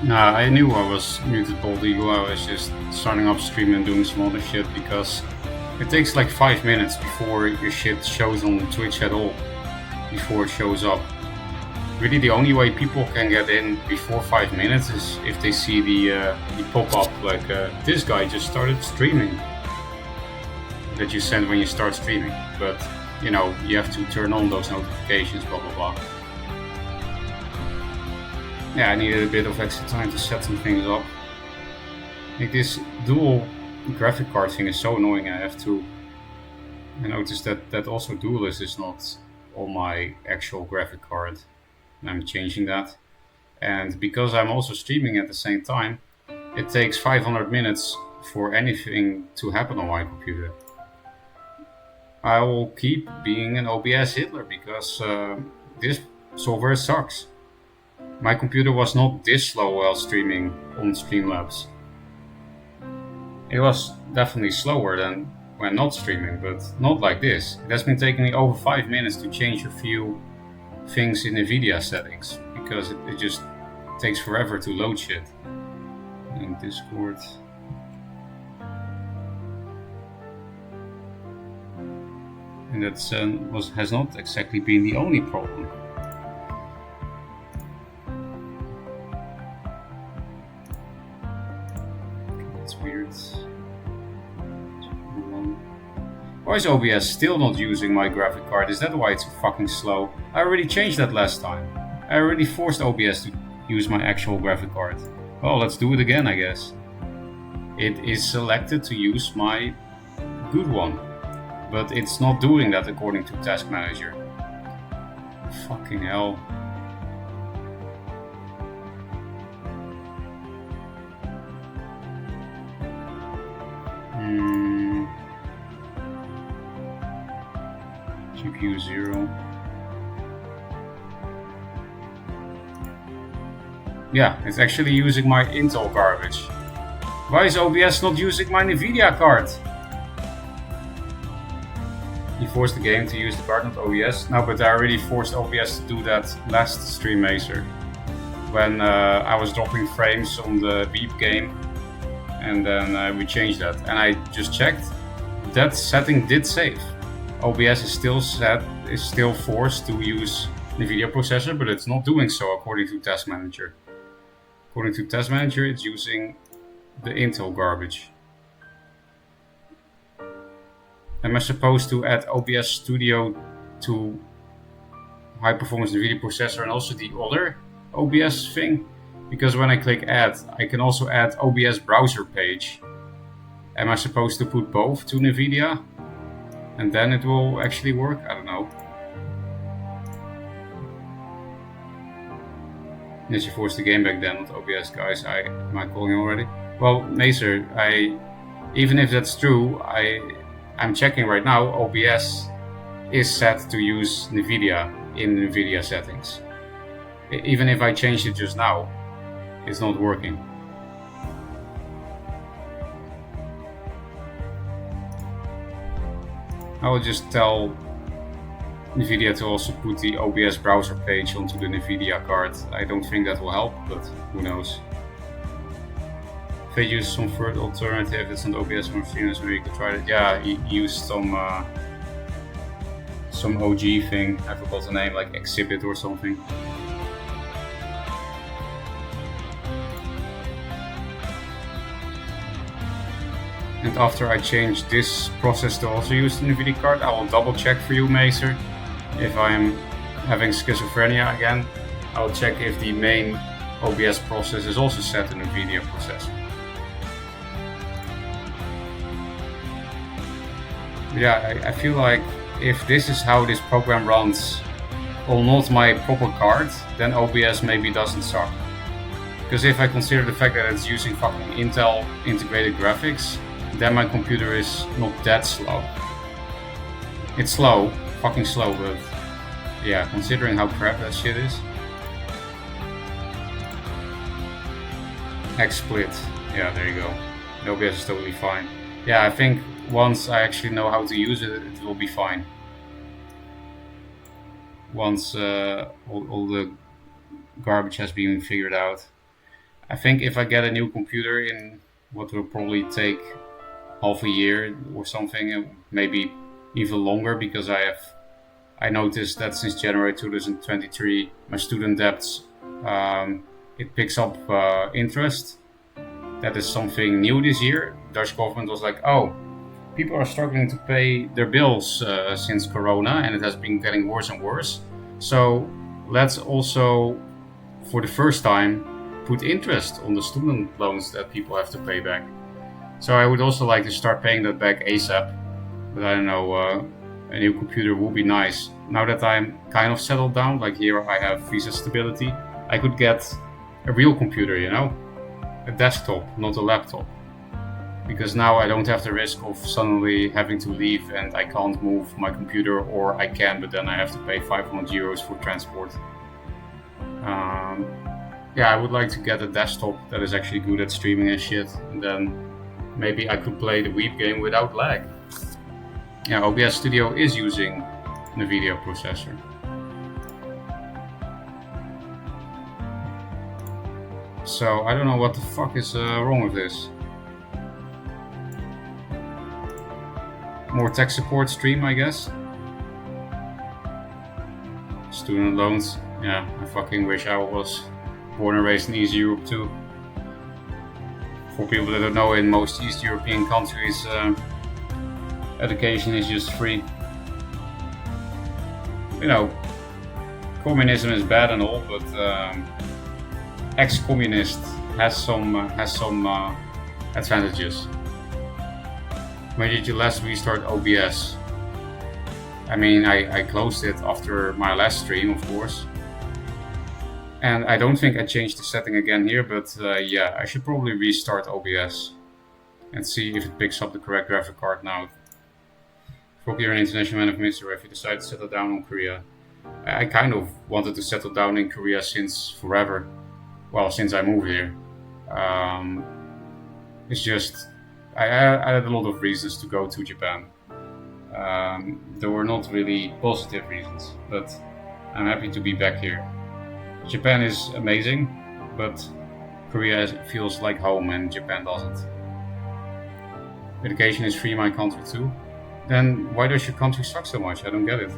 Nah, I knew I was muted bald eagle. I was just starting up stream and doing some other shit because it takes like 5 minutes before your shit shows on Twitch at all. Before it shows up. Really, the only way people can get in before 5 minutes is if they see the pop-up like this guy just started streaming that you send when you start streaming. But you know, you have to turn on those notifications, blah blah blah. Yeah, I needed a bit of extra time to set some things up. Like this dual graphic card thing is so annoying. I noticed that also Duelyst is not on my actual graphic card. I'm changing that. And because I'm also streaming at the same time, it takes 500 minutes for anything to happen on my computer. I will keep being an OBS Hitler because this software sucks. My computer was not this slow while streaming on Streamlabs. It was definitely slower than when not streaming, but not like this. It has been taking me over 5 minutes to change a few things in NVIDIA settings because it just takes forever to load shit. In Discord. And that has not exactly been the only problem. That's weird. Why is OBS still not using my graphic card? Is that why it's so fucking slow? I already changed that last time. I already forced OBS to use my actual graphic card. Well, let's do it again, I guess. It is selected to use my good one, but it's not doing that according to Task Manager. Fucking hell. GPU 0. Yeah, it's actually using my Intel garbage. Why is OBS not using my NVIDIA card? You forced the game to use the card, not OBS. No, but I already forced OBS to do that last stream, Macer. When I was dropping frames on the Beep game. And then we changed that. And I just checked. That setting did save. OBS is still forced to use NVIDIA processor, but it's not doing so according to Task Manager. According to Task Manager, it's using the Intel garbage. Am I supposed to add OBS Studio to high performance NVIDIA processor and also the other OBS thing? Because when I click add, I can also add OBS browser page. Am I supposed to put both to NVIDIA? And then it will actually work? I don't know. Unless you force the game back then, not OBS, guys. Am I calling already? Well, Macer, even if that's true, I'm checking right now. OBS is set to use NVIDIA in NVIDIA settings. Even if I changed it just now, it's not working. I will just tell NVIDIA to also put the OBS browser page onto the NVIDIA card. I don't think that will help, but who knows. If I use some third alternative, it's not OBS from streamers, maybe you could try it. Yeah, use some OG thing. I forgot the name, like Exhibit or something. And after I change this process to also use the NVIDIA card, I will double check for you, Macer. If I'm having schizophrenia again, I'll check if the main OBS process is also set in NVIDIA processor. But yeah, I feel like if this is how this program runs on not my proper card, then OBS maybe doesn't suck. Because if I consider the fact that it's using fucking Intel integrated graphics, then my computer is not that slow. It's slow, fucking slow, but yeah, considering how crap that shit is. XSplit, yeah, there you go. The OBS is totally fine. Yeah, I think once I actually know how to use it, it will be fine. Once all the garbage has been figured out. I think if I get a new computer in what will probably take half a year or something, and maybe even longer, because I noticed that since January 2023, my student debts it picks up interest. That is something new this year. Dutch government was like, oh, people are struggling to pay their bills since Corona, and it has been getting worse and worse. So let's also, for the first time, put interest on the student loans that people have to pay back. So I would also like to start paying that back ASAP. But I don't know, a new computer will be nice. Now that I'm kind of settled down, like here I have visa stability, I could get a real computer, you know? A desktop, not a laptop. Because now I don't have the risk of suddenly having to leave and I can't move my computer, or I can, but then I have to pay 500 euros for transport. Yeah, I would like to get a desktop that is actually good at streaming and shit, and then maybe I could play the Weep game without lag. Yeah, OBS Studio is using NVIDIA processor. So I don't know what the fuck is wrong with this. More tech support stream, I guess. Student loans. Yeah, I fucking wish I was born and raised in East Europe too. For people that don't know, in most East European countries, education is just free. You know, communism is bad and all, but ex-communist has some advantages. When did you last restart OBS? I mean, I closed it after my last stream, of course. And I don't think I changed the setting again here, but yeah, I should probably restart OBS and see if it picks up the correct graphic card now. For you're an international man of mystery, if you decide to settle down on Korea. I kind of wanted to settle down in Korea since forever. Well, since I moved here. It's just, I had a lot of reasons to go to Japan. There were not really positive reasons, but I'm happy to be back here. Japan is amazing, but Korea feels like home and Japan doesn't. Education is free in my country too. Then why does your country suck so much? I don't get it.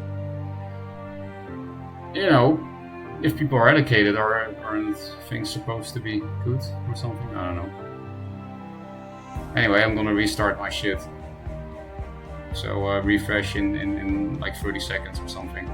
You know, if people are educated, aren't things supposed to be good or something? I don't know. Anyway, I'm gonna restart my shit. So refresh in like 30 seconds or something.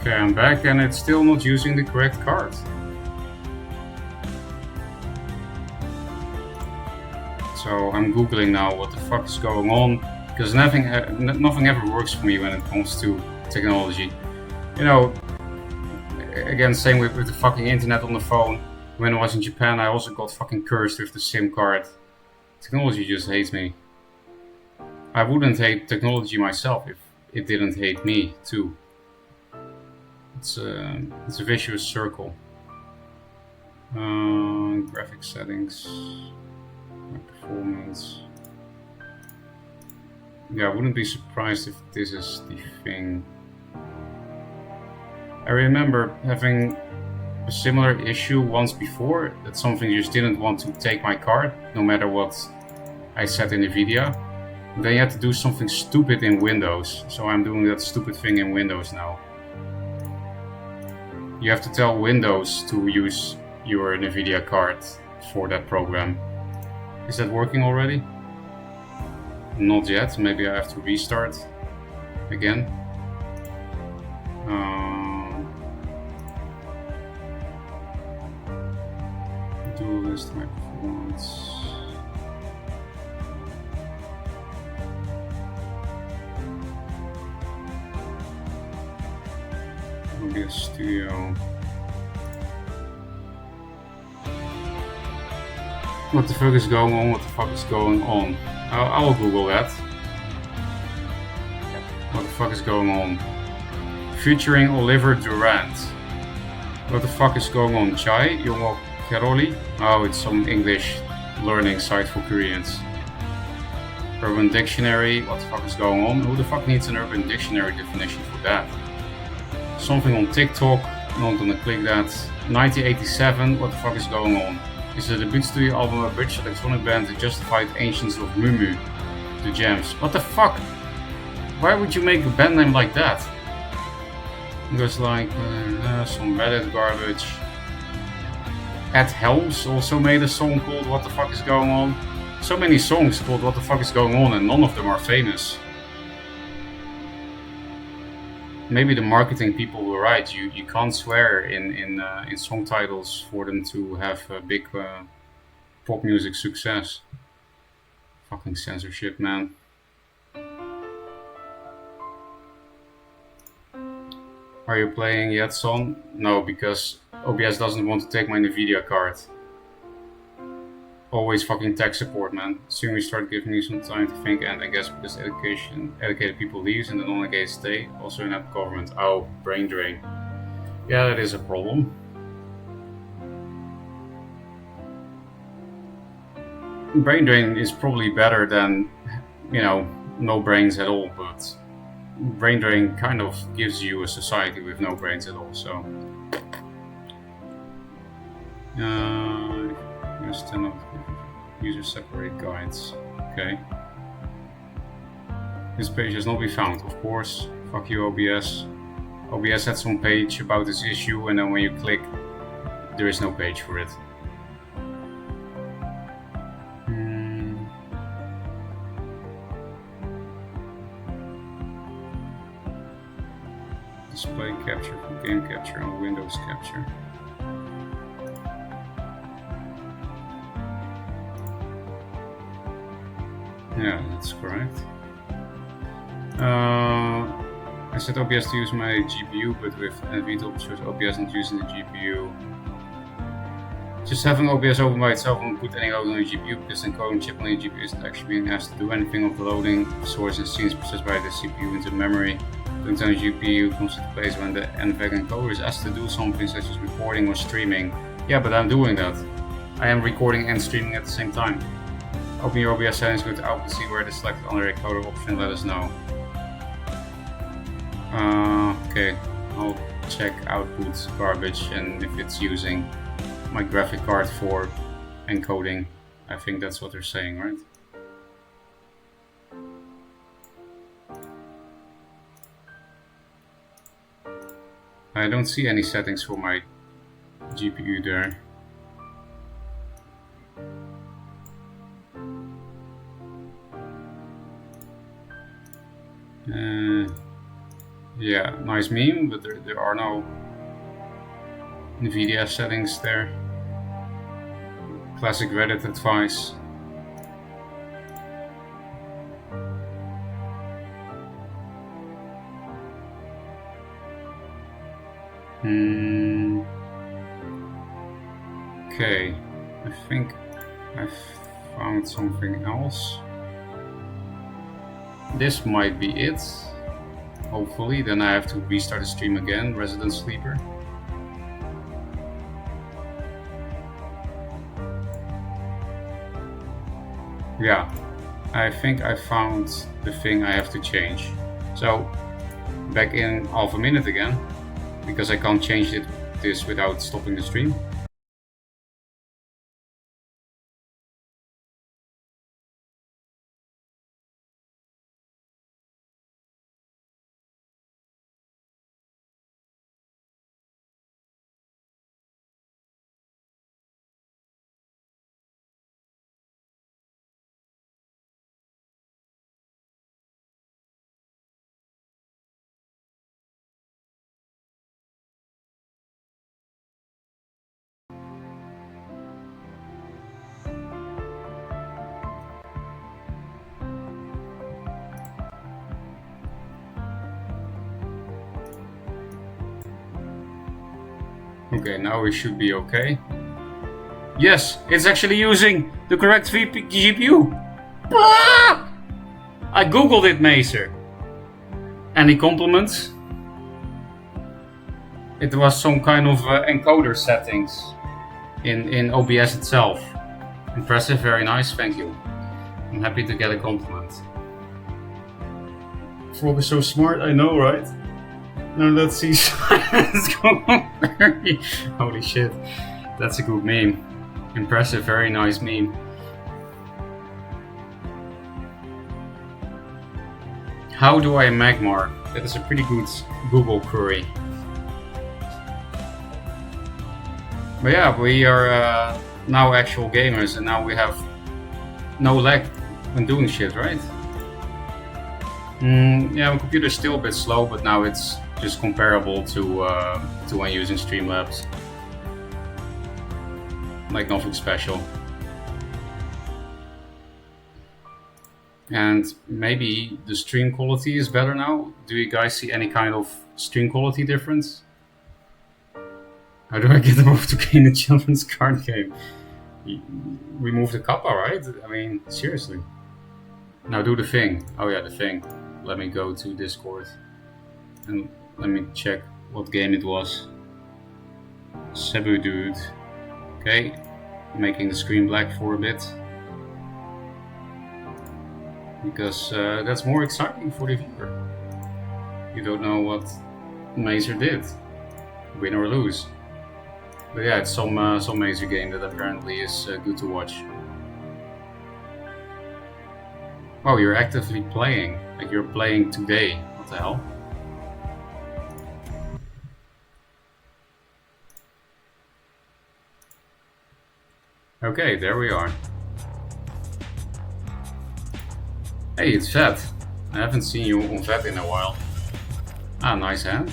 Okay, I'm back and it's still not using the correct card. So I'm googling now what the fuck is going on, because nothing ever works for me when it comes to technology. You know, again, same with the fucking internet on the phone. When I was in Japan, I also got fucking cursed with the SIM card. Technology just hates me. I wouldn't hate technology myself if it didn't hate me too. It's a vicious circle. Graphic settings, my performance. Yeah, I wouldn't be surprised if this is the thing. I remember having a similar issue once before, that something just didn't want to take my card, no matter what I said in the video. Then you had to do something stupid in Windows, so I'm doing that stupid thing in Windows now. You have to tell Windows to use your NVIDIA card for that program. Is that working already? Not yet, maybe I have to restart again. Duelyst, my performance. OBS Studio. What the fuck is going on? What the fuck is going on? I'll Google that. What the fuck is going on? Featuring Oliver Durant. What the fuck is going on? Chai? Yomo Keroli? Oh, it's some English learning site for Koreans. Urban Dictionary. What the fuck is going on? Who the fuck needs an Urban Dictionary definition for that? Something on TikTok. Not gonna click that. 1987. What the fuck is going on? Is the debut studio album a British electronic band that justified Ancients of Mumu? The Gems. What the fuck? Why would you make a band name like that? There's like some Reddit garbage. Ed Helms also made a song called What the Fuck is Going On? So many songs called What the Fuck is Going On and none of them are famous. Maybe the marketing people were right. You can't swear in song titles for them to have a big pop music success. Fucking censorship, man. Are you playing yet, son? No, because OBS doesn't want to take my Nvidia card. Always fucking tech support, man. Soon we start giving you some time to think, and I guess because educated people leaves and the non-educated stay, also in that government. Oh, brain drain. Yeah, that is a problem. Brain drain is probably better than, no brains at all, but brain drain kind of gives you a society with no brains at all, so. User separate guides. Okay. This page has not been found, of course. Fuck you, OBS. OBS had some page about this issue, and then when you click, there is no page for it. Display capture for game capture and Windows capture. Yeah, that's correct. I set OBS to use my GPU, but with NVIDIA shows OBS not using the GPU. Just having OBS open by itself won't put any load on the GPU, because the encoding chip on the GPU isn't actually being asked to do anything of the loading source and scenes processed by the CPU into memory. Doing on the GPU comes into place when the NVENC encoder is asked to do something such as recording or streaming. Yeah, but I'm doing that. I am recording and streaming at the same time. Open your OBS settings, go to output, see where it is selected under encoder option, let us know. Okay, I'll check output garbage and if it's using my graphic card for encoding. I think that's what they're saying, right? I don't see any settings for my GPU there. Yeah, nice meme, but there are no NVIDIA settings there. Classic Reddit advice. Okay, I think I found something else. This might be it. Hopefully, then I have to restart the stream again, Resident Sleeper. Yeah, I think I found the thing I have to change. So, back in half a minute again, because I can't change this without stopping the stream. Okay, now we should be okay. Yes, it's actually using the correct GPU. Ah! I googled it, Mazer. Any compliments? It was some kind of encoder settings in OBS itself. Impressive, very nice, thank you. I'm happy to get a compliment. Frog is so smart, I know, right? Now let's see silence go on. Holy shit, that's a good meme. Impressive, very nice meme. How do I Magmar? That is a pretty good Google query. But yeah, we are now actual gamers, and now we have no lag when doing shit, right? Yeah, my computer's still a bit slow, but now it's just comparable to when using Streamlabs. Like nothing special. And maybe the stream quality is better now. Do you guys see any kind of stream quality difference? How do I get them off to gain a children's card game? Remove the kappa, right? I mean, seriously. Now do the thing. Oh yeah, the thing. Let me go to Discord and let me check what game it was. Cebu dude. Okay, making the screen black for a bit. Because that's more exciting for the viewer. You don't know what Mazer did, win or lose. But yeah, it's some Mazer game that apparently is good to watch. Oh, you're actively playing. Like you're playing today. What the hell? Okay, there we are. Hey, it's Vet. I haven't seen you on Vet in a while. Ah, nice hand.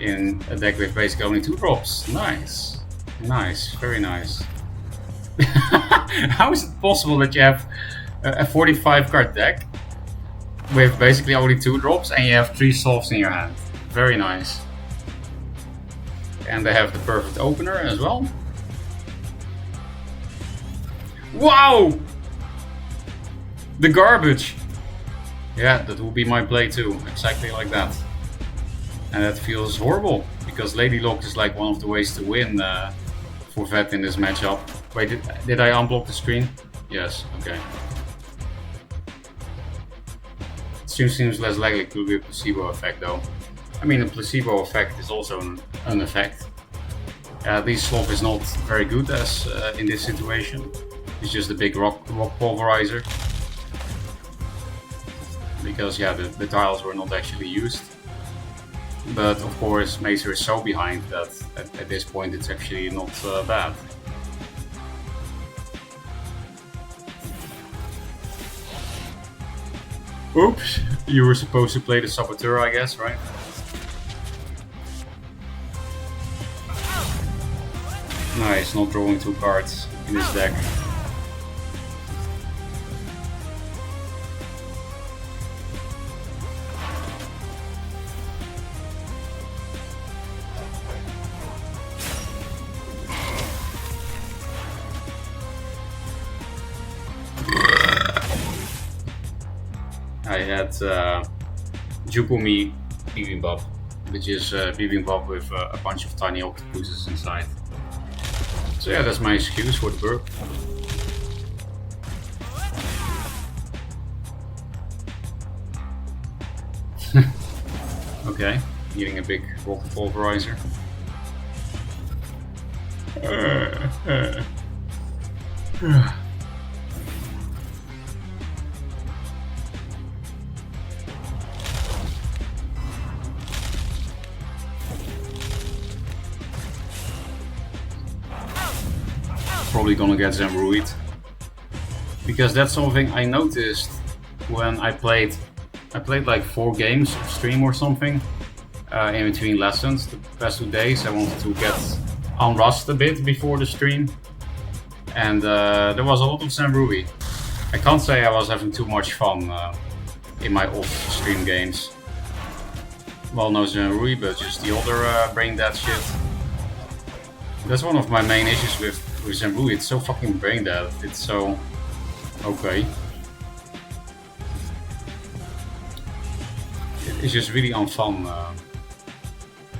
In a deck with basically only 2 drops. Nice. Nice, very nice. How is it possible that you have a 45 card deck with basically only 2 drops and you have 3 solves in your hand? Very nice. And they have the perfect opener as well. Wow! The garbage! Yeah, that will be my play too, exactly like that. And that feels horrible, because Lady Lock is like one of the ways to win for Vet in this matchup. Wait, did I unblock the screen? Yes, okay. It seems less likely to be a placebo effect though. I mean, a placebo effect is also an effect. This swap is not very good as in this situation. It's just a big rock pulverizer. Because yeah, the tiles were not actually used. But of course, Mazer is so behind that at this point it's actually not bad. Oops, you were supposed to play the Saboteur, I guess, right? Nice, not drawing 2 cards in his deck. I had Jupumi Bibimbap, which is Bibimbap with a bunch of tiny octopuses inside. So yeah, that's my excuse for the burp. Okay, eating a big rocket pulverizer. Probably gonna get Zemruid, because that's something I noticed when I played like 4 games of stream or something in between lessons the past 2 days. I wanted to get unrust a bit before the stream, and there was a lot of Zemruid. I can't say I was having too much fun in my off-stream games. Well, no Zemruid, but just the other brain dead shit. That's one of my main issues with with Zenbu, it's so fucking brain dead. It's so okay. It's just really unfun,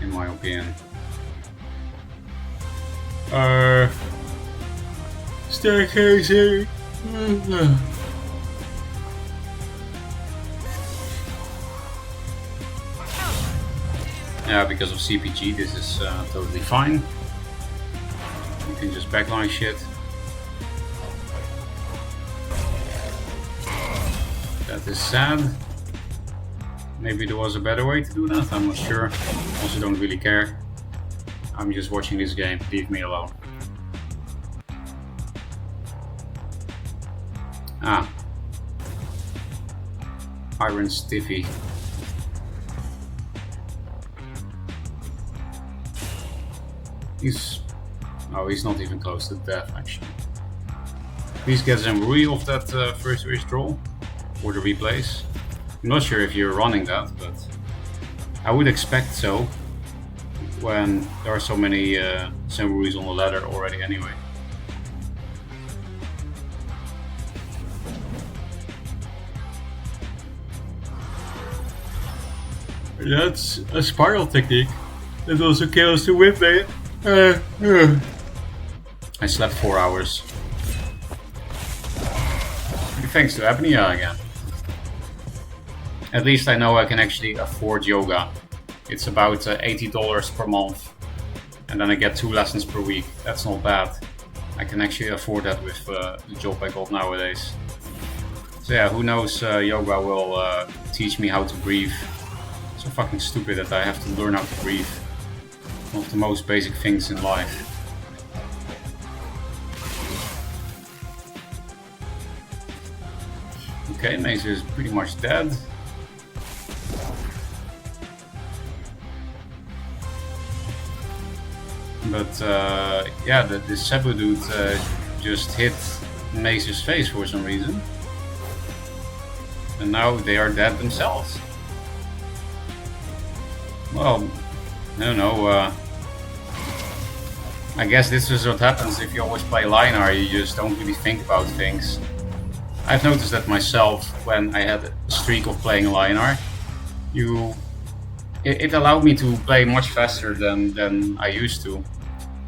in my opinion. Staircasing. Yeah, because of CPG, this is totally fine. You can just backline shit. That is sad. Maybe there was a better way to do that, I'm not sure. Also don't really care. I'm just watching this game, leave me alone. Ah. Iron Stiffy. He's not even close to death, actually. Please get Zenrui off that first race draw, or the replays. I'm not sure if you're running that, but I would expect so, when there are so many Zenruis on the ladder already anyway. That's a spiral technique. That also kills the whip, mate. I slept 4 hours. Thanks to apnea again. At least I know I can actually afford yoga. It's about $80 per month. And then I get 2 lessons per week. That's not bad. I can actually afford that with the job I got nowadays. So yeah, who knows, yoga will teach me how to breathe. So fucking stupid that I have to learn how to breathe. One of the most basic things in life. Okay, Mazer is pretty much dead. But yeah, the Cebu dude just hit Mazer's face for some reason. And now they are dead themselves. Well, I don't know. I guess this is what happens if you always play Linar, you just don't really think about things. I've noticed that myself when I had a streak of playing Linar. It allowed me to play much faster than I used to.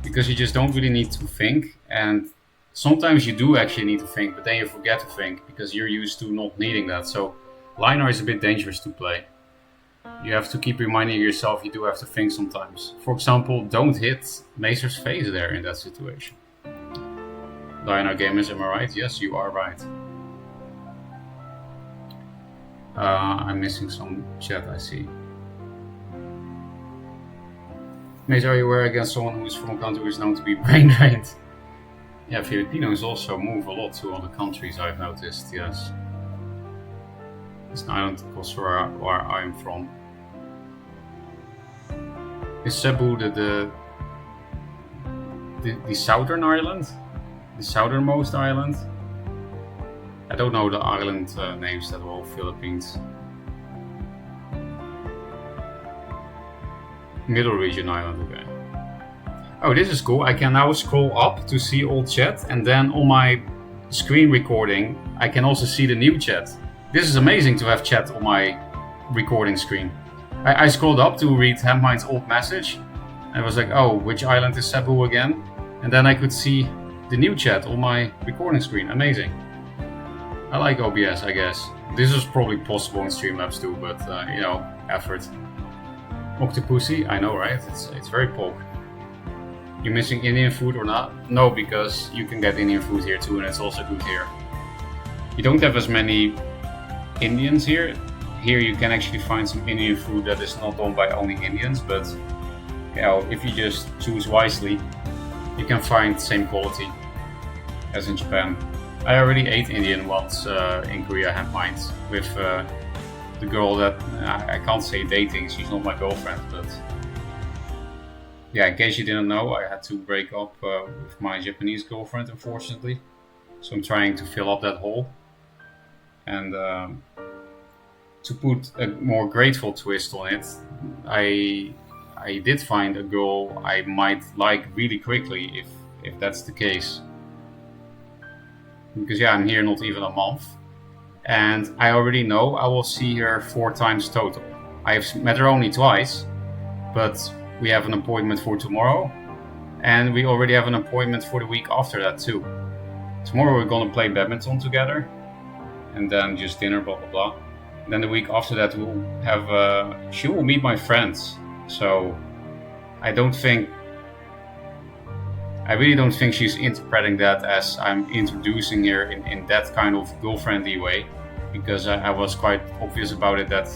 Because you just don't really need to think, and sometimes you do actually need to think, but then you forget to think because you're used to not needing that. So Linar is a bit dangerous to play. You have to keep reminding yourself you do have to think sometimes. For example, don't hit Mazer's face there in that situation. Linar gamers, am I right? Yes, you are right. I'm missing some chat, I see. Mazer, are you aware against someone who is from a country who is known to be brain drained? Yeah, Filipinos also move a lot to other countries, I've noticed, yes. It's an island close where I'm from. Is Cebu the southern island? The southernmost island? I don't know the island names that well, Philippines. Middle region island, okay. Oh, this is cool. I can now scroll up to see old chat, and then on my screen recording, I can also see the new chat. This is amazing to have chat on my recording screen. I scrolled up to read Handmine's old message, and I was like, oh, which island is Cebu again? And then I could see the new chat on my recording screen. Amazing. I like OBS, I guess. This is probably possible in Streamlabs too, but you know, effort. Octopussy, I know, right? It's very poke. You missing Indian food or not? No, because you can get Indian food here too, and it's also good here. You don't have as many Indians here. Here you can actually find some Indian food that is not owned by only Indians, but you know, if you just choose wisely, you can find the same quality as in Japan. I already ate Indian once in Korea, Handmine, with the girl that I can't say dating, she's not my girlfriend, but yeah, in case you didn't know, I had to break up with my Japanese girlfriend, unfortunately. So I'm trying to fill up that hole. And to put a more grateful twist on it, I did find a girl I might like really quickly if that's the case. Because yeah, I'm here not even a month. And I already know I will see her 4 times total. I have met her only twice, but we have an appointment for tomorrow. And we already have an appointment for the week after that too. Tomorrow we're gonna play badminton together. And then just dinner, blah, blah, blah. And then the week after that we'll have, she will meet my friends. So I really don't think she's interpreting that as I'm introducing her in that kind of girlfriendly way, because I was quite obvious about it that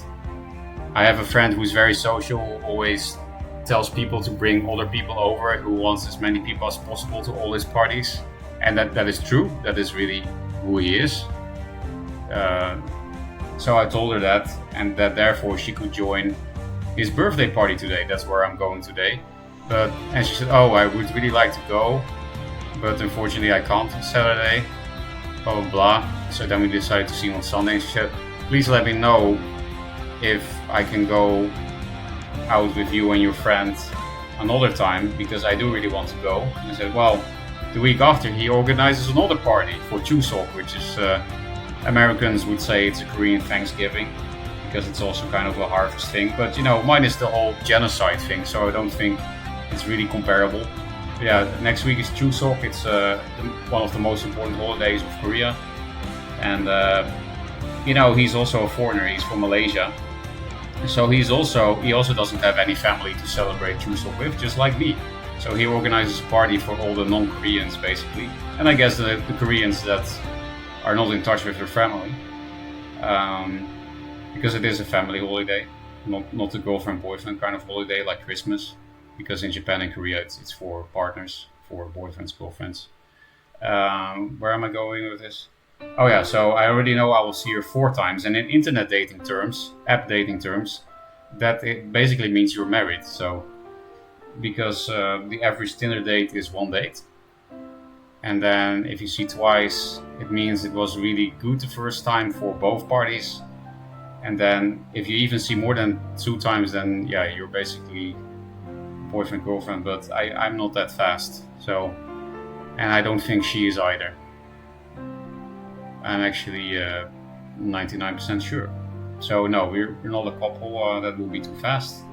I have a friend who's very social, always tells people to bring other people over, who wants as many people as possible to all his parties, and that is true. That is really who he is. So I told her that, and that therefore she could join his birthday party today. That's where I'm going today. And she said, oh, I would really like to go, but unfortunately I can't on Saturday, blah, blah, blah. So then we decided to see him on Sunday. And she said, please let me know if I can go out with you and your friend another time, because I do really want to go. And I said, well, the week after he organizes another party for Chuseok, which is, Americans would say it's a Korean Thanksgiving, because it's also kind of a harvest thing. But mine is the whole genocide thing, so I don't think it's really comparable. But yeah, next week is Chuseok. It's one of the most important holidays of Korea. And he's also a foreigner. He's from Malaysia. So he also doesn't have any family to celebrate Chuseok with, just like me. So he organizes a party for all the non-Koreans, basically. And I guess the Koreans that are not in touch with their family. Because it is a family holiday, not a girlfriend-boyfriend kind of holiday like Christmas. Because in Japan and Korea it's for partners, for boyfriends, girlfriends. Where am I going with this? Oh yeah, so I already know I will see her 4 times, and in internet dating terms, app dating terms, that it basically means you're married. So because the average Tinder date is 1 date, and then if you see twice, it means it was really good the first time for both parties. And then if you even see more than 2 times, then yeah, you're basically boyfriend, girlfriend. But I'm not that fast, so, and I don't think she is either. I'm actually 99% sure. So no, we're not a couple. That will be too fast.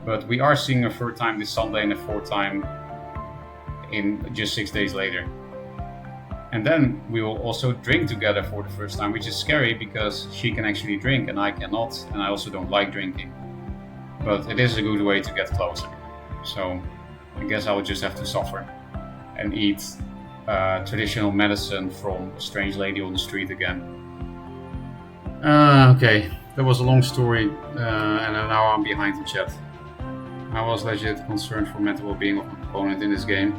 But we are seeing a 3rd time this Sunday and a 4th time in just 6 days later. And then we will also drink together for the first time, which is scary because she can actually drink and I cannot, and I also don't like drinking. But it is a good way to get closer. So I guess I will just have to suffer and eat traditional medicine from a strange lady on the street again. Okay, that was a long story, and now I'm behind the chat. I was legit concerned for mental well-being of my opponent in this game.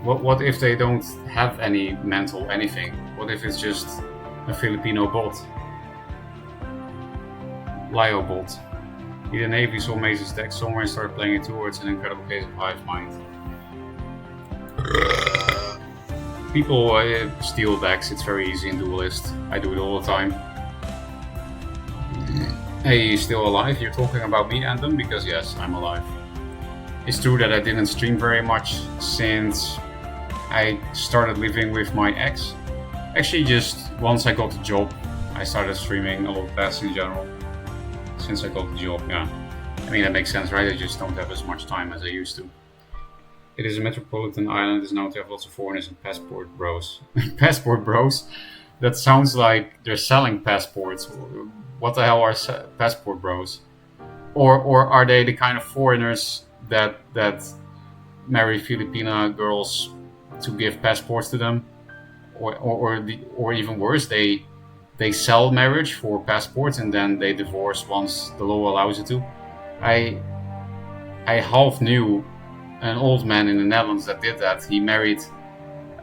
What if they don't have any mental anything? What if it's just a Filipino bot? Lio bot. He naively saw Maze's deck somewhere and started playing it towards an incredible case of hive mind. People steal decks, it's very easy in Duelyst. I do it all the time. Hey, you still alive? You're talking about me, Anthem? Because yes, I'm alive. It's true that I didn't stream very much since I started living with my ex. Actually, just once I got the job, I started streaming a lot less in general. Since I got the job, yeah. I mean, that makes sense, right? I just don't have as much time as I used to. It is a metropolitan island, is known to have lots of foreigners and passport bros. Passport bros? That sounds like they're selling passports. What the hell are passport bros? Or are they the kind of foreigners that marry Filipina girls to give passports to them? Or even worse, they sell marriage for passports and then they divorce once the law allows it to. I half knew an old man in the Netherlands that did that. He married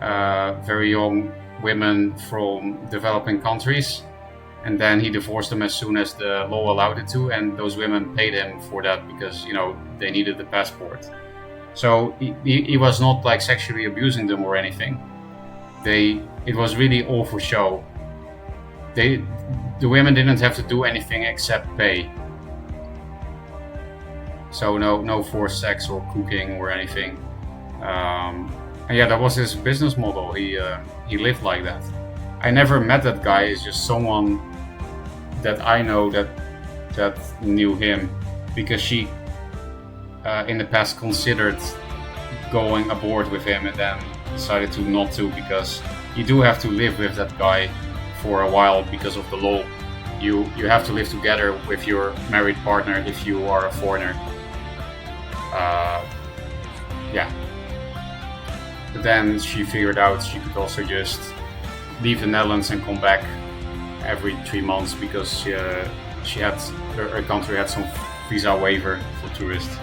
very young women from developing countries, and then he divorced them as soon as the law allowed it to, and those women paid him for that because, they needed the passport. So he was not like sexually abusing them or anything. It was really all for show. The women didn't have to do anything except pay. So no forced sex or cooking or anything. And yeah, that was his business model. He lived like that. I never met that guy. It's just someone that I know that knew him, because she in the past considered going aboard with him and then decided to not to, because you do have to live with that guy for a while because of the law. You have to live together with your married partner if you are a foreigner. Yeah. But then she figured out she could also just leave the Netherlands and come back every 3 months, because she had her country had some visa waiver for tourists.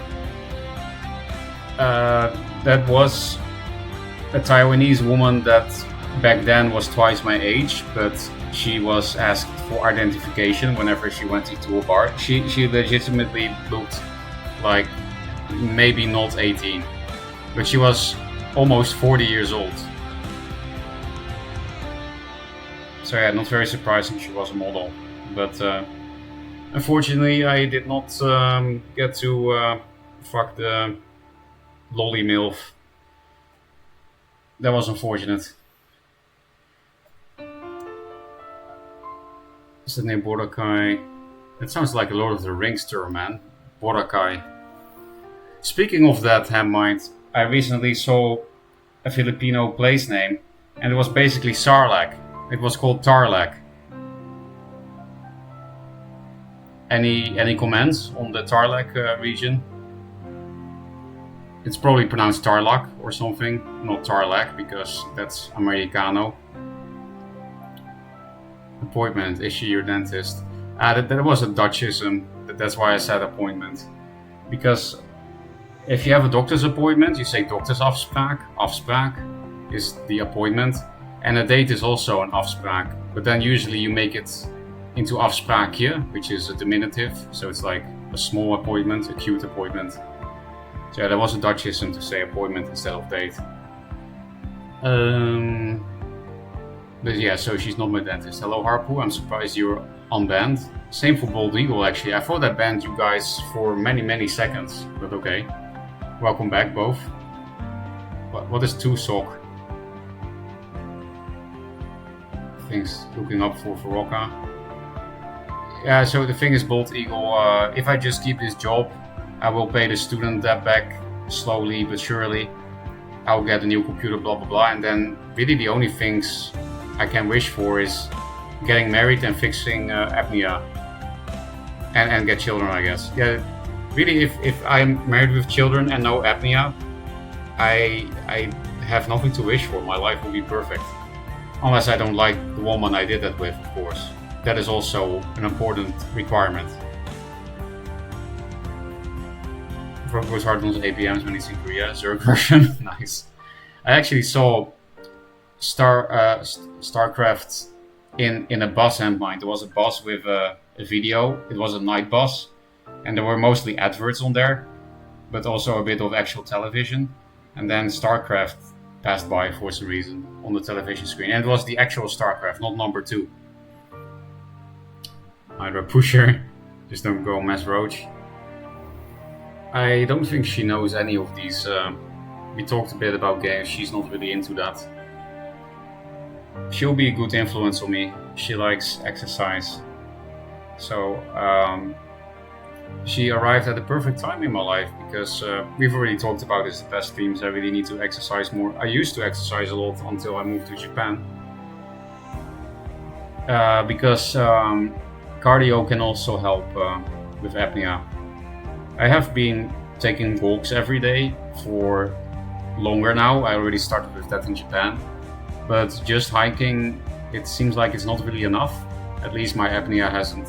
That was a Taiwanese woman that back then was twice my age, but she was asked for identification whenever she went into a bar. She legitimately looked like maybe not 18, but she was almost 40 years old. So yeah, not very surprising she was a model. But unfortunately I did not get to fuck the lolly MILF. That was unfortunate. Is the name Boracay? That sounds like a Lord of the Rings term, man. Boracay. Speaking of that, Hammind, I recently saw a Filipino place name, and it was basically Sarlac. It was called Tarlac. Any comments on the Tarlac region? It's probably pronounced Tarlac or something, not Tarlac, because that's Americano. Appointment, is she your dentist? That was a Dutchism, that's why I said appointment. Because if you have a doctor's appointment, you say doktersafspraak. Afspraak is the appointment. And a date is also an afspraak. But then usually you make it into afspraakje, which is a diminutive. So it's like a small appointment, a cute appointment. So yeah, that was a Dutchism to say appointment instead of date. But yeah, so she's not my dentist. Hello Harpu, I'm surprised you're unbanned. Same for Bald Eagle actually. I thought I banned you guys for many seconds, but okay. Welcome back both. What is 2-sock? Things looking up for Rocca. Yeah, so the thing is, Bald Eagle, if I just keep this job, I will pay the student debt back slowly but surely. I'll get a new computer, blah blah blah, and then really the only things I can wish for is getting married and fixing apnea, and get children, I guess. Yeah, really, if I'm married with children and no apnea, I have nothing to wish for. My life will be perfect, unless I don't like the woman I did that with, of course. That is also an important requirement. Vroeg goes hard on his APMs when he's in Korea. Zerg version, nice. I actually saw StarCraft in a bus, Handmind. There was a bus with a video. It was a night bus, and there were mostly adverts on there, but also a bit of actual television. And then StarCraft passed by for some reason on the television screen, and it was the actual StarCraft, not number 2. Hydra Pusher, just don't go Mass Roach. I don't think she knows any of these. We talked a bit about games, she's not really into that. She'll be a good influence on me. She likes exercise. So she arrived at the perfect time in my life, because we've already talked about this the past streams. I really need to exercise more. I used to exercise a lot until I moved to Japan. Because cardio can also help with apnea. I have been taking walks every day for longer now. I already started with that in Japan. But just hiking, it seems like it's not really enough. At least my apnea hasn't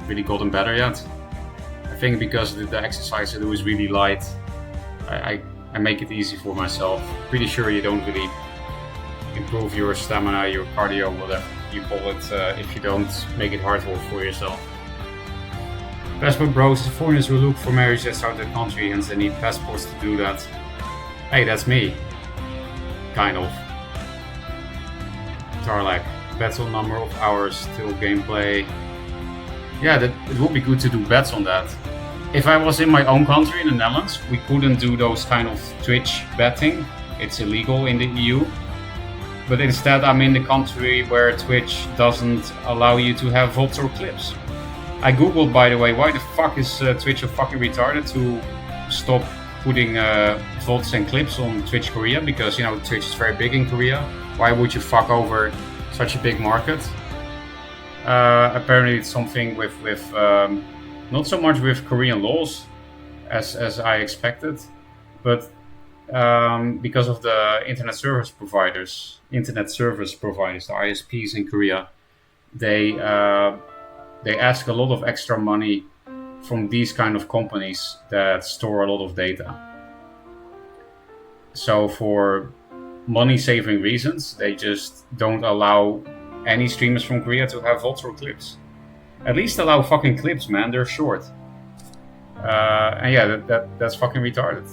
really gotten better yet. I think because the exercise I do is really light, I make it easy for myself. Pretty sure you don't really improve your stamina, your cardio, whatever you call it, if you don't make it hard for yourself. Passport bros, the foreigners who look for marriage outside the country, hence they need passports to do that. Hey, that's me. Kind of. Tarlac. Battle number of hours till gameplay. Yeah, it would be good to do bets on that. if I was in my own country, in the Netherlands, we couldn't do those kind of Twitch betting. It's illegal in the EU. But instead, I'm in the country where Twitch doesn't allow you to have VODs or clips. I googled, by the way, why the fuck is Twitch so fucking retarded to stop putting VODs and clips on Twitch Korea? Because, you know, Twitch is very big in Korea. Why would you fuck over such a big market? Apparently it's something with not so much with Korean laws as I expected, but because of the internet service providers, the ISPs in Korea, they ask a lot of extra money from these kind of companies that store a lot of data. So for money-saving reasons, they just don't allow any streamers from Korea to have VODs or clips. At least allow fucking clips, man. They're short. And yeah, that's fucking retarded.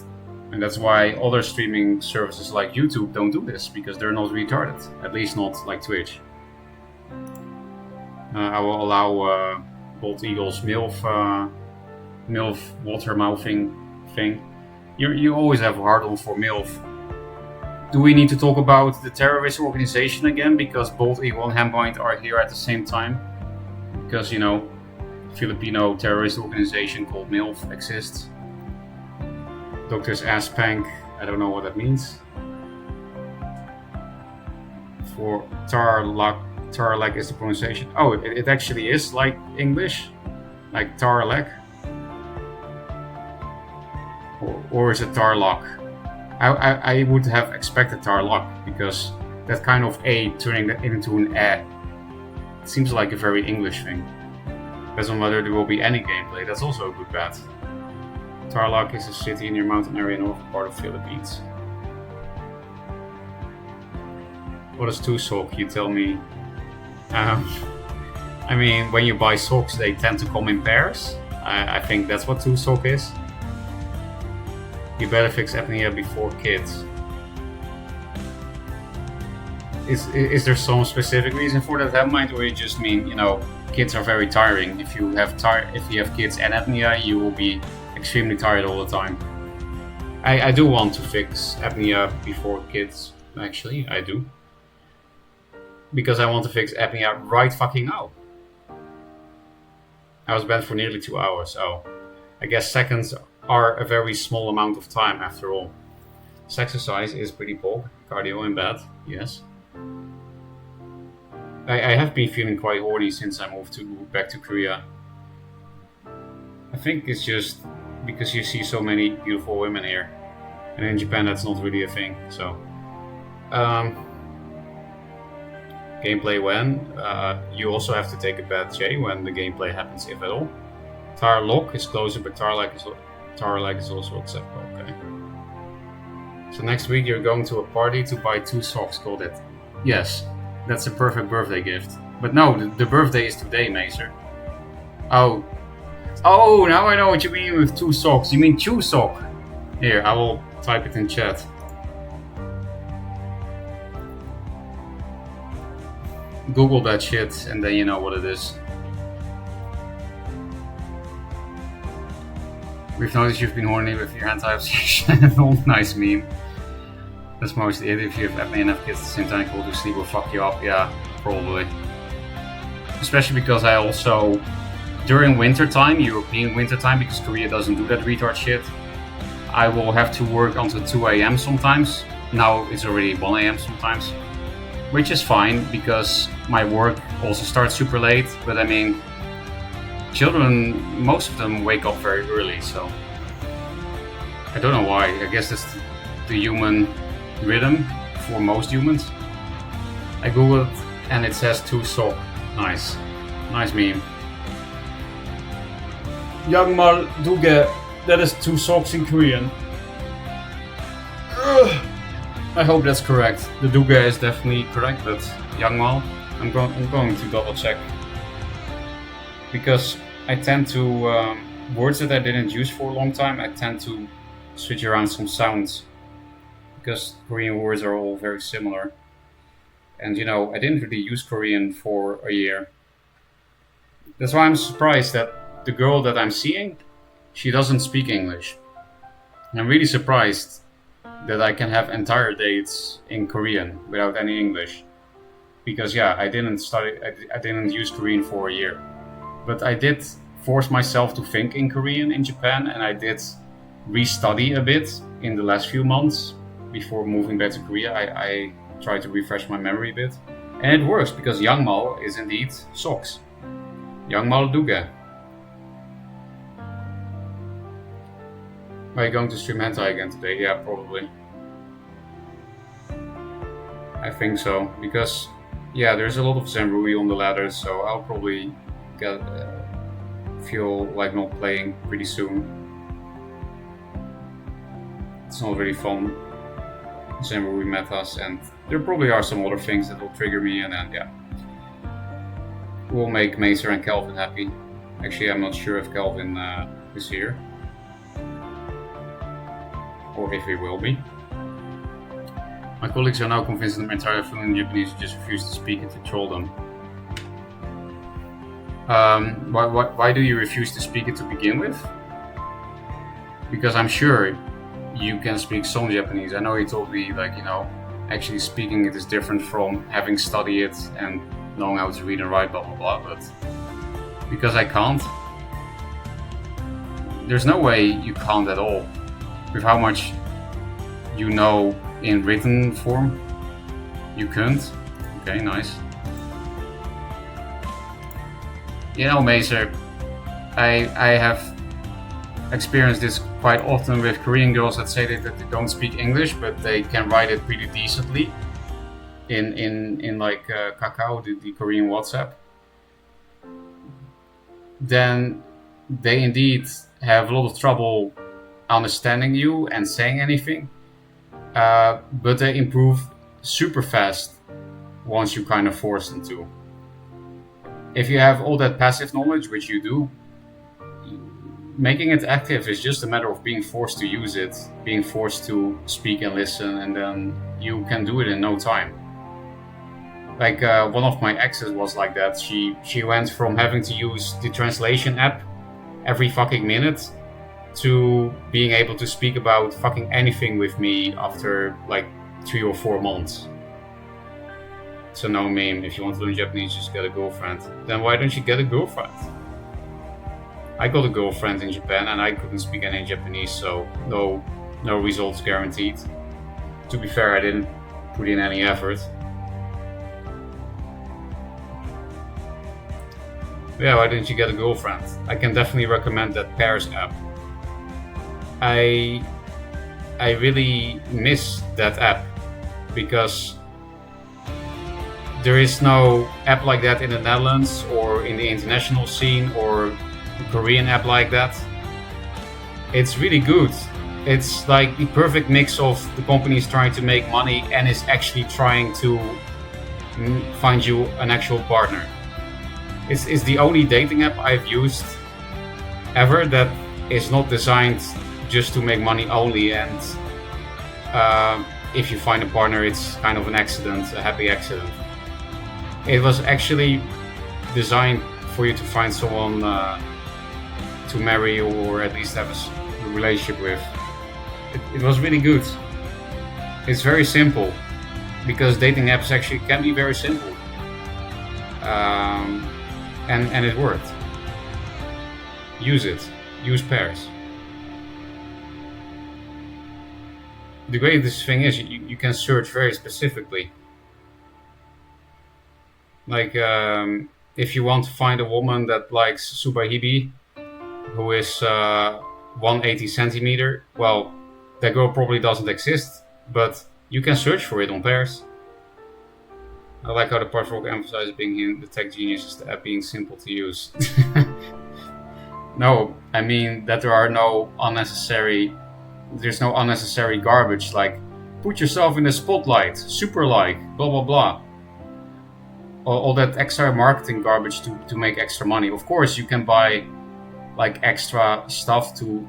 And that's why other streaming services like YouTube don't do this, because they're not retarded. At least not like Twitch. I will allow Bald Eagle's MILF water mouthing thing. You always have a hard on for MILF. Do we need to talk about the terrorist organization again? Because Bald Eagle and Handpoint are here at the same time. Because, you know, Filipino terrorist organization called MILF exists. Doctor's ass pank, I don't know what that means. For Tarlac is the pronunciation. Oh, it actually is like English, like Tarlac. Or is it Tarlac? I would have expected Tarlac, because that kind of A turning that into an E. It seems like a very English thing. Depends on whether there will be any gameplay. That's also a good bet. Tarlac is a city near mountain area northern part of Philippines. What is two sock? You tell me. I mean, when you buy socks, they tend to come in pairs. I think that's what two sock is. You better fix apnea before kids. Is there some specific reason for that, Handpoint, or you just mean, you know, kids are very tiring? If you have kids and apnea, you will be extremely tired all the time. I do want to fix apnea before kids. Actually, I do, because I want to fix apnea right fucking now. I was bed for nearly 2 hours, so I guess seconds are a very small amount of time after all. Exercise is pretty poor. Cardio in bed, yes. I have been feeling quite horny since I moved back to Korea. I think it's just because you see so many beautiful women here, and in Japan that's not really a thing. So, gameplay when you also have to take a bet, Jay, when the gameplay happens, if at all. Tarlac is closer, but Tarlac is also acceptable. Okay. So next week you're going to a party to buy 2 socks. Called it. Yes. That's a perfect birthday gift. But no, the birthday is today, Mazer. Oh, now I know what you mean with 2 socks. You mean chew sock. Here, I will type it in chat. Google that shit and then you know what it is. We've noticed you've been horny with your hentai obsession. Oh, nice meme. That's mostly it. If you have apnea and have kids at the same time, go to sleep will fuck you up. Yeah, probably. Especially because I also, during winter time, European winter time, because Korea doesn't do that retard shit, I will have to work until 2 a.m. sometimes. Now it's already 1 a.m. sometimes. Which is fine, because my work also starts super late. But I mean, children, most of them wake up very early, so I don't know why. I guess that's the human rhythm for most humans. I googled and it says 2 sock. Nice meme. Yangmal Duge, that is 2 socks in Korean. I hope that's correct. The Duge is definitely correct, but Yangmal, I'm going to double check. Because I tend to, words that I didn't use for a long time, I tend to switch around some sounds. Because Korean words are all very similar. And you know, I didn't really use Korean for a year. That's why I'm surprised that the girl that I'm seeing, she doesn't speak English. I'm really surprised that I can have entire dates in Korean without any English. Because yeah, I didn't use Korean for a year. But I did force myself to think in Korean in Japan, and I did restudy a bit in the last few months before moving back to Korea. I tried to refresh my memory a bit. And it works, because Yangmal is indeed socks. Yangmal duge. Are you going to stream hentai again today? Yeah, probably. I think so, because yeah, there's a lot of Zenrui on the ladder, so I'll probably feel like not playing pretty soon. It's not really fun, Zenrui metas, and there probably are some other things that will trigger me, and then yeah, we'll make Macer and Kelvin happy. Actually, I'm not sure if Kelvin is here, or if he will be. My colleagues are now convinced that I'm entirely fluent in Japanese and just refuse to speak it to troll them. Why do you refuse to speak it to begin with? Because I'm sure you can speak some Japanese. I know he told me, like, actually speaking it is different from having studied it and knowing how to read and write, blah blah blah, but because I can't, there's no way you can't at all with how much you know in written form. You couldn't. Okay, nice. Macer, I have experienced this quite often with Korean girls that say that they don't speak English, but they can write it pretty decently in like Kakao, the Korean WhatsApp. Then they indeed have a lot of trouble understanding you and saying anything, but they improve super fast once you kind of force them to. If you have all that passive knowledge, which you do, making it active is just a matter of being forced to use it, being forced to speak and listen, and then you can do it in no time. Like one of my exes was like that. She went from having to use the translation app every fucking minute to being able to speak about fucking anything with me after like 3 or 4 months. So no meme, if you want to learn Japanese, just get a girlfriend. Then why don't you get a girlfriend? I got a girlfriend in Japan and I couldn't speak any Japanese, so no results guaranteed. To be fair, I didn't put in any effort. Yeah, why didn't you get a girlfriend? I can definitely recommend that Pairs app. I really miss that app because there is no app like that in the Netherlands or in the international scene or a Korean app like that. It's really good. It's like the perfect mix of the companies trying to make money and is actually trying to find you an actual partner. It's the only dating app I've used ever that is not designed just to make money only, and if you find a partner, it's kind of an accident, a happy accident. It was actually designed for you to find someone to marry or at least have a relationship with. It was really good. It's very simple because dating apps actually can be very simple. And it worked. Use it. Use Pairs. The greatest thing is you can search very specifically. Like if you want to find a woman that likes Subahibi, who is 180 centimeter, well, that girl probably doesn't exist, but you can search for it on Pairs. I like how the part rock emphasizes being here, the tech genius is the app being simple to use. No, I mean that there's no unnecessary garbage like put yourself in the spotlight, super like, blah blah blah. All that extra marketing garbage to make extra money. Of course, you can buy like extra stuff to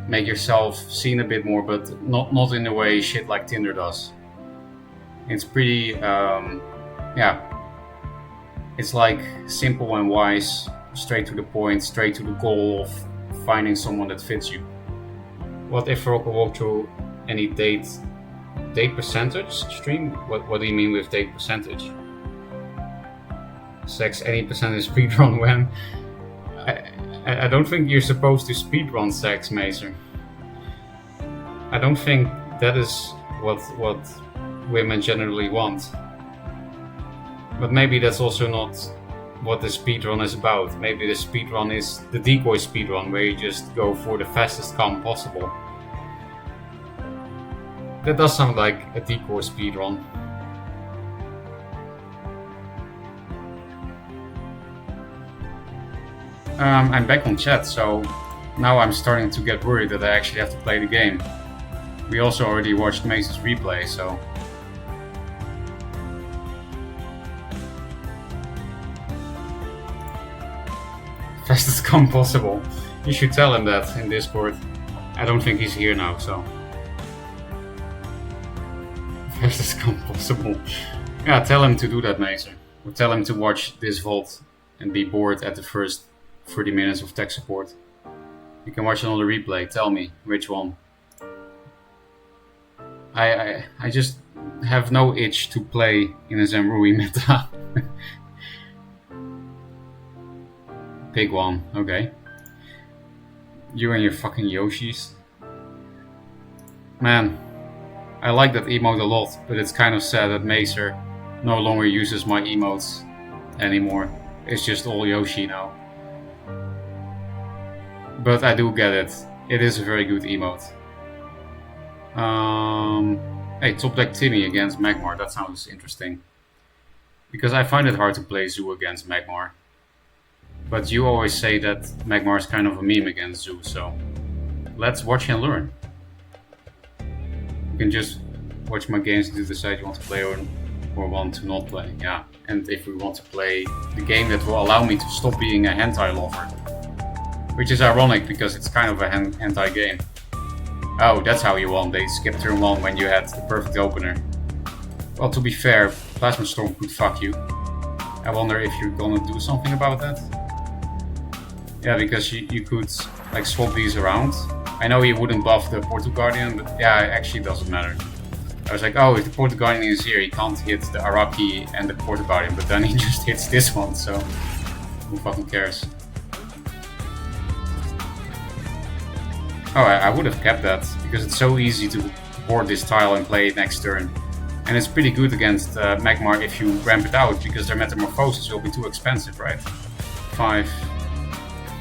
make yourself seen a bit more, but not in the way shit like Tinder does. It's pretty, it's like simple and wise, straight to the point, straight to the goal of finding someone that fits you. What if Rock walk through any date percentage stream? What do you mean with date percentage? Sex any percentage speedrun when? I don't think you're supposed to speedrun sex, Mazer. I don't think that is what women generally want. But maybe that's also not what the speedrun is about. Maybe the speedrun is the decoy speedrun, where you just go for the fastest calm possible. That does sound like a decoy speedrun. I'm back on chat, so now I'm starting to get worried that I actually have to play the game. We also already watched Mace's replay, so... Fastest come possible. You should tell him that in Discord. I don't think he's here now, so... Fastest come possible. Yeah, tell him to do that, Macer. Or tell him to watch this vault and be bored at the first 30 minutes of tech support. You can watch another replay. Tell me which one. I just have no itch to play in a Zemrui meta. Big one, okay. You and your fucking Yoshis. Man, I like that emote a lot, but it's kind of sad that Macer no longer uses my emotes anymore. It's just all Yoshi now. But I do get it. It is a very good emote. Hey, top deck Timmy against Magmar. That sounds interesting. Because I find it hard to play Zoo against Magmar. But you always say that Magmar is kind of a meme against Zoo, so let's watch and learn. You can just watch my games to decide you want to play or want to not play. Yeah, and if we want to play the game that will allow me to stop being a hentai lover. Which is ironic because it's kind of a hentai game. Oh, that's how you won. They skipped turn 1 when you had the perfect opener. Well, to be fair, Plasma Storm could fuck you. I wonder if you're gonna do something about that. Yeah, because you could like swap these around. I know he wouldn't buff the Portal Guardian, but yeah, it actually doesn't matter. I was like, oh, if the Portal Guardian is here, he can't hit the Araki and the Portal Guardian, but then he just hits this one, so who fucking cares? Oh, I would have kept that, because it's so easy to board this tile and play it next turn. And it's pretty good against Magmar if you ramp it out, because their Metamorphosis will be too expensive, right? 5.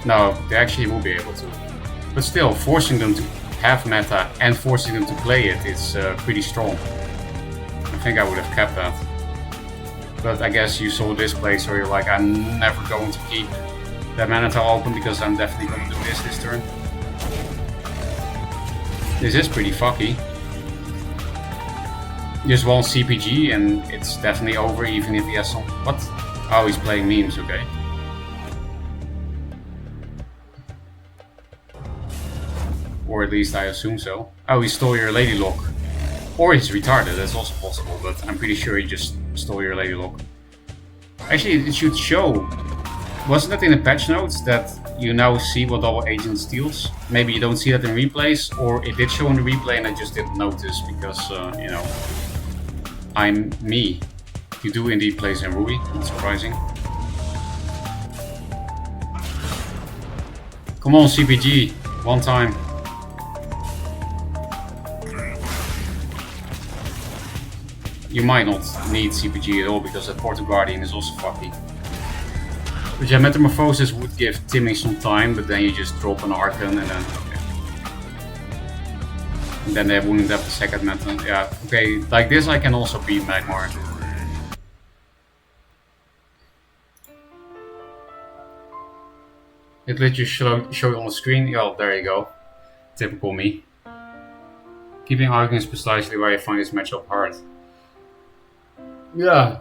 No, they actually will be able to. But still, forcing them to have meta and forcing them to play it is pretty strong. I think I would have kept that. But I guess you saw this play, so you're like, I'm never going to keep that mana tile open because I'm definitely going to do this turn. This is pretty fucky. Just one CPG and it's definitely over even if he has some... What? Oh, he's playing memes, okay. Or at least I assume so. Oh, he stole your Lady Lock. Or he's retarded, that's also possible, but I'm pretty sure he just stole your Lady Lock. Actually, it should show. Wasn't it in the patch notes that you now see what Double Agent steals? Maybe you don't see that in replays, or it did show in the replay and I just didn't notice because, you know, I'm me. You do indeed play Zemrui, not surprising. Come on, CPG, one time. You might not need CPG at all because that Portal Guardian is also fucky. But yeah, Metamorphosis would give Timmy some time, but then you just drop an Archon and then... Okay. And then they wouldn't have the second meta. Yeah, okay, like this I can also beat Magmar. It lets you show it on the screen. Oh, there you go. Typical me. Keeping Archon is precisely why I find this matchup hard. Yeah,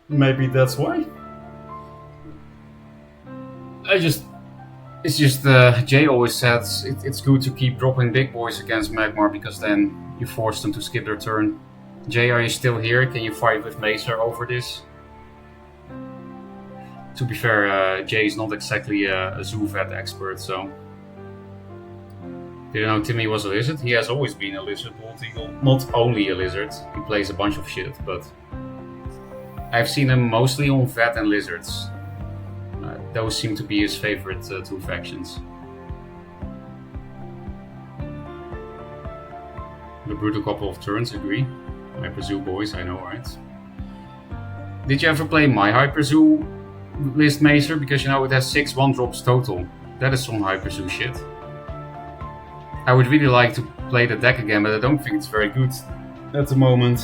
maybe that's why. It's just Jay always says it's good to keep dropping big boys against Magmar because then you force them to skip their turn. Jay, are you still here? Can you fight with Macer over this? To be fair, Jay is not exactly a Zoovet expert, so Did you know Timmy was a lizard? He has always been a lizard, Bald Eagle. Not only a lizard, he plays a bunch of shit, but I've seen him mostly on vet and lizards. Those seem to be his favorite two factions. The brutal couple of turns, agree. Hyperzoo boys, I know, right? Did you ever play my Hyperzoo list, Macer? Because you know it has 6 1-drops total. That is some Hyperzoo shit. I would really like to play the deck again, but I don't think it's very good at the moment.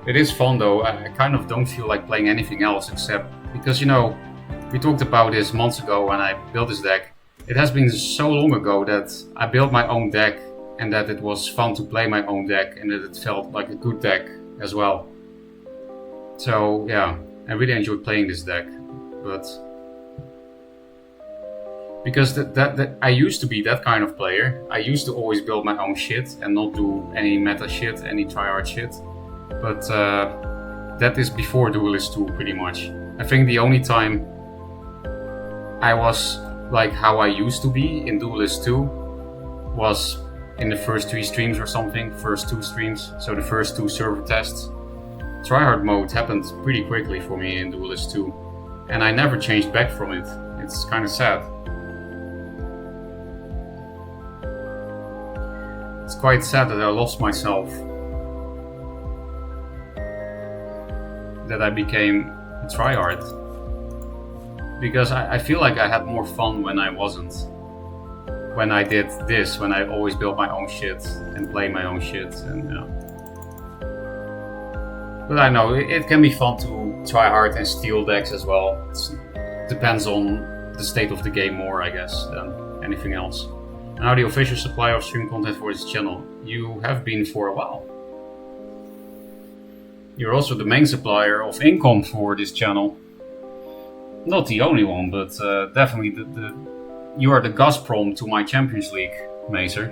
It is fun though. I kind of don't feel like playing anything else except because, you know, we talked about this months ago when I built this deck. It has been so long ago that I built my own deck and that it was fun to play my own deck and that it felt like a good deck as well. So yeah, I really enjoyed playing this deck, but because that I used to be that kind of player. I used to always build my own shit and not do any meta shit, any tryhard shit. But that is before Duelyst 2 pretty much. I think the only time I was like how I used to be in Duelyst 2 was in the first 3 streams or something, first 2 streams, so the first 2 server tests. Tryhard mode happened pretty quickly for me in Duelyst 2 and I never changed back from it. It's kind of sad. It's quite sad that I lost myself. That I became a tryhard. Because I feel like I had more fun when I wasn't. When I did this, when I always built my own shit and play my own shit and you know. But I know it can be fun to try hard and steal decks as well. It depends on the state of the game more, I guess, than anything else. Now the official supplier of stream content for this channel. You have been for a while. You're also the main supplier of income for this channel. Not the only one, but definitely you are the Gazprom to my Champions League, Macer.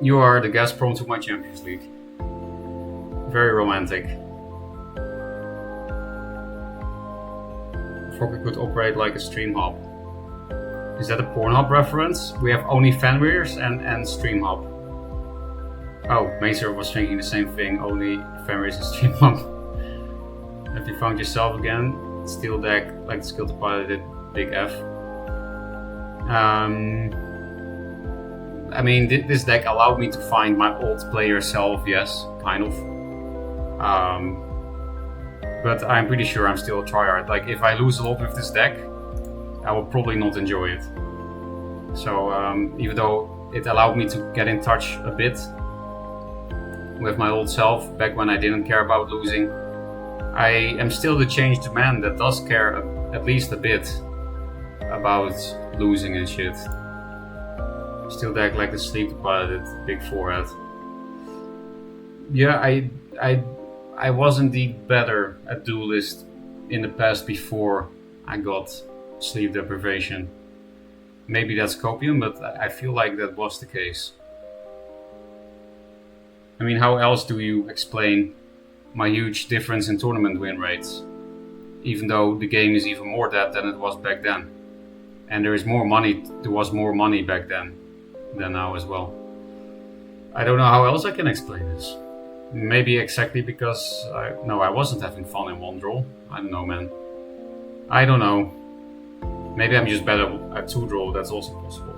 You are the Gazprom to my Champions League. Very romantic. Frocker could operate like a stream hub. Is that a Pornhub reference? We have only Fanrears and Stream Hub. Oh, Macer was thinking the same thing, only Fanrears and Stream Hub. Have you found yourself again? Steel deck, like the skill to pilot did, big F. I mean, this deck allowed me to find my old player self, yes, kind of. But I'm pretty sure I'm still a tryhard. Like, if I lose a lot with this deck, I will probably not enjoy it. So even though it allowed me to get in touch a bit with my old self back when I didn't care about losing, I am still the changed man that does care at least a bit about losing and shit. Still deck like the sleep piloted, big forehead. Yeah, I was indeed better at Duelyst in the past before I got sleep deprivation. Maybe that's copium, but I feel like that was the case. I mean, how else do you explain my huge difference in tournament win rates? Even though the game is even more dead than it was back then. And there was more money back then than now as well. I don't know how else I can explain this. Maybe exactly because I wasn't having fun in one draw. I don't know, man. I don't know. Maybe I'm just better at 2 draw, that's also possible.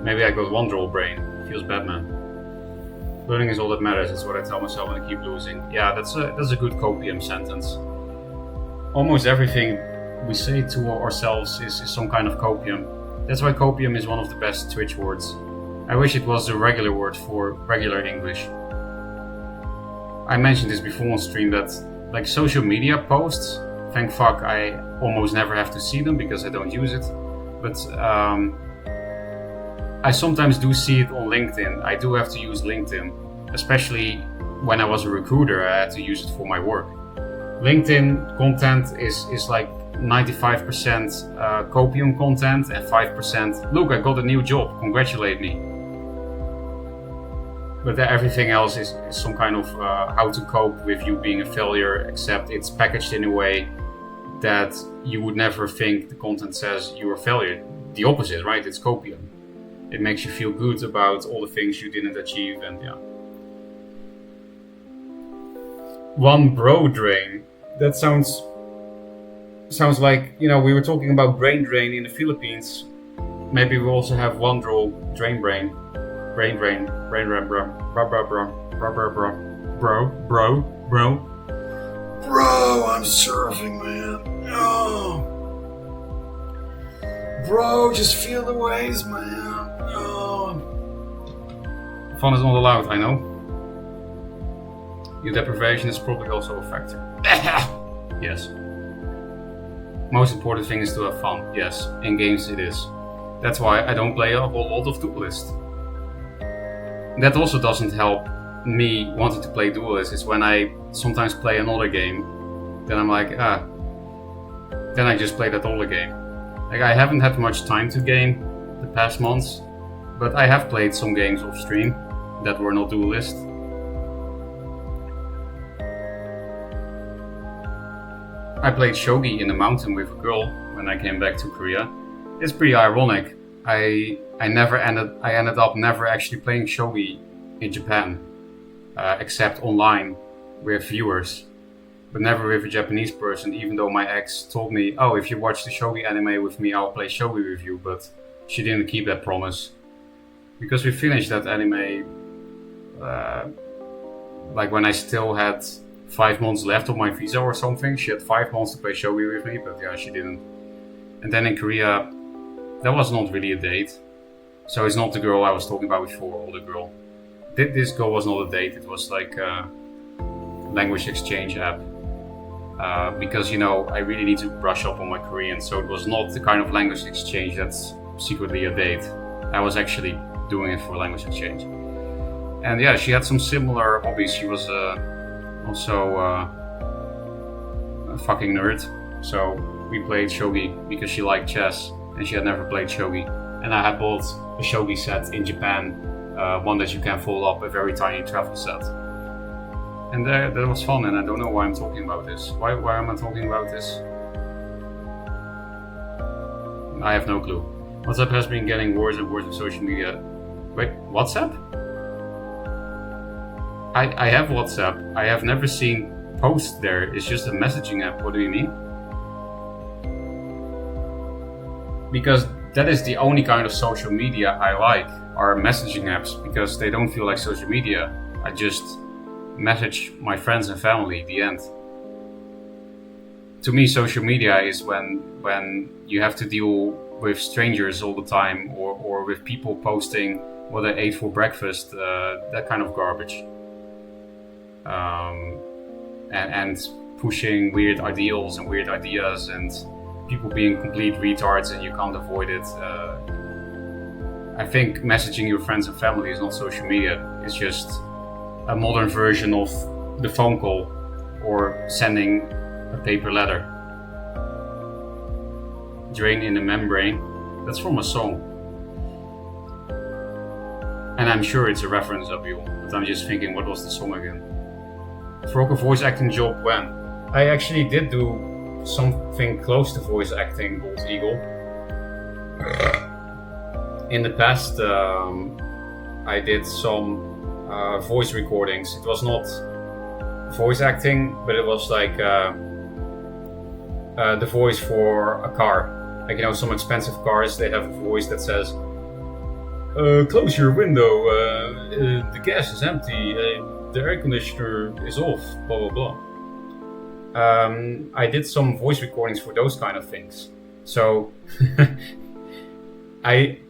Maybe I got 1 draw brain. Feels bad, man. Learning is all that matters, that's what I tell myself when I keep losing. Yeah, that's a good copium sentence. Almost everything we say to ourselves is some kind of copium. That's why copium is one of the best Twitch words. I wish it was a regular word for regular English. I mentioned this before on stream that like social media posts, thank fuck I almost never have to see them because I don't use it. But I sometimes do see it on LinkedIn. I do have to use LinkedIn, especially when I was a recruiter, I had to use it for my work. LinkedIn content is like 95% copium content and 5% look, I got a new job, congratulate me. But everything else is some kind of how to cope with you being a failure, except it's packaged in a way that you would never think the content says you're a failure. the opposite, right? It's copium. It makes you feel good about all the things you didn't achieve, and yeah. One bro drain. That sounds like, we were talking about brain drain in the Philippines. Maybe we also have one drain brain. Brain drain. Bro. Bro, I'm surfing, man. Oh. Bro, just feel the waves, man. Oh. Fun is not allowed, I know. Your deprivation is probably also a factor. Yes. Most important thing is to have fun. Yes, in games it is. That's why I don't play a whole lot of Duelyst. That also doesn't help me wanting to play Duelyst. It's when I sometimes play another game, then I'm like, then I just play that older game. Like, I haven't had much time to game the past months, but I have played some games off stream that were not Duelyst. I played shogi in the mountain with a girl when I came back to Korea. It's pretty ironic. I ended up never actually playing shogi in Japan, except online with viewers, but never with a Japanese person, even though my ex told me, oh, if you watch the shogi anime with me, I'll play shogi with you, but she didn't keep that promise. Because we finished that anime like when I still had 5 months left of my visa or something. She had 5 months to play shogi with me, but yeah, she didn't. And then in Korea, that was not really a date. So it's not the girl I was talking about before, or the girl. This girl was not a date, it was like a language exchange app. Because, I really need to brush up on my Korean, so it was not the kind of language exchange that's secretly a date. I was actually doing it for language exchange. And yeah, she had some similar hobbies. She was also a fucking nerd. So we played shogi because she liked chess and she had never played shogi. And I had bought a shogi set in Japan, one that you can fold up, a very tiny travel set. And that was fun, and I don't know why I'm talking about this. Why am I talking about this? I have no clue. WhatsApp has been getting worse and worse with social media. Wait, WhatsApp? I have WhatsApp. I have never seen posts there. It's just a messaging app. What do you mean? Because that is the only kind of social media I like, are messaging apps, because they don't feel like social media. I just message my friends and family, the end. To me, social media is when you have to deal with strangers all the time, or with people posting what they ate for breakfast, that kind of garbage. And pushing weird ideals and weird ideas, and people being complete retards and you can't avoid it. I think messaging your friends and family is not social media. It's just a modern version of the phone call or sending a paper letter. Drain in the membrane. That's from a song. And I'm sure it's a reference of you, but I'm just thinking, what was the song again? Broke a voice acting job when? I actually did do something close to voice acting, Bold Eagle. In the past, I did some voice recordings. It was not voice acting, but it was like the voice for a car. Like, some expensive cars, they have a voice that says, close your window, the gas is empty, the air conditioner is off, blah blah blah. I did some voice recordings for those kind of things. So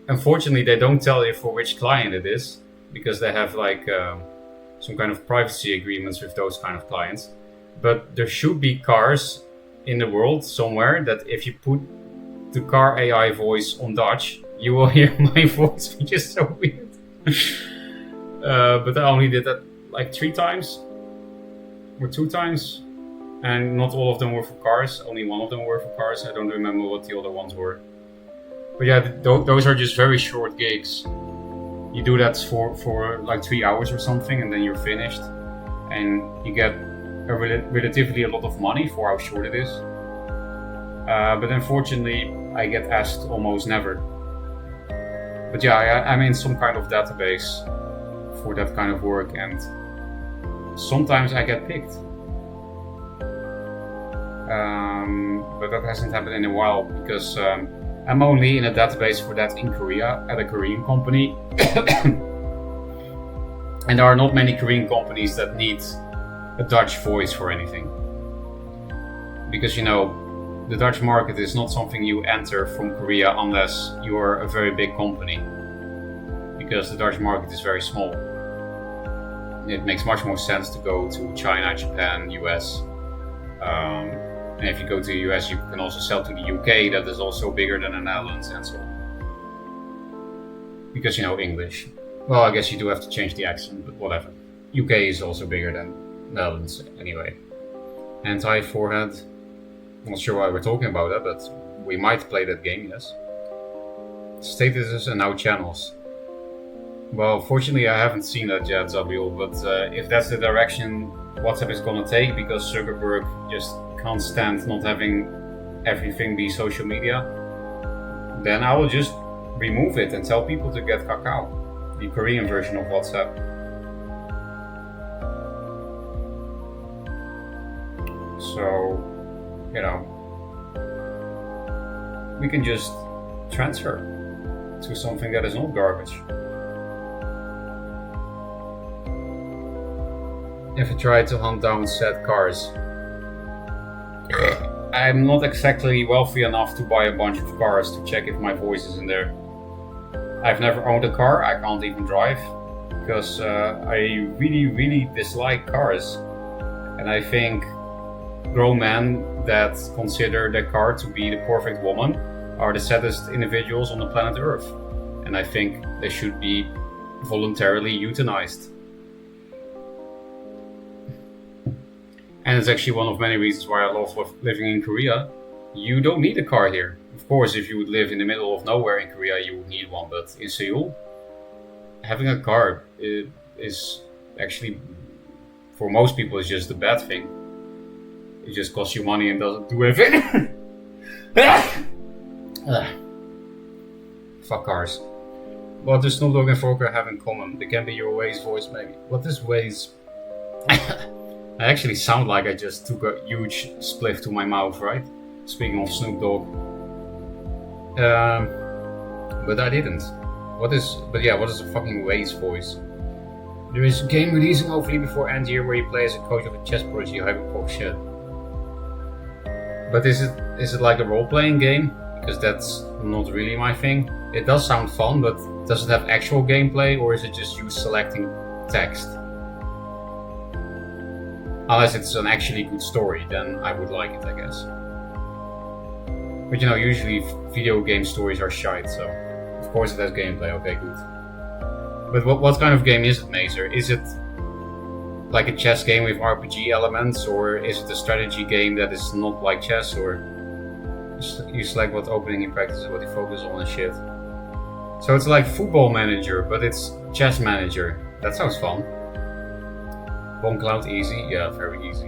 unfortunately they don't tell you for which client it is, because they have like some kind of privacy agreements with those kind of clients. But there should be cars in the world somewhere that if you put the car AI voice on Dutch, you will hear my voice, which is so weird. But I only did that like 3 times or 2 times, and not all of them were for cars. Only one of them were for cars. I don't remember what the other ones were. But yeah, those are just very short gigs. You do that for like 3 hours or something, and then you're finished, and you get relatively a lot of money for how short it is. But unfortunately, I get asked almost never. But yeah, I'm in some kind of database for that kind of work, and sometimes I get picked. But that hasn't happened in a while because I'm only in a database for that in Korea at a Korean company. And there are not many Korean companies that need a Dutch voice for anything. Because the Dutch market is not something you enter from Korea unless you're a very big company. Because the Dutch market is very small. It makes much more sense to go to China, Japan, US. And if you go to the US, you can also sell to the UK, that is also bigger than the Netherlands and so on. Because English. Well, I guess you do have to change the accent, but whatever. UK is also bigger than Netherlands anyway. Anti-forehead. Not sure why we're talking about that, but we might play that game, yes. Statuses and now channels. Well, fortunately I haven't seen that yet, Zabriel, but if that's the direction WhatsApp is gonna take, because Zuckerberg just can't stand not having everything be social media, then I will just remove it and tell people to get Kakao, the Korean version of WhatsApp. So, we can just transfer to something that is not garbage. If I try to hunt down sad cars, I'm not exactly wealthy enough to buy a bunch of cars to check if my voice is in there. I've never owned a car, I can't even drive, because I really, really dislike cars. And I think grown men that consider their car to be the perfect woman are the saddest individuals on the planet Earth. And I think they should be voluntarily euthanized. And it's actually one of many reasons why I love living in Korea. You don't need a car here. Of course, if you would live in the middle of nowhere in Korea, you would need one. But in Seoul, having a car is actually, for most people, is just a bad thing. It just costs you money and doesn't do anything. Fuck cars. What does Snoop Dogg and Volker have in common? They can be your Waze voice, maybe. What is Waze? I actually sound like I just took a huge spliff to my mouth, right? Speaking of Snoop Dogg. But I didn't. What is a fucking Waze voice? There is a game releasing hopefully before end year where you play as a coach of a chess prodigy. Oh shit. But is it like a role-playing game? Because that's not really my thing. It does sound fun, but does it have actual gameplay or is it just you selecting text? Unless it's an actually good story, then I would like it, I guess. But usually video game stories are shite, so of course it has gameplay, okay, good. But what kind of game is it, Mazer? Is it like a chess game with RPG elements, or is it a strategy game that is not like chess, or you select what opening you practice, what you focus on and shit? So it's like Football Manager, but it's Chess Manager. That sounds fun. Bomb Cloud easy? Yeah, very easy.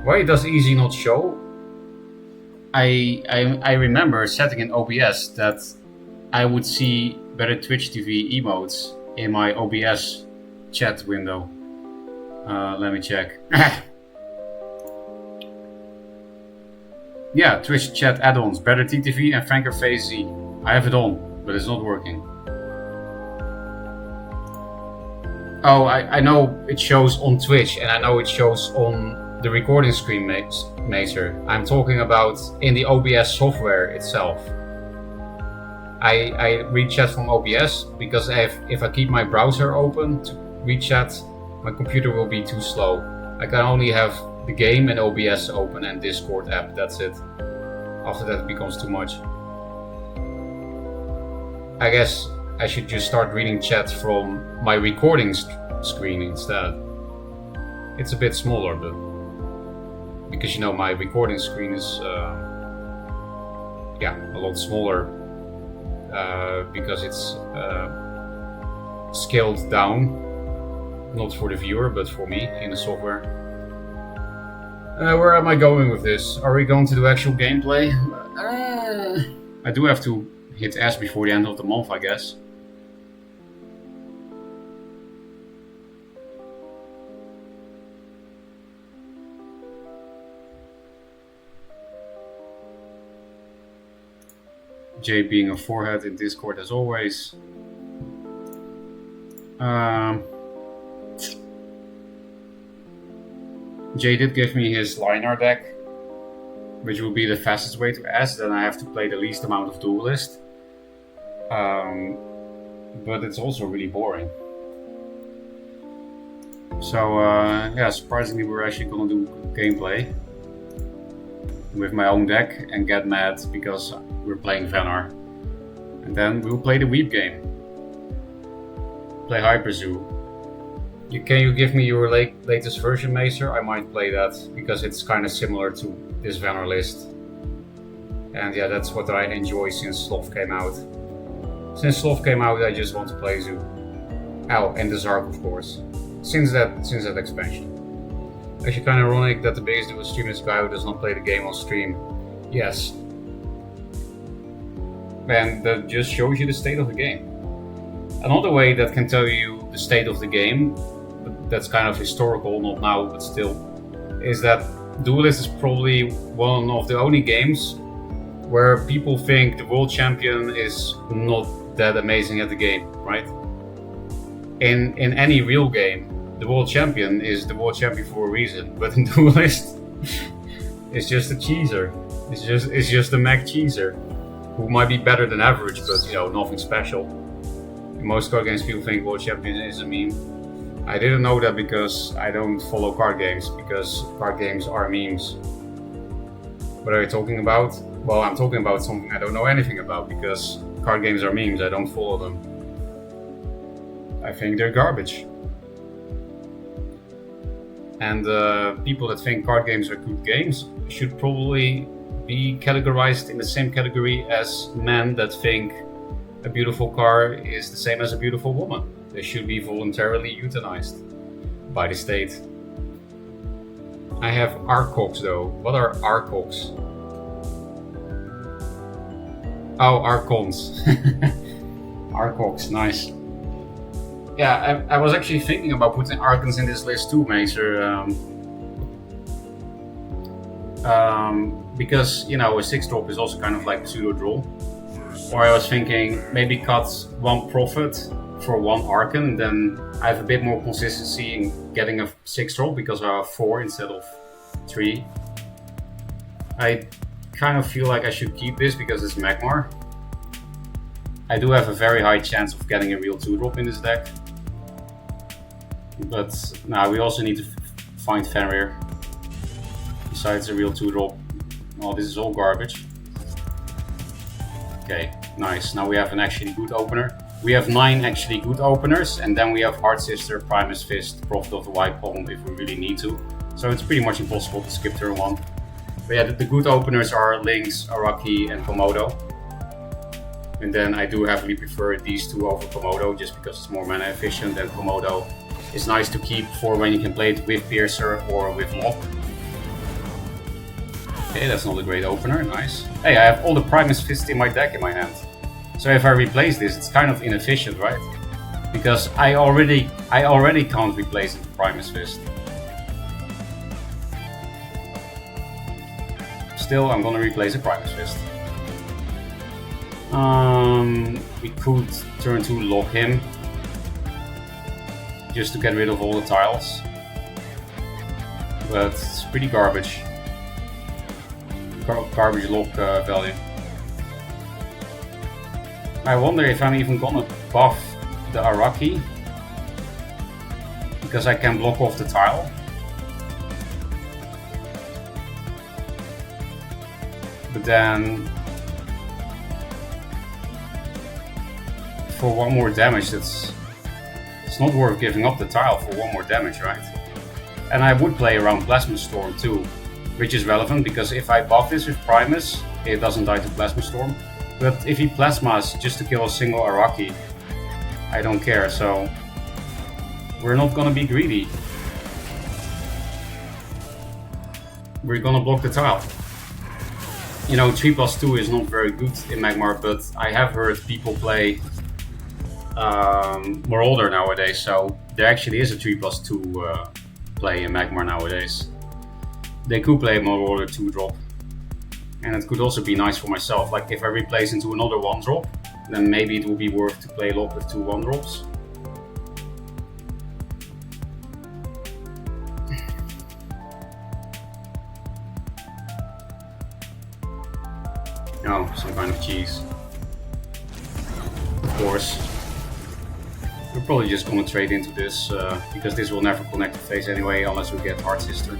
Why does easy not show? I remember setting in OBS that I would see better Twitch TV emotes in my OBS chat window. Let me check. Yeah, Twitch chat add-ons, better TTV and Franker Face Z. I have it on, but it's not working. Oh, I know it shows on Twitch and I know it shows on the recording screen, Mazer. I'm talking about in the OBS software itself. I read chat from OBS because if I keep my browser open to read chat, my computer will be too slow. I can only have the game and OBS open and Discord app, that's it. After that it becomes too much. I guess I should just start reading chat from my recording screen instead. It's a bit smaller, but because my recording screen is a lot smaller because it's scaled down, not for the viewer but for me in the software. Where am I going with this? Are we going to do actual gameplay? I do have to hit S before the end of the month, I guess. J being a forehead in Discord as always. Jay did give me his Linar deck, which will be the fastest way to S. Then I have to play the least amount of Duelyst. But it's also really boring. So yeah, surprisingly we're actually gonna do gameplay with my own deck and get mad because we're playing Vanar. And then we'll play the Weep game. Play Hyper Zoo. Can you give me your latest version, Macer? I might play that because it's kind of similar to this Vanar list. And yeah, that's what I enjoy since Sloth came out. Since Sloth came out, I just want to play Zoo. Oh, and the Zark, of course. Since that expansion. Actually, kind of ironic that the biggest dual streamer is a guy who does not play the game on stream. Yes. And that just shows you the state of the game. Another way that can tell you the state of the game, that's kind of historical, not now, but still, is that Duelyst is probably one of the only games where people think the world champion is not that amazing at the game, right? In any real game, the world champion is the world champion for a reason, but in Duelyst, it's just a cheeser. It's just a Mac cheeser who might be better than average, but you know, nothing special. In most card games, people think world champion is a meme. I didn't know that because I don't follow card games, because card games are memes. What are you talking about? Well, I'm talking about something I don't know anything about, because card games are memes, I don't follow them. I think they're garbage. And people that think card games are good games should probably be categorized in the same category as men that think a beautiful car is the same as a beautiful woman. They should be voluntarily euthanized by the state. I have Arcox though. What are Arcox? Oh, Archons. Arcox, nice. Yeah, I was actually thinking about putting Archons in this list too, Macer. Because, you know, a 6-drop is also kind of like a pseudo-draw. Or I was thinking maybe cut one Prophet for one Archon, and then I have a bit more consistency in getting a 6-drop because I have 4 instead of 3. I kind of feel like I should keep this because it's Magmar. I do have a very high chance of getting a real 2-drop in this deck. But now we also need to find Fenrir. Besides a real 2-drop. Oh, this is all garbage. Okay, nice. Now we have an actually good opener. We have 9 actually good openers, and then we have Heart Sister, Primus Fist, Prophet of the White Palm if we really need to. So it's pretty much impossible to skip turn 1. But yeah, the good openers are Lynx, Araki, and Komodo. And then I do heavily prefer these two over Komodo, just because it's more mana efficient than Komodo. It's nice to keep for when you can play it with Piercer or with Lock. Okay, that's not a great opener, nice. Hey, I have all the Primus Fist in my deck in my hand. So if I replace this, it's kind of inefficient, right? Because I already can't replace it with Primus Fist. Still, I'm gonna replace a Primus Fist. We could turn 2 lock him, just to get rid of all the tiles. But it's pretty garbage. Garbage lock value. I wonder if I'm even gonna buff the Araki, because I can block off the tile. But then for 1 more damage, it's not worth giving up the tile for 1 more damage, right? And I would play around Plasma Storm too, which is relevant because if I buff this with Primus, it doesn't die to Plasma Storm. But if he Plasmas just to kill a single Araki, I don't care, so we're not gonna be greedy. we're gonna block the tile. You know, 3+2 is not very good in Magmar, but I have heard people play Marauder nowadays, so there actually is a 3+2 play in Magmar nowadays. They could play Marauder 2-drop, and it could also be nice for myself. Like if I replace into another 1-drop, then maybe it will be worth to play a lot with 2 1-drops. Oh, some kind of cheese. Of course. We're probably just gonna trade into this, because this will never connect the phase anyway, unless we get Hard Sister.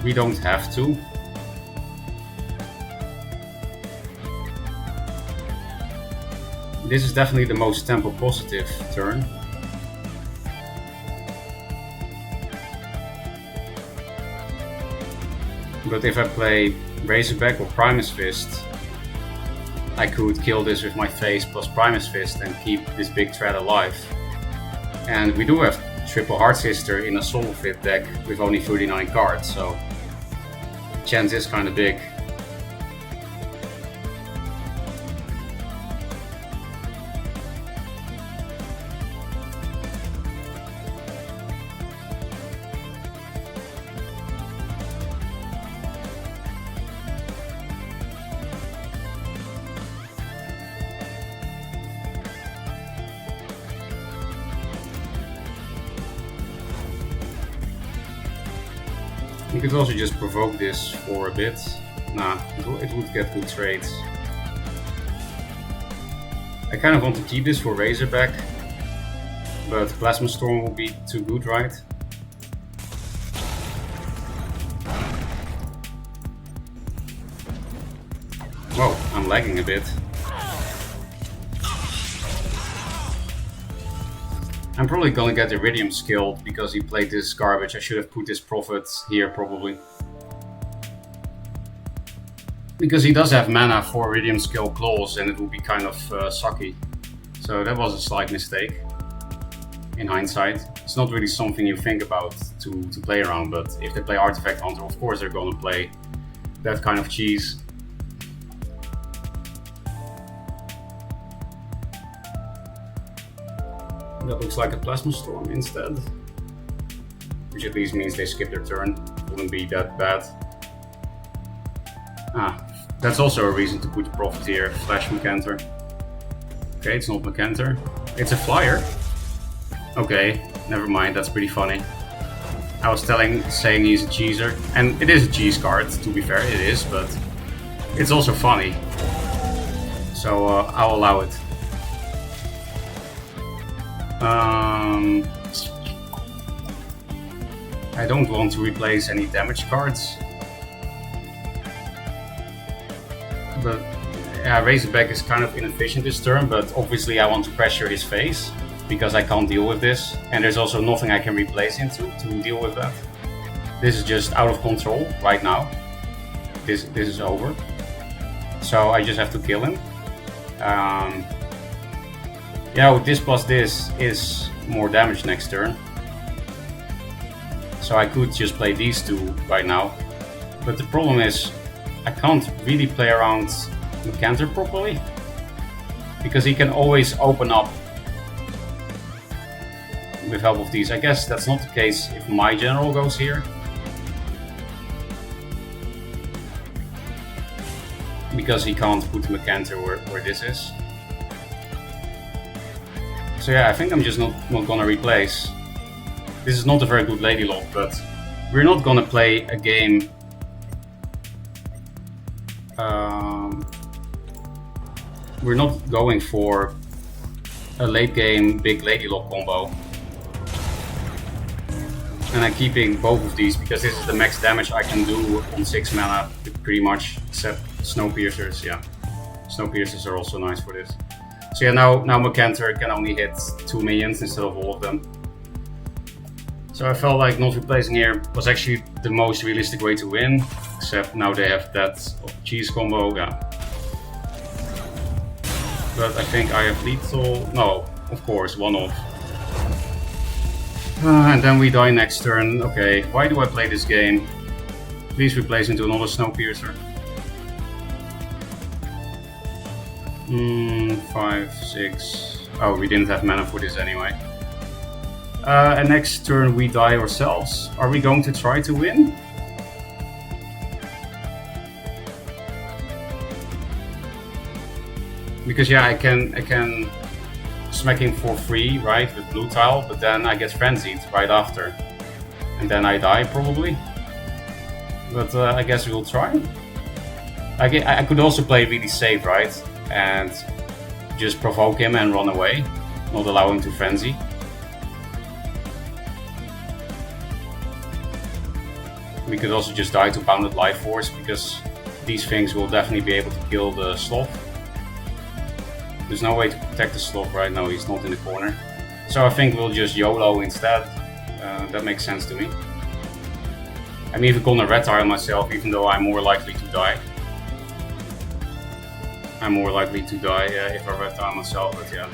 We don't have to. This is definitely the most tempo positive turn. But if I play Razorback or Primus Fist, I could kill this with my face plus Primus Fist and keep this big threat alive. And we do have triple Heart Sister in a Soul Fit deck with only 39 cards, so the chance is kind of big. You could also just provoke this for a bit. Nah, it would get good trades. I kind of want to keep this for Razorback, but Plasma Storm will be too good, right? Whoa, I'm lagging a bit. I'm probably gonna get Iridium skilled because he played this garbage. I should have put this Prophet here probably. Because he does have mana for Iridium skill claws and it will be kind of sucky. So that was a slight mistake in hindsight. It's not really something you think about to play around, but if they play Artifact Hunter, of course they're gonna play that kind of cheese. That looks like a Plasma Storm instead, which at least means they skip their turn. Wouldn't be that bad. Ah, that's also a reason to put the Prophet here. Flash Macanter. Okay, it's not Macanter. It's a flyer. Okay, never mind. That's pretty funny. I was saying he's a cheeser, and it is a cheese card. To be fair, it is, but it's also funny. So I'll allow it. I don't want to replace any damage cards, but yeah, Razorback is kind of inefficient this turn, but obviously I want to pressure his face because I can't deal with this, and there's also nothing I can replace into to deal with that. This is just out of control right now. This is over, so I just have to kill him. Yeah, with this plus this is more damage next turn. So I could just play these two right now. But the problem is, I can't really play around Macanter properly. Because he can always open up with help of these. I guess that's not the case if my general goes here. Because he can't put Macanter where this is. So yeah, I think I'm just not gonna replace. This is not a very good Lady Lock, but we're not gonna play a game. We're not going for a late game big Lady Lock combo. And I'm keeping both of these because this is the max damage I can do on 6 mana, pretty much, except Snowpiercers. Yeah, Snowpiercers are also nice for this. So yeah, now Macanter can only hit 2 minions instead of all of them. So I felt like not replacing here was actually the most realistic way to win, except now they have that cheese combo, yeah. But I think I have lethal, no, of course, one off. And then we die next turn. Okay, why do I play this game? Please replace into another Snowpiercer. 5, 6. Oh, we didn't have mana for this anyway. And next turn we die ourselves. Are we going to try to win? Because yeah, I can smack him for free, right, with blue tile, but then I get frenzied right after. And then I die probably. But I guess we'll try. I could also play really safe, right? And just provoke him and run away, not allow him to frenzy. We could also just die to Bounded Life Force, because these things will definitely be able to kill the Sloth. There's no way to protect the Sloth right now, he's not in the corner. So I think we'll just YOLO instead. That makes sense to me. I'm even gonna red tile myself, even though I'm more likely to die. I'm more likely to die if I red tile myself, but yeah.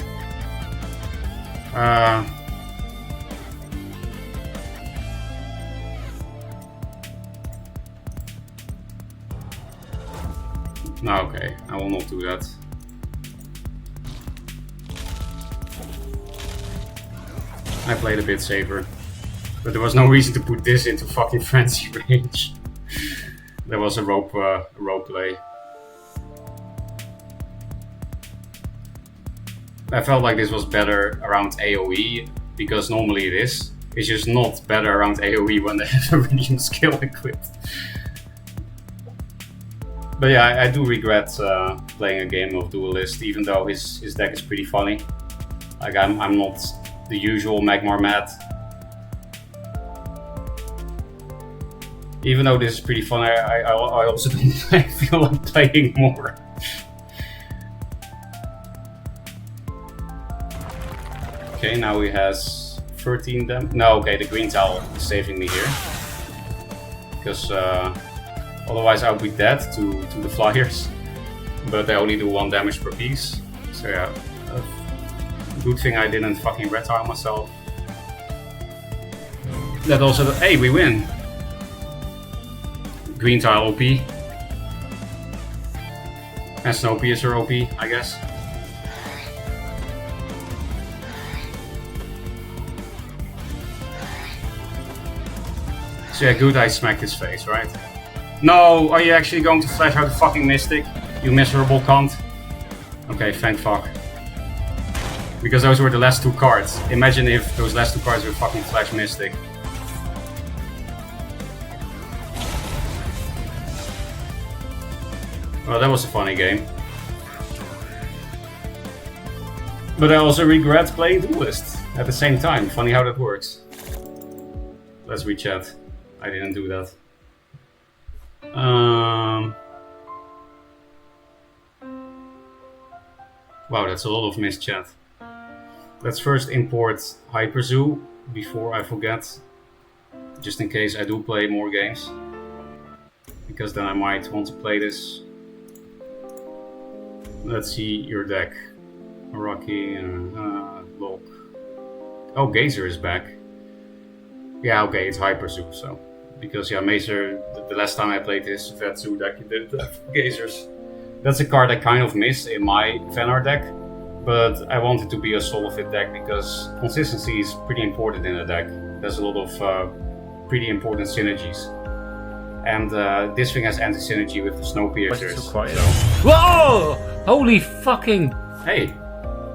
No, okay, I will not do that. I played a bit safer, but there was no reason to put this into fucking frenzy range. There was a rope play. I felt like this was better around AoE, because normally it is. It's just not better around AoE when they have a Iridium skill equipped. But yeah, I do regret playing a game of Duelyst, even though his deck is pretty funny. Like I'm not the usual Magmar Mad. Even though this is pretty fun, I also don't feel like playing more. Okay, now he has 13 damage. No, okay, the green towel is saving me here. Because otherwise I would be dead to the flyers. But they only do 1 damage per piece. So yeah, good thing I didn't fucking red tile myself. That also, hey, we win! Green tile OP. And Snowpiercer OP, I guess. So yeah, good I smacked his face, right? No, are you actually going to flash out the fucking Mystic? You miserable cunt. Okay, thank fuck. Because those were the last 2 cards. Imagine if those last 2 cards were fucking Flash Mystic. Well, that was a funny game. But I also regret playing Duelyst at the same time. Funny how that works. Let's rechat. I didn't do that. Wow, that's a lot of missed chat. Let's first import Hyperzoo before I forget. Just in case I do play more games. Because then I might want to play this. Let's see your deck. Rocky, Lok. Oh, Gazer is back. Yeah, okay, it's Hyperzoo, so. Because yeah, Mazer, the last time I played this Vetsu deck, you did Gazers. That's a card I kind of miss in my Vanar deck. But I want it to be a solo fit deck because consistency is pretty important in a deck. There's a lot of pretty important synergies. And this thing has anti-synergy with the Snowpiercers. So. Whoa! Holy fucking... Hey!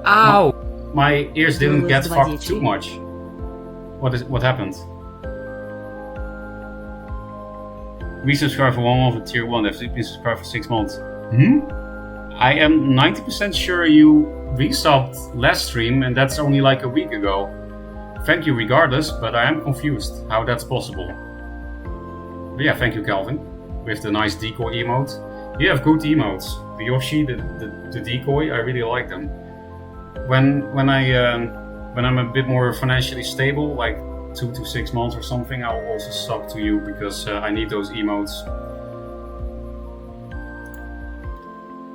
Ow! My ears didn't get fucked too much. What happened? Resubscribe for 1 month with tier 1. I've been subscribed for 6 months. I am 90% sure you resubbed last stream and that's only like a week ago. Thank you regardless, but I am confused how that's possible. But yeah, thank you Calvin. With the nice decoy emote. You have good emotes. The Yoshi, the decoy, I really like them. When I'm a bit more financially stable, like 2 to 6 months or something, I will also sub to you because I need those emotes.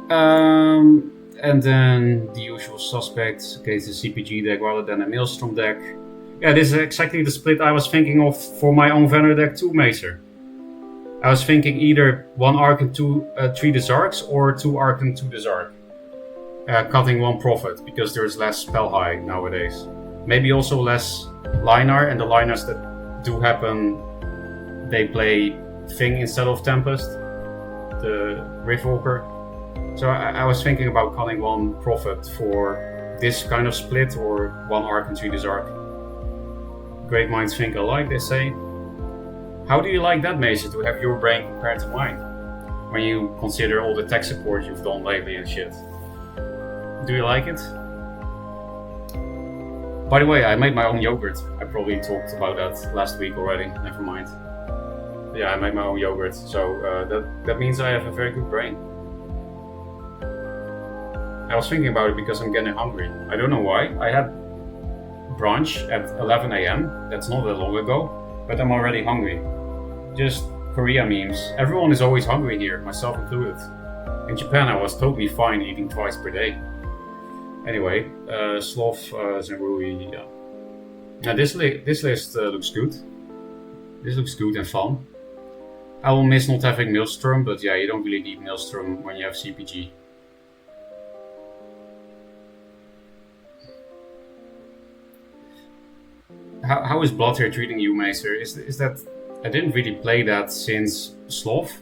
And then the usual suspects against the CPG deck rather than a Maelstrom deck. Yeah, this is exactly the split I was thinking of for my own Vanner deck too, Macer. I was thinking either 1 Arc and 3 Desarks or 2 Arc and 2 Desark. Cutting 1 Prophet, because there's less spell high nowadays. Maybe also less Linar, and the Linars that do happen, they play Thing instead of Tempest, the Riftwalker. So I was thinking about cutting 1 Prophet for this kind of split, or 1 Arc and 3 Desark. Great minds think alike, they say. How do you like that, Mason, to have your brain compared to mine? When you consider all the tech support you've done lately and shit. Do you like it? By the way, I made my own yogurt. I probably talked about that last week already, never mind. Yeah, I made my own yogurt, so that means I have a very good brain. I was thinking about it because I'm getting hungry. I don't know why. I had brunch at 11 AM, that's not that long ago, but I'm already hungry. Just Korea memes. Everyone is always hungry here, myself included. In Japan I was totally fine eating twice per day. Anyway, Sloth, Zenrui, yeah. Now this list looks good. This looks good and fun. I will miss not having Maelstrom, but yeah, you don't really need Maelstrom when you have CPG. How is Bloodtear treating you, Maester? Is that... I didn't really play that since Sloth,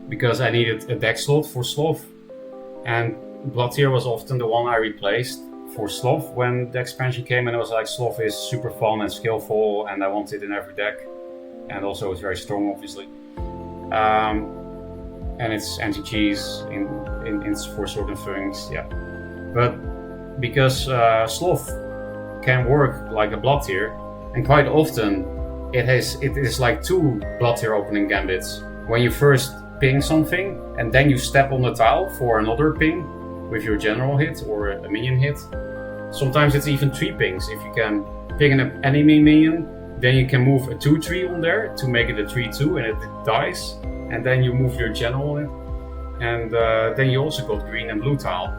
because I needed a deck slot for Sloth, and Bloodtear was often the one I replaced for Sloth when the expansion came, and it was like, Sloth is super fun and skillful, and I want it in every deck, and also it's very strong, obviously. And it's anti-cheese in for certain things, yeah. But because Sloth can work like a Bloodtear, and quite often it is like 2 Bloodtear opening gambits. When you first ping something, and then you step on the tile for another ping with your general hit or a minion hit. Sometimes it's even 3 pings. If you can ping an enemy minion, then you can move a 2/3 on there to make it a 3/2 and it dies. And then you move your general on it. And then you also got green and blue tile.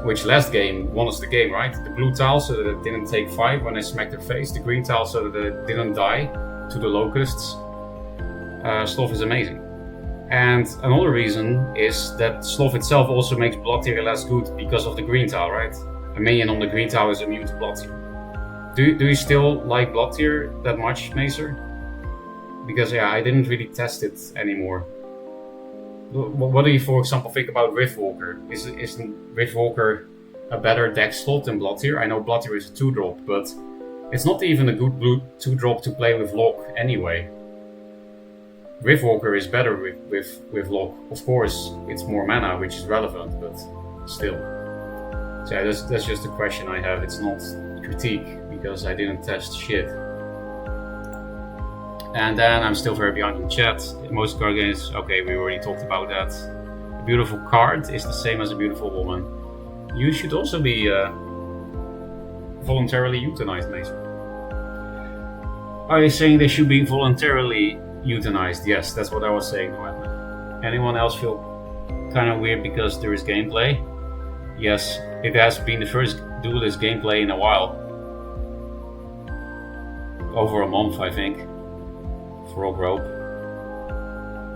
Which last game won us the game, right? The blue tile so that it didn't take 5 when I smacked their face. The green tile so that it didn't die to the locusts. Sloth is amazing. And another reason is that Sloth itself also makes Bloodtear less good because of the green tile, right? A minion on the green tile is immune to Bloodtear. Do you still like Bloodtear that much, Macer? Because yeah, I didn't really test it anymore. What do you, for example, think about Riftwalker? Isn't Riftwalker a better deck slot than Bloodtear? I know Bloodtear is a 2-drop, but it's not even a good blue 2-drop to play with Lock anyway. Riftwalker is better with Lock. Of course, it's more mana, which is relevant, but still. So yeah, that's just a question I have. It's not critique, because I didn't test shit. And then I'm still very behind in chat. Most card games, okay, we already talked about that. A beautiful card is the same as a beautiful woman. You should also be voluntarily euthanized, Mason. Are you saying they should be voluntarily euthanized? Yes, that's what I was saying. Anyone else feel kind of weird because there is gameplay? Yes, it has been the first Duelyst gameplay in a while. Over a month, I think. For Rock Rope.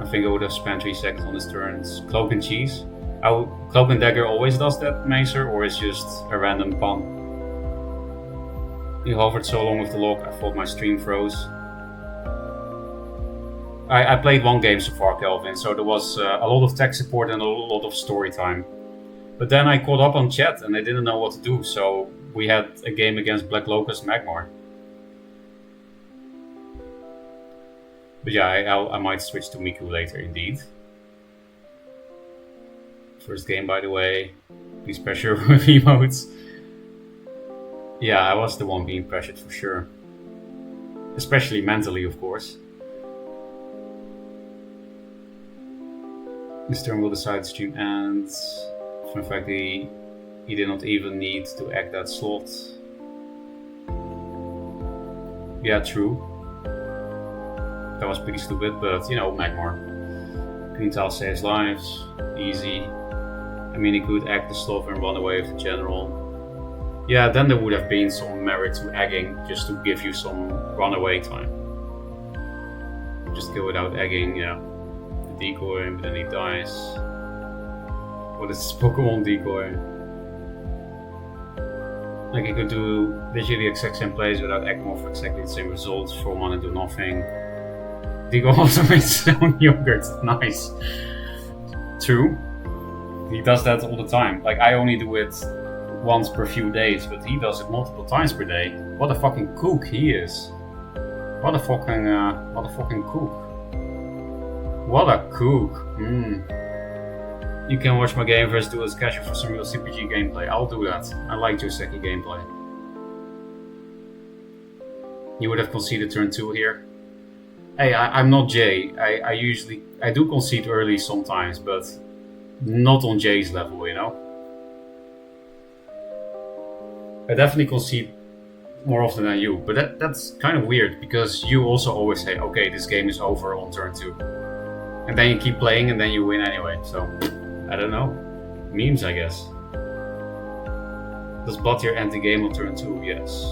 I think I would have spent 3 seconds on this turn. It's Cloak and Cheese. Cloak and Dagger always does that, Macer, or it's just a random pun? You hovered so long with the lock, I thought my stream froze. I played 1 game so far, Kelvin, so there was a lot of tech support and a lot of story time. But then I caught up on chat and I didn't know what to do, so we had a game against Black Locust Magmar. But yeah, I might switch to Miku later, indeed. First game, by the way. Please pressure with emotes. Yeah, I was the one being pressured for sure. Especially mentally, of course. This turn will decide the stream ends. In fact, he did not even need to act that slot. Yeah, true. That was pretty stupid, but you know, Magmar. Green tile saves lives, easy. I mean, he could act the slot and run away with the general. Yeah, then there would have been some merit to egging just to give you some runaway time. Just kill without egging, yeah. The decoy, but then he dies. What is this Pokemon decoy? Like you could do literally the exact same plays without egging off exactly the same results for one and do nothing. Decoy also makes his own yogurt, nice. True. He does that all the time. Like I only do it once per few days, but he does it multiple times per day. What a fucking kook he is. What a fucking kook. What a kook. You can watch my game vs Duelyst casual for some real CPG gameplay. I'll do that. I like Joseki gameplay. You would have conceded turn 2 here. Hey, I'm not Jay. I do concede early sometimes, but not on Jay's level, you know? I definitely concede more often than you, but that's kind of weird because you also always say, okay, this game is over on turn 2. And then you keep playing and then you win anyway, so I don't know. Memes, I guess. Does Bloodtier end the game on turn 2? Yes.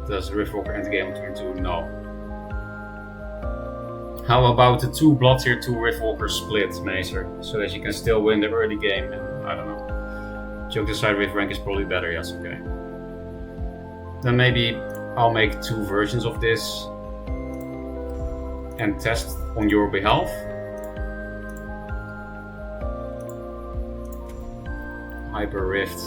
Does Riftwalker end the game on turn 2? No. How about the 2 Bloodtier 2 Riftwalker split, Mazer, so that you can still win the early game and I don't know. Joke aside, Rift rank is probably better, yes, okay. Then maybe I'll make 2 versions of this and test on your behalf. Hyper Rift.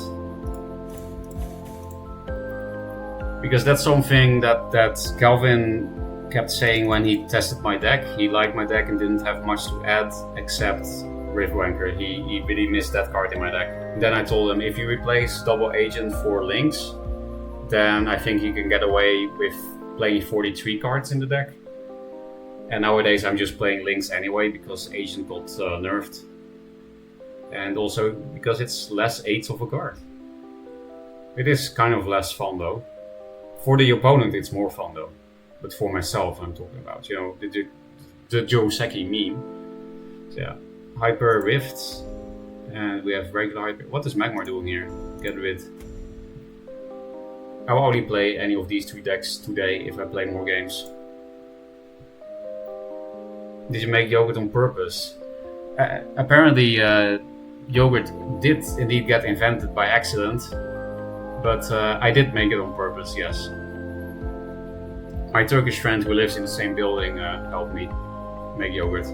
Because that's something that Calvin kept saying when he tested my deck. He liked my deck and didn't have much to add except Rift Wanker. He really missed that card in my deck. And then I told him, if you replace Double Agent for Lynx, then I think you can get away with playing 43 cards in the deck. And nowadays I'm just playing Lynx anyway because Agent got nerfed. And also because it's less 8s of a card. It is kind of less fun though. For the opponent it's more fun though. But for myself I'm talking about, you know, the Joseki meme. So yeah, Hyper Rifts. And we have regular Hyper. What is Magmar doing here? Get rid. I will only play any of these 3 decks today if I play more games. Did you make yogurt on purpose? Apparently yogurt did indeed get invented by accident, but I did make it on purpose, yes. My Turkish friend who lives in the same building helped me make yogurt.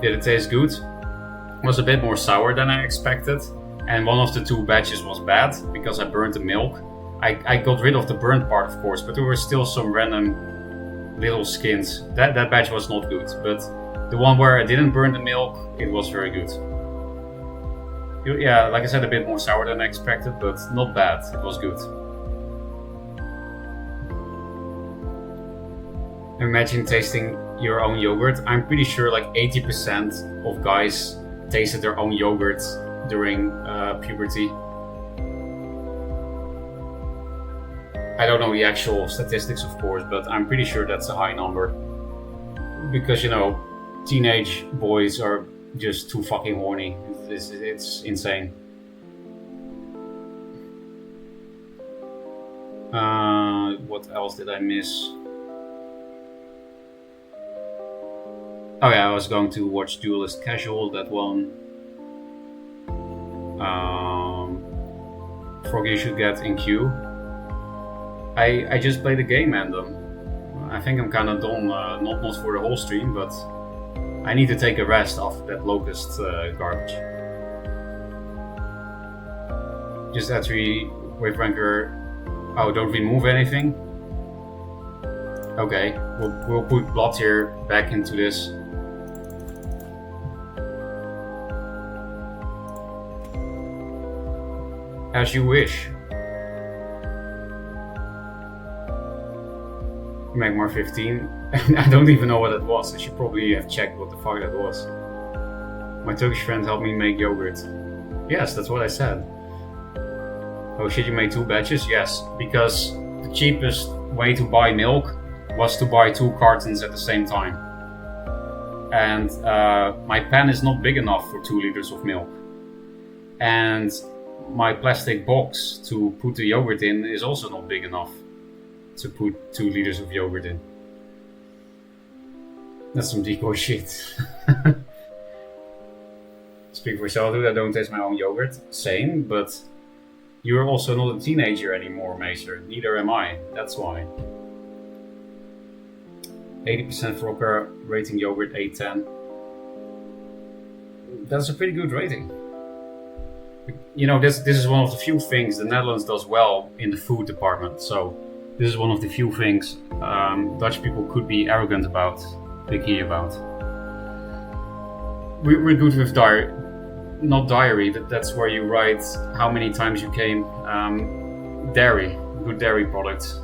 Did it taste good? It was a bit more sour than I expected, and one of the 2 batches was bad because I burned the milk. I got rid of the burnt part, of course, but there were still some random little skins. That batch was not good, but the one where I didn't burn the milk, it was very good. Yeah, like I said, a bit more sour than I expected, but not bad. It was good. Imagine tasting your own yogurt. I'm pretty sure like 80% of guys tasted their own yogurt during puberty. I don't know the actual statistics, of course, but I'm pretty sure that's a high number. Because, you know, teenage boys are just too fucking horny. It's insane. What else did I miss? Oh yeah, I was going to watch Duelyst Casual, that one. Froggy should get in queue. I just played the game and I think I'm kind of done, not for the whole stream, but I need to take a rest after that Locust garbage. Just add 3 Wave Ranker. Oh, don't remove anything? Okay, we'll put Bloodtier back into this. As you wish. Magmar 15. I don't even know what that was. I should probably have checked what the fuck that was. My Turkish friend helped me make yogurt. Yes, that's what I said. Oh shit, you made 2 batches? Yes, because the cheapest way to buy milk was to buy 2 cartons at the same time. And my pan is not big enough for 2 liters of milk. and my plastic box to put the yogurt in is also not big enough to put 2 liters of yogurt in. That's some decoy shit. Speak for yourself, dude. I don't taste my own yogurt. Same, but you're also not a teenager anymore, Maester. Neither am I. That's why. 80% Rocker, rating yogurt 810. That's a pretty good rating. You know, this is one of the few things the Netherlands does well in the food department. So this is one of the few things Dutch people could be arrogant about, picky about. We're good with not diary. That's where you write how many times you came. Dairy, good dairy products.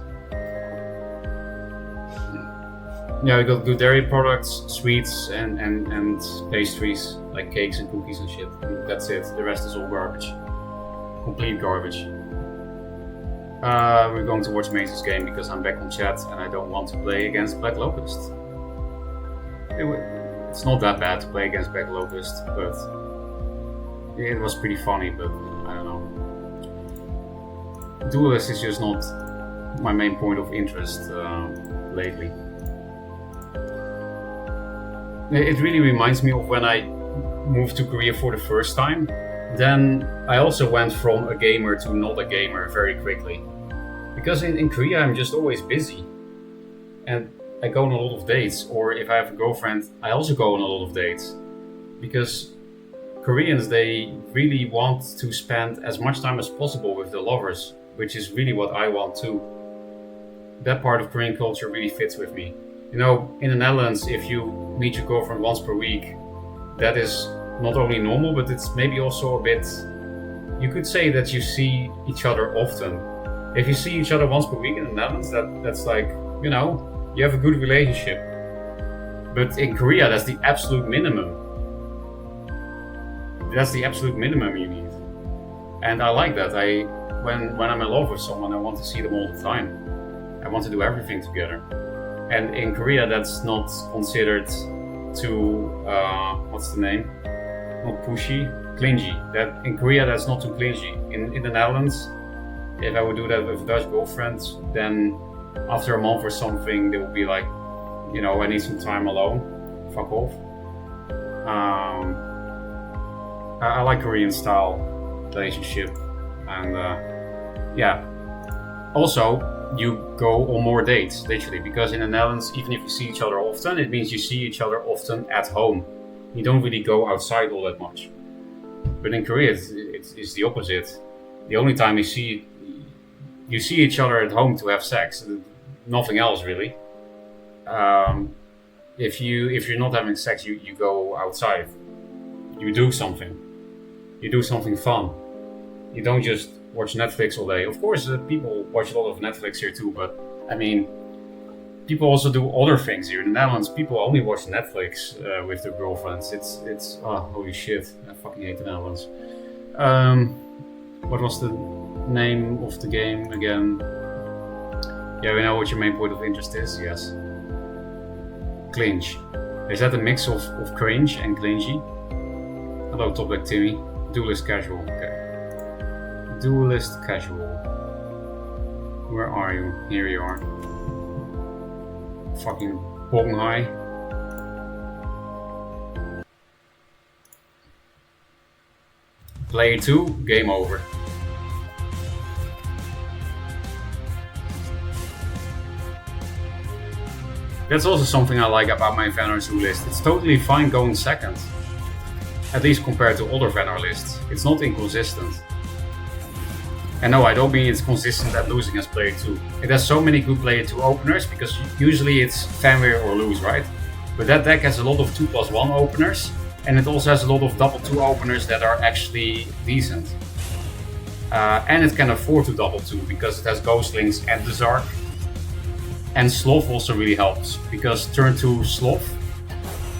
Yeah, we got good dairy products, sweets, and pastries like cakes and cookies and shit. And that's it. The rest is all garbage. Complete garbage. We're going to watch Mace's game because I'm back on chat and I don't want to play against Black Locust. It's not that bad to play against Black Locust, but it was pretty funny, but I don't know. Duelyst is just not my main point of interest lately. It really reminds me of when I moved to Korea for the first time. Then I also went from a gamer to not a gamer very quickly. Because in Korea I'm just always busy. And I go on a lot of dates, or if I have a girlfriend, I also go on a lot of dates. Because Koreans, they really want to spend as much time as possible with the lovers, which is really what I want too. That part of Korean culture really fits with me. You know, in the Netherlands, if you meet your girlfriend once per week, that is not only normal, but it's maybe also a bit... You could say that you see each other often. If you see each other once per week in the Netherlands, that's like, you know, you have a good relationship. But in Korea, that's the absolute minimum. That's the absolute minimum you need. And I like that. When I'm in love with someone, I want to see them all the time. I want to do everything together. And in Korea, that's not considered too, what's the name? Not pushy, clingy. That in Korea, that's not too clingy. In the Netherlands, if I would do that with a Dutch girlfriend, then after a month or something, they would be like, you know, I need some time alone. Fuck off. I like Korean style relationship, and yeah. Also, you go on more dates, literally, because in the Netherlands, even if you see each other often, it means you see each other often at home. You don't really go outside all that much. But in Korea, it's the opposite. The only time you see each other at home to have sex, nothing else really. If you're not having sex, you go outside. You do something. You do something fun. You don't just watch Netflix all day. Of course, people watch a lot of Netflix here too, but I mean, people also do other things here. In the Netherlands, people only watch Netflix with their girlfriends. It's holy shit. I fucking hate the Netherlands. What was the name of the game again? Yeah, we know what your main point of interest is, yes. Clinch. Is that a mix of cringe and clingy? Hello, Topic Timmy. Duelyst casual, okay. Duelyst casual. Where are you? Here you are. Fucking bong high. Player 2, game over. That's also something I like about my Vanner Zoo list. It's totally fine going second. At least compared to other Vanner lists. It's not inconsistent. And no, I don't mean it's consistent at losing as player 2. It has so many good player 2 openers, because usually it's fanware or lose, right? But that deck has a lot of 2+1 openers, and it also has a lot of double 2 openers that are actually decent. And it can afford to double 2, because it has Ghostlings and the Zark. And Sloth also really helps, because turn 2 Sloth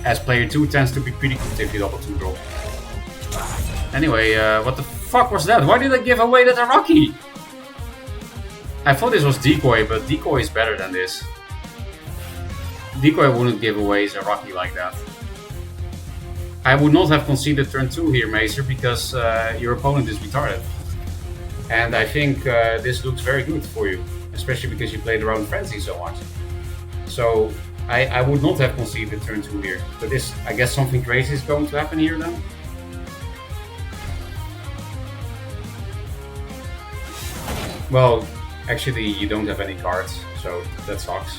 as player 2 tends to be pretty good if you double 2 drop. Anyway, what the fuck was that? Why did I give away that Araki? I thought this was Decoy, but Decoy is better than this. Decoy wouldn't give away his Araki like that. I would not have conceded turn 2 here, Mazer, because your opponent is retarded. And I think this looks very good for you, especially because you played around Frenzy so much. So I would not have conceded turn 2 here. But this, I guess something crazy is going to happen here then. Well, actually you don't have any cards, so that sucks.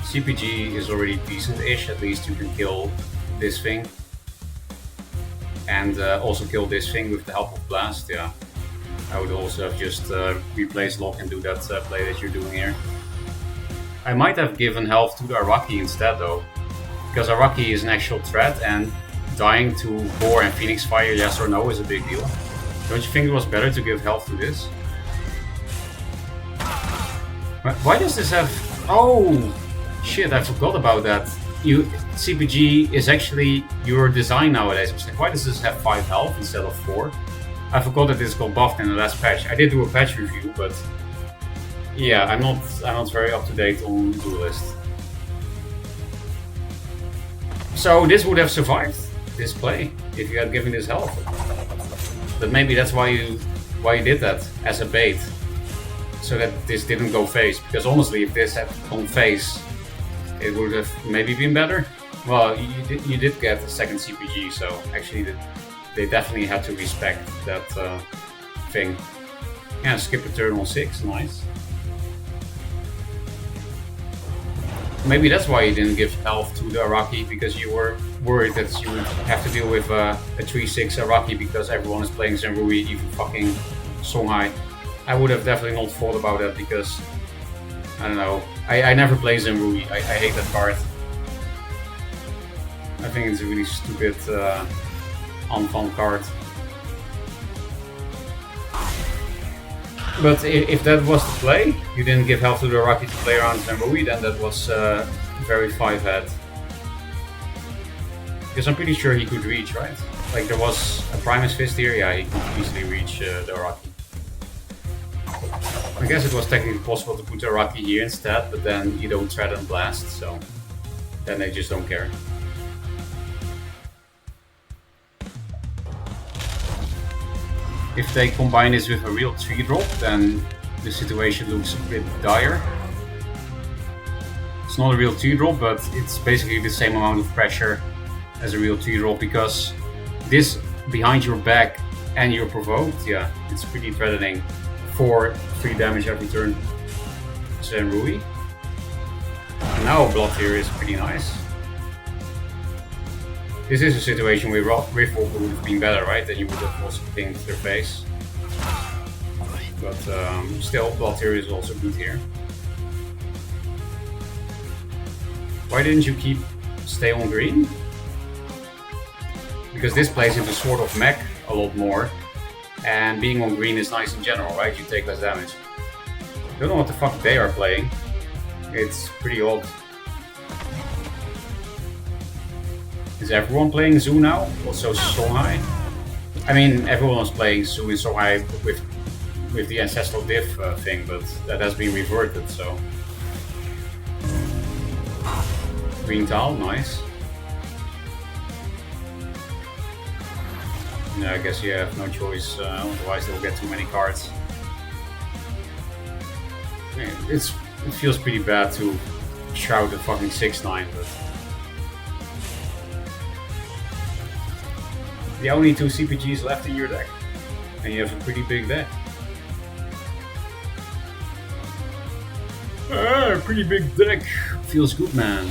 CPG is already decent-ish, at least you can kill this thing. And also kill this thing with the help of Blast, yeah. I would also have just replaced Lock and do that play that you're doing here. I might have given health to the Araki instead though, because Araki is an actual threat and dying to Boar and Phoenix Fire, yes or no, is a big deal. Don't you think it was better to give health to this? Why does this have... Oh! Shit, I forgot about that. CPG is actually your design nowadays. I was like, why does this have 5 health instead of 4? I forgot that this got buffed in the last patch. I did do a patch review, but yeah, I'm not very up to date on Duelyst. So this would have survived this play if you had given this health. But maybe that's why you did that as a bait, so that this didn't go face. Because honestly, if this had gone face, it would have maybe been better. Well, you did get a second CPG, so actually they definitely had to respect that thing. Yeah, skip a turn on 6, nice. Maybe that's why you didn't give health to the Araki, because you were worried that you would have to deal with a 3-6 Araki because everyone is playing Zenrui, even fucking Songhai. I would have definitely not thought about that because, I don't know, I never play Zenrui. I hate that card. I think it's a really stupid, unfun card. But if that was the play, you didn't give health to the Araki to play around Zenrui, then that was very 5-head. Because I'm pretty sure he could reach, right? Like there was a Primus Fist here, yeah, he could easily reach the Araki. I guess it was technically possible to put the Araki here instead, but then you don't threaten Blast, so then they just don't care. If they combine this with a real 3-drop, then the situation looks a bit dire. It's not a real 2-drop, but it's basically the same amount of pressure as a real 2-drop, because this behind your back and you're provoked, yeah, it's pretty threatening for 3 damage every turn. Zenrui. And now Blood here is pretty nice. This is a situation where Riftwalker would have been better, right? Then you would have also pinged their face. But still, Blood here is also good here. Why didn't you stay on green? Because this plays into Sword of Mech a lot more. And being on green is nice in general, right? You take less damage. Don't know what the fuck they are playing. It's pretty odd. Is everyone playing Zoo now? Also Songhai? I mean, everyone was playing Zoo and Songhai with the Ancestral Diff thing, but that has been reverted, so... Green Tal, nice. Yeah, I guess you have no choice, otherwise they'll get too many cards. It feels pretty bad to shroud a fucking 6-9, but... The only 2 CPGs left in your deck, and you have a pretty big deck. Pretty big deck. Feels good, man.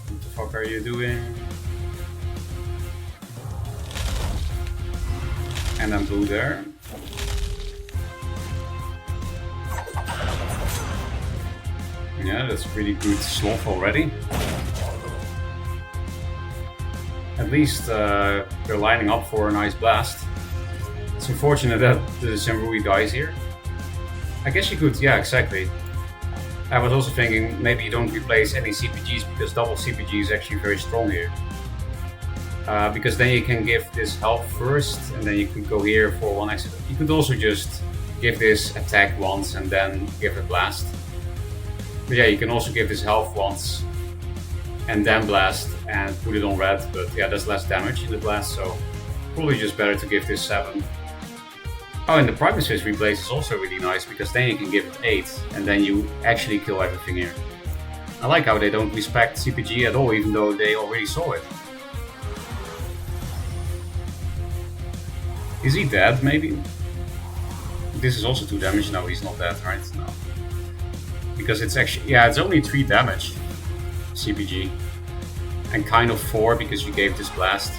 What the fuck are you doing? And then blue there. Yeah, that's pretty good sloth already. At least they're lining up for a nice blast. It's unfortunate that the Zenrui dies here. I guess you could, yeah, exactly. I was also thinking maybe you don't replace any CPGs because double CPG is actually very strong here. because then you can give this health first, and then you could go here for 1 extra. You could also just give this attack once and then give a blast. But yeah, you can also give this health once and then blast and put it on red, but yeah, there's less damage in the blast, so probably just better to give this 7. Oh, and the Private Swiss replace is also really nice, because then you can give it 8, and then you actually kill everything here. I like how they don't respect CPG at all, even though they already saw it. Is he dead, maybe? This is also 2 damage. No, he's not dead, right? No. Because it's actually... yeah, it's only 3 damage, CPG. And kind of 4, because you gave this blast.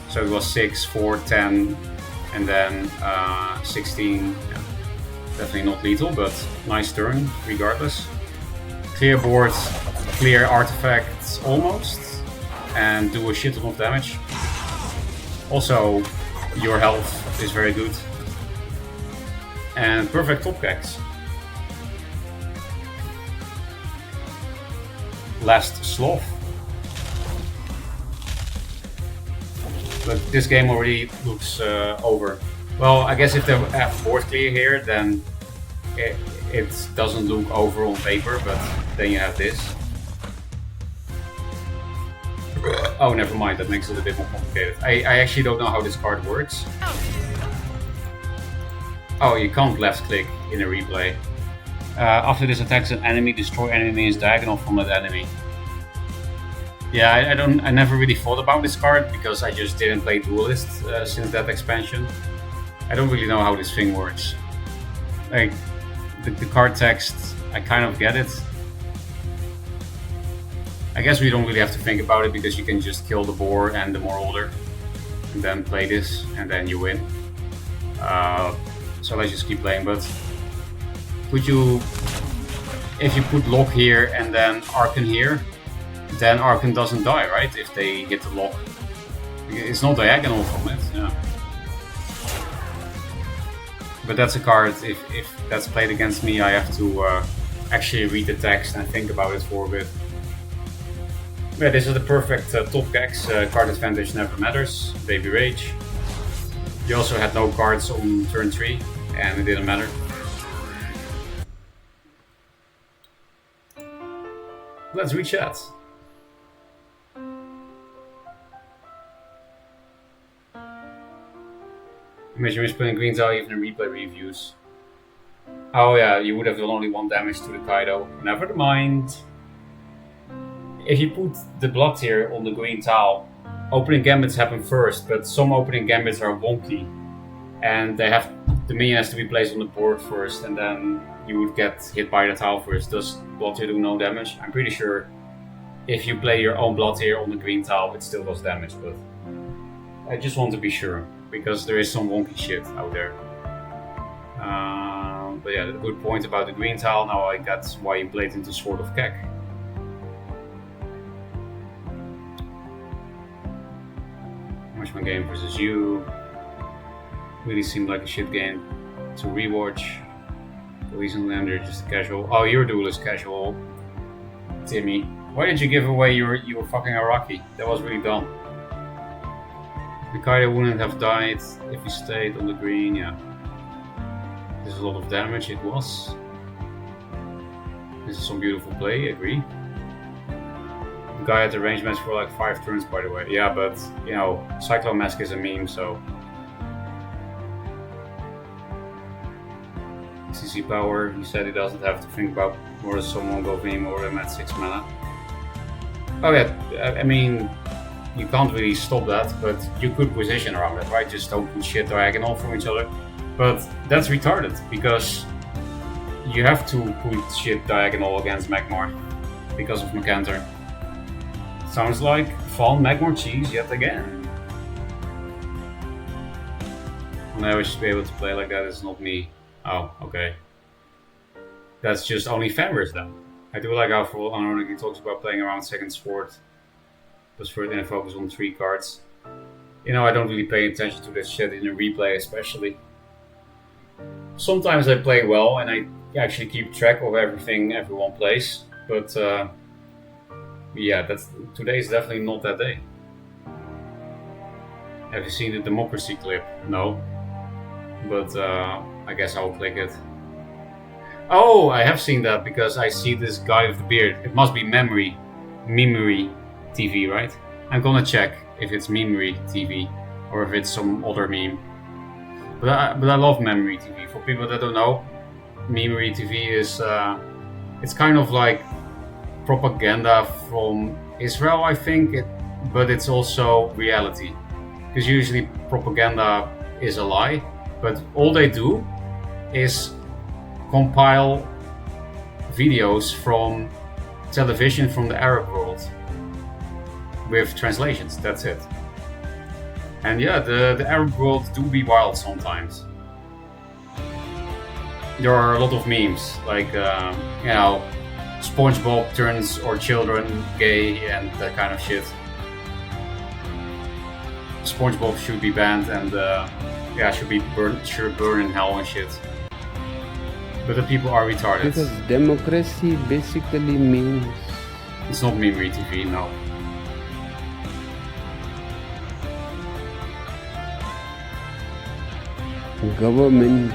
So it was 6, 4, 10, and then 16. Yeah. Definitely not lethal, but nice turn, regardless. Clear board, clear artifacts almost, and do a shit ton of damage. Also, your health is very good. And perfect top decks. Last Sloth. But this game already looks over. Well, I guess if they have board clear here, then it doesn't look over on paper, but then you have this. Oh, never mind, that makes it a bit more complicated. I actually don't know how this card works. Oh, you can't left click in a replay. After this attacks an enemy, destroy enemies diagonal from that enemy. Yeah, I never really thought about this card because I just didn't play Duelyst since that expansion. I don't really know how this thing works. Like, the card text, I kind of get it. I guess we don't really have to think about it because you can just kill the boar and the Marauder and then play this and then you win. So let's just keep playing, but could you, if you put lock here and then Arcan here, then Arcan doesn't die, right? If they hit the lock. It's not diagonal from it, yeah. But that's a card, if that's played against me, I have to actually read the text and think about it for a bit. Yeah, this is the perfect top decks. Card advantage never matters. Baby Rage. You also had no cards on turn 3, and it didn't matter. Let's rechat. Imagine playing green tile even in replay reviews. Oh yeah, you would have done only 1 damage to the Kaido. Never mind. If you put the blood here on the green tile, opening gambits happen first, but some opening gambits are wonky. And they have, the minion has to be placed on the board first, and then you would get hit by the tile first. Does blood here do no damage? I'm pretty sure if you play your own blood here on the green tile, it still does damage, but I just want to be sure, because there is some wonky shit out there. But yeah, the good point about the green tile, now I got why you played into Sword of Kek. Marksman game versus you. Really seemed like a shit game to rewatch. Police and Lander just casual. Oh, you're Duelyst casual. Timmy. Why did you give away your fucking Araki? That was really dumb. The Kaido wouldn't have died if he stayed on the green, yeah. This is a lot of damage, it was. This is some beautiful play, agree. The guy had the range match for like 5 turns, by the way. Yeah, but, you know, Cyclone Mask is a meme, so... CC power, he said he doesn't have to think about more than someone go meme or them at 6 mana. Oh yeah, I mean, you can't really stop that, but you could position around it, right? Just don't put shit diagonal from each other. But that's retarded, because you have to put shit diagonal against Magmar because of Macantor. Sounds like fun Magmar cheese yet again. I'll never just be able to play like that, it's not me. Oh, okay. That's just only Fenris then. I do like how for Honor he talks about playing around second sword. But for then focus on 3 cards. You know, I don't really pay attention to this shit in a replay especially. Sometimes I play well and I actually keep track of everything everyone plays. But yeah, today is definitely not that day. Have you seen the democracy clip? No. But I guess I'll click it. Oh, I have seen that because I see this guy with the beard. It must be Memory TV, right? I'm gonna check if it's Memory TV or if it's some other meme. But I love Memory TV. For people that don't know, Memory TV is it's kind of like propaganda from Israel, I think. But it's also reality, because usually propaganda is a lie. But all they do is compile videos from television from the Arab world with translations. That's it. And yeah, the Arab world do be wild sometimes. There are a lot of memes, like SpongeBob turns our children gay and that kind of shit. SpongeBob should be banned and should burn in hell and shit. But the people are retarded. Because democracy basically means... It's not Memory TV, no. Government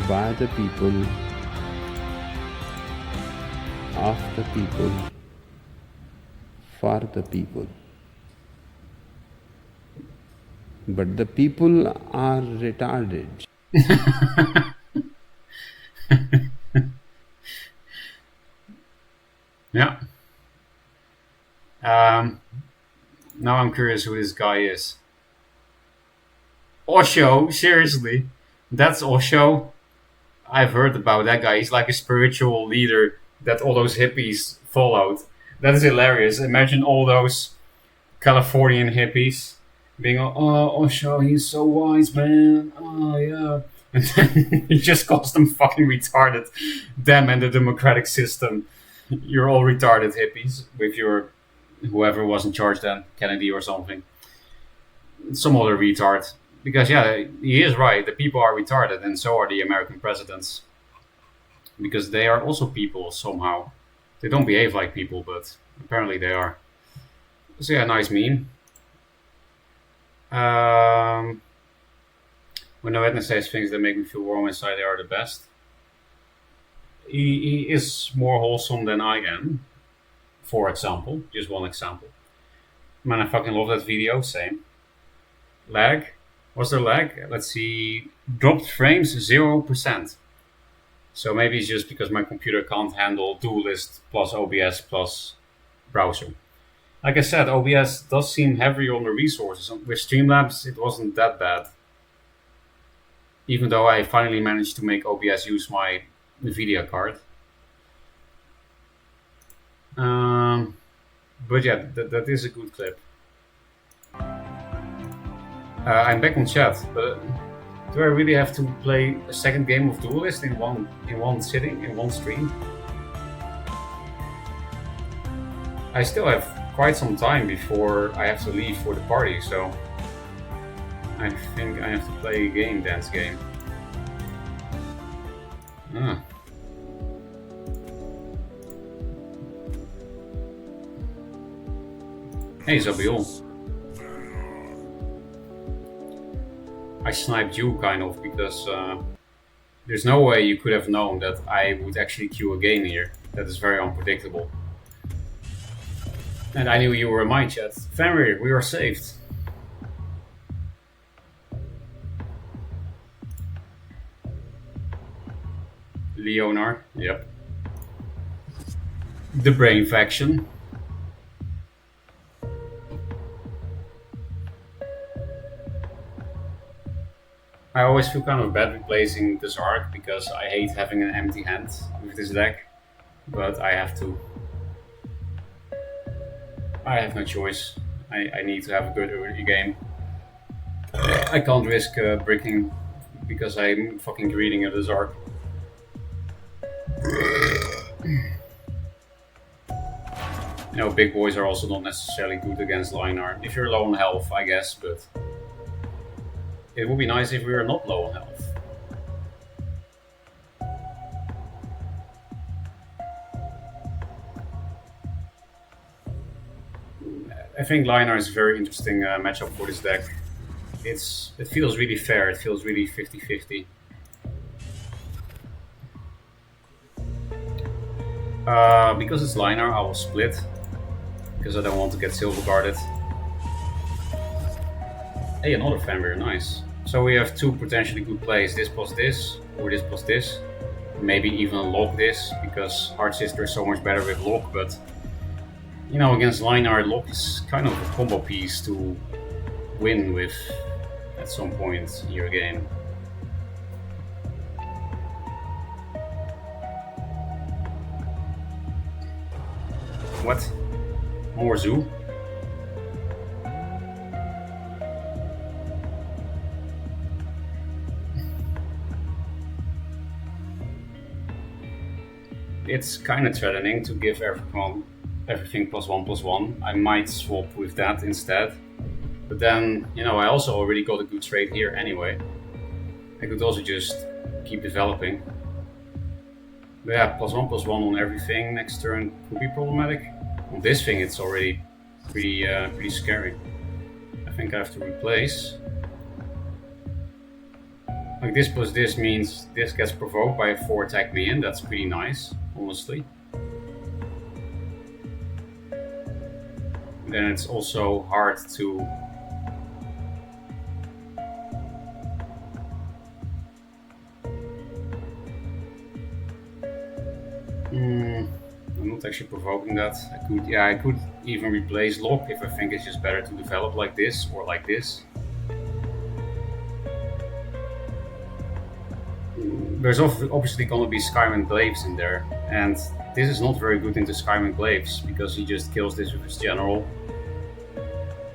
by the people, of the people, for the people. But the people are retarded. Yeah. Now I'm curious who this guy is. Osho, seriously? That's Osho? I've heard about that guy. He's like a spiritual leader that all those hippies followed. That is hilarious. Imagine all those Californian hippies being, oh, Osho, he's so wise, man. Oh, yeah. And then he just calls them fucking retarded. Them and the democratic system. You're all retarded hippies with your whoever was in charge then, Kennedy or something. Some other retard. Because, yeah, he is right. The people are retarded, and so are the American presidents. Because they are also people somehow. They don't behave like people, but apparently they are. So, yeah, nice meme. When the witness says things that make me feel warm inside, they are the best. He is more wholesome than I am. For example, just one example. Man, I fucking love that video. Same. Lag. Was there lag? Let's see. Dropped frames 0%. So maybe it's just because my computer can't handle Duelyst plus OBS plus browser. Like I said, OBS does seem heavier on the resources. With Streamlabs, it wasn't that bad. Even though I finally managed to make OBS use my NVIDIA card. But yeah, that is a good clip. I'm back on chat, but do I really have to play a second game of Duelyst in one sitting, in one stream? I still have quite some time before I have to leave for the party, so I think I have to play a dance game. Ah. Hey Zabiol. I sniped you kind of because there's no way you could have known that I would actually queue a game here. That is very unpredictable. And I knew you were in my chat. Fenrir, we are saved. Leonard, yep. The Brain Faction. I always feel kind of bad replacing this arc because I hate having an empty hand with this deck, but I have to. I have no choice. I need to have a good early game. I can't risk bricking because I'm fucking greeting at this arc. You know, big boys are also not necessarily good against Linear. If you're low on health, I guess, but it would be nice if we were not low on health. I think Linar is a very interesting matchup for this deck. It feels really fair, it feels really 50-50. Because it's Linar, I will split, because I don't want to get silver guarded. Hey, another Fenrir, nice. So we have two potentially good plays, this plus this, or this plus this. Maybe even lock this, because Heart Sister is so much better with lock, but you know, against Linar, lock is kind of a combo piece to win with at some point in your game. What? More zoo? It's kind of threatening to give everything +1/+1. I might swap with that instead. But then, you know, I also already got a good trade here anyway. I could also just keep developing. But yeah, +1/+1 on everything next turn could be problematic. On this thing, it's already pretty scary. I think I have to replace. Like this plus this means this gets provoked by a 4 attack minion. That's pretty nice, honestly. Then it's also hard to I'm not actually provoking that. I could even replace lock if I think it's just better to develop like this or like this. There's obviously going to be Skyrim Glaives in there, and this is not very good into Skyrim Glaives because he just kills this with his general.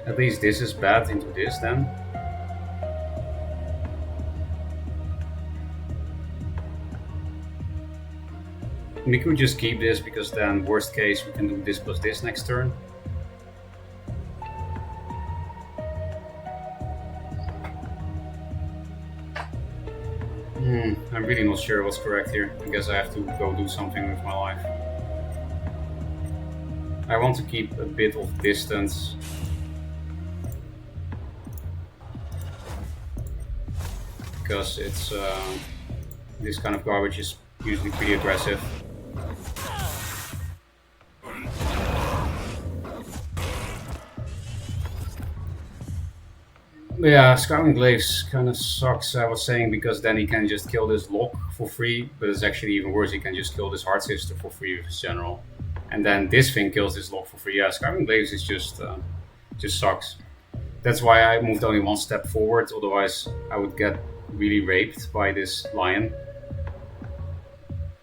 At least this is bad into this then. We could just keep this because then worst case we can do this plus this next turn. I'm really not sure what's correct here. I guess I have to go do something with my life. I want to keep a bit of distance. Because it's this kind of garbage is usually pretty aggressive. But yeah, Skyrim Glaives kind of sucks, I was saying, because then he can just kill this lock for free, but it's actually even worse, he can just kill this Heart Sister for free with his general. And then this thing kills this lock for free. Yeah, Skyrim Glaives is just sucks. That's why I moved only one step forward, otherwise I would get really raped by this lion.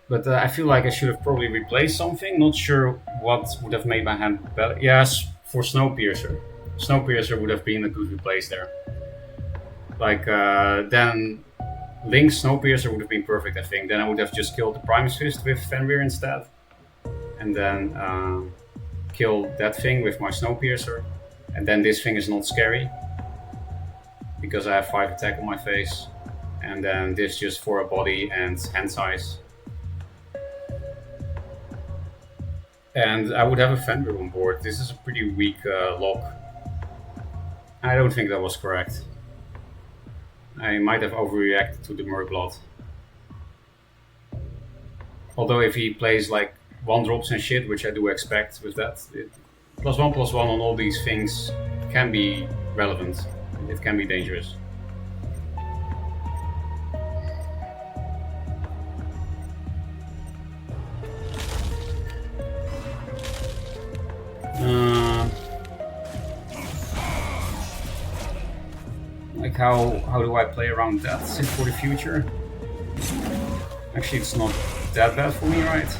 But I feel like I should have probably replaced something, not sure what would have made my hand better. Yes, for Snowpiercer. Snowpiercer would have been a good replace there. Like, then Link's Snowpiercer would have been perfect, I think. Then I would have just killed the Primus Fist with Fenrir instead. And then kill that thing with my Snowpiercer. And then this thing is not scary. Because I have 5 attack on my face. And then this just for a body and hand size. And I would have a Fenrir on board. This is a pretty weak lock. I don't think that was correct. I might have overreacted to the Murklot. Although if he plays like 1-drops and shit, which I do expect with that, +1/+1 on all these things can be relevant. It can be dangerous. Like how do I play around that? Sit for the future? Actually, it's not that bad for me, right?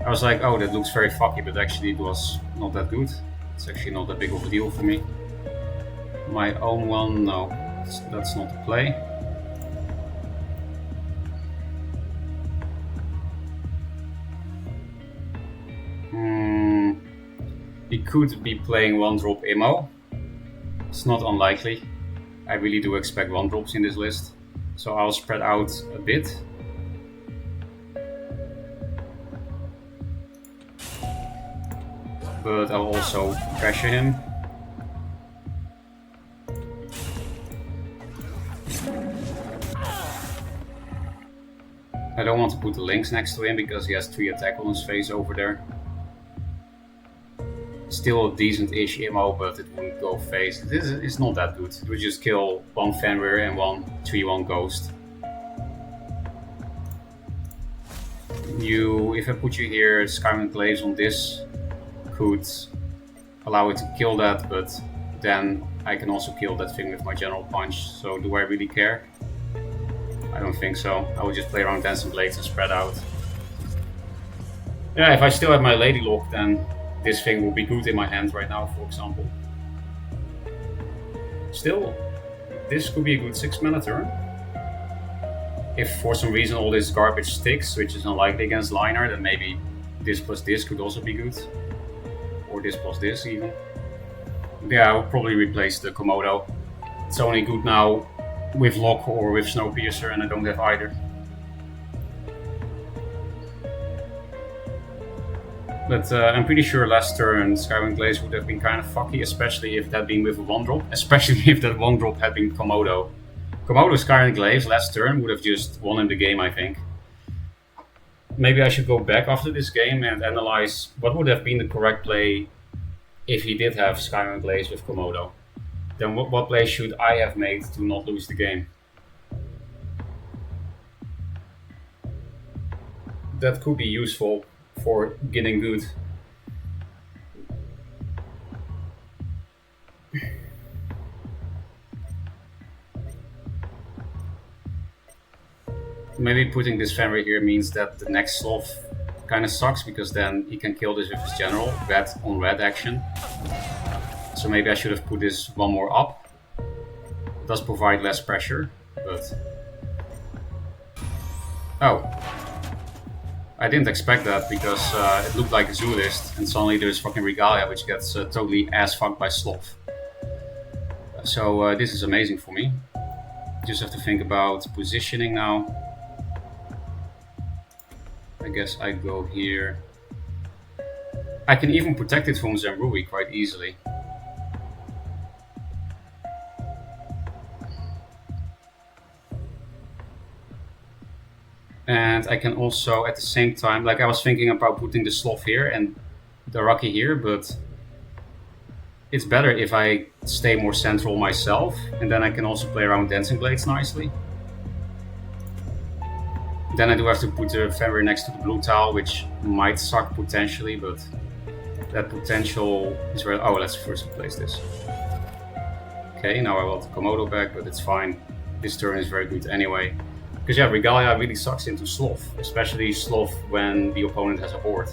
I was like, oh, that looks very fucky, but actually it was not that good. It's actually not that big of a deal for me. My own one, no, that's not the play. He could be playing 1-drop Immo. It's not unlikely. I really do expect 1-drops in this list. So I'll spread out a bit. but I'll also pressure him. I don't want to put the links next to him because he has 3 attack on his face over there. Still a decent-ish ammo, but it wouldn't go face. It's not that good. It would just kill 1 Fenrir and 1 3-1 Ghost. If I put you here, Skyrim Glaives on this could allow it to kill that, but then I can also kill that thing with my General Punch. So do I really care? I don't think so. I will just play around Dancing Blades and spread out. Yeah, if I still have my Lady Lock, then this thing will be good in my hand right now, for example. Still, this could be a good 6-mana turn. If for some reason all this garbage sticks, which is unlikely against Liner, then maybe this plus this could also be good. Or this plus this even. Yeah, I would probably replace the Komodo. It's only good now with Lock or with Snowpiercer, and I don't have either. But I'm pretty sure last turn Skyrim Glaze would have been kind of fucky, especially if that had been with a 1-drop. Especially if that 1-drop had been Komodo. Komodo Skyrim Glaze last turn would have just won him the game, I think. Maybe I should go back after this game and analyze what would have been the correct play if he did have Skyrim Glaze with Komodo. Then what play should I have made to not lose the game? That could be useful for getting good. Maybe putting this Fenrir here means that the next Sloth kind of sucks, because then he can kill this with his general, red on red action. So maybe I should have put this 1 more up. It does provide less pressure, but... Oh. I didn't expect that, because it looked like a Duelyst, and suddenly there's fucking Regalia, which gets totally ass-fucked by Sloth. So this is amazing for me. Just have to think about positioning now. I guess I go here. I can even protect it from Zemrui quite easily. And I can also, at the same time, like I was thinking about putting the Sloth here and the Rocky here, but it's better if I stay more central myself, and then I can also play around Dancing Blades nicely. Then I do have to put the Fenrir next to the blue tile, which might suck potentially, but that potential is where... Oh, let's first replace this. Okay, now I want the Komodo back, but it's fine. This turn is very good anyway. Because yeah, Regalia really sucks into Sloth, especially Sloth when the opponent has a board.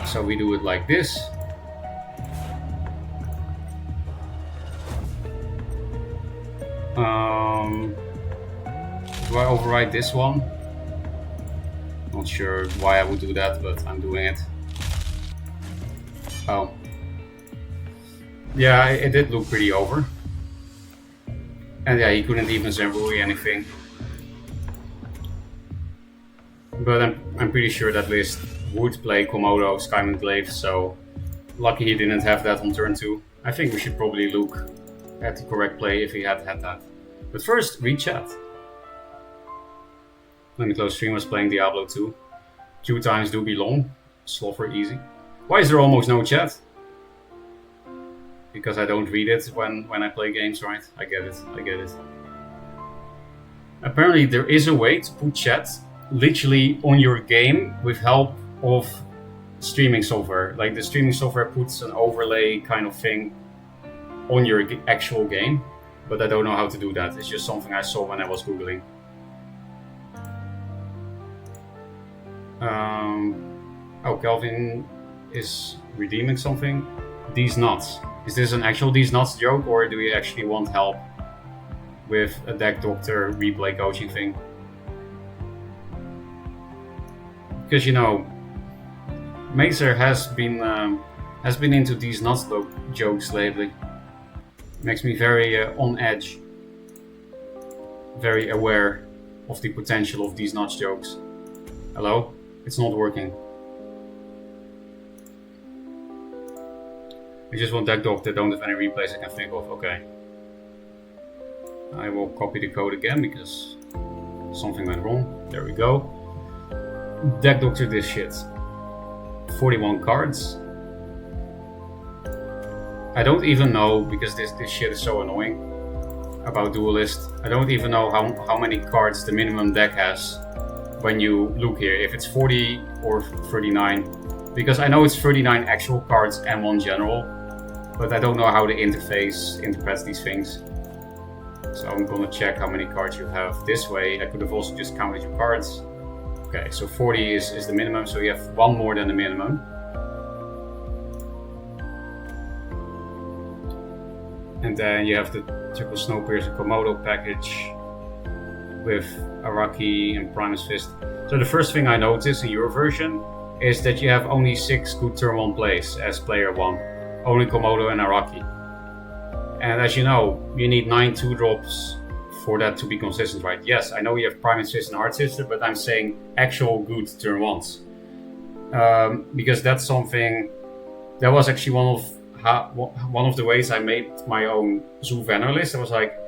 So we do it like this. Do I override this one? Not sure why I would do that, but I'm doing it. Oh. Yeah, it did look pretty over. And yeah, he couldn't even Zemrui anything. But I'm pretty sure that list would play Komodo, Skyrim Glaive, so lucky he didn't have that on turn 2. I think we should probably look at the correct play if he had had that. But first, read chat. Let me close stream. Was playing Diablo 2. 2 times do be long. Sloffer easy. Why is there almost no chat? Because I don't read it when I play games, right? I get it. Apparently there is a way to put chat literally on your game with help of streaming software. Like the streaming software puts an overlay kind of thing on your actual game, but I don't know how to do that. It's just something I saw when I was Googling. Oh, Kelvin is redeeming something. These nuts. Is this an actual These Nuts joke, or do you actually want help with a deck doctor replay coaching thing? Because you know, Mazer has been into These Nuts jokes lately. Makes me very on edge, very aware of the potential of These Nuts jokes. Hello? It's not working. I just want deck dogs that don't have any replays I can think of. Okay. I will copy the code again because something went wrong. There we go. Deck doctor this shit. 41 cards. I don't even know, because this shit is so annoying about Duelyst. I don't even know how many cards the minimum deck has when you look here. If it's 40 or 39. Because I know it's 39 actual cards and 1 general. But I don't know how the interface interprets these things. So I'm gonna check how many cards you have this way. I could have also just counted your cards. Okay, so 40 is the minimum, so you have 1 more than the minimum. And then you have the triple Snowpiercer Komodo package with Araki and Primus Fist. So the first thing I noticed in your version is that you have only 6 good turn 1 plays as player 1. Only Komodo and Araki. And as you know, you need 9 2-drops for that to be consistent, right? Yes, I know you have Primus Fist and Heart Sister, but I'm saying actual good turn 1s. Because that's something that was actually one of the ways I made my own Zoo Vanner list. I was like,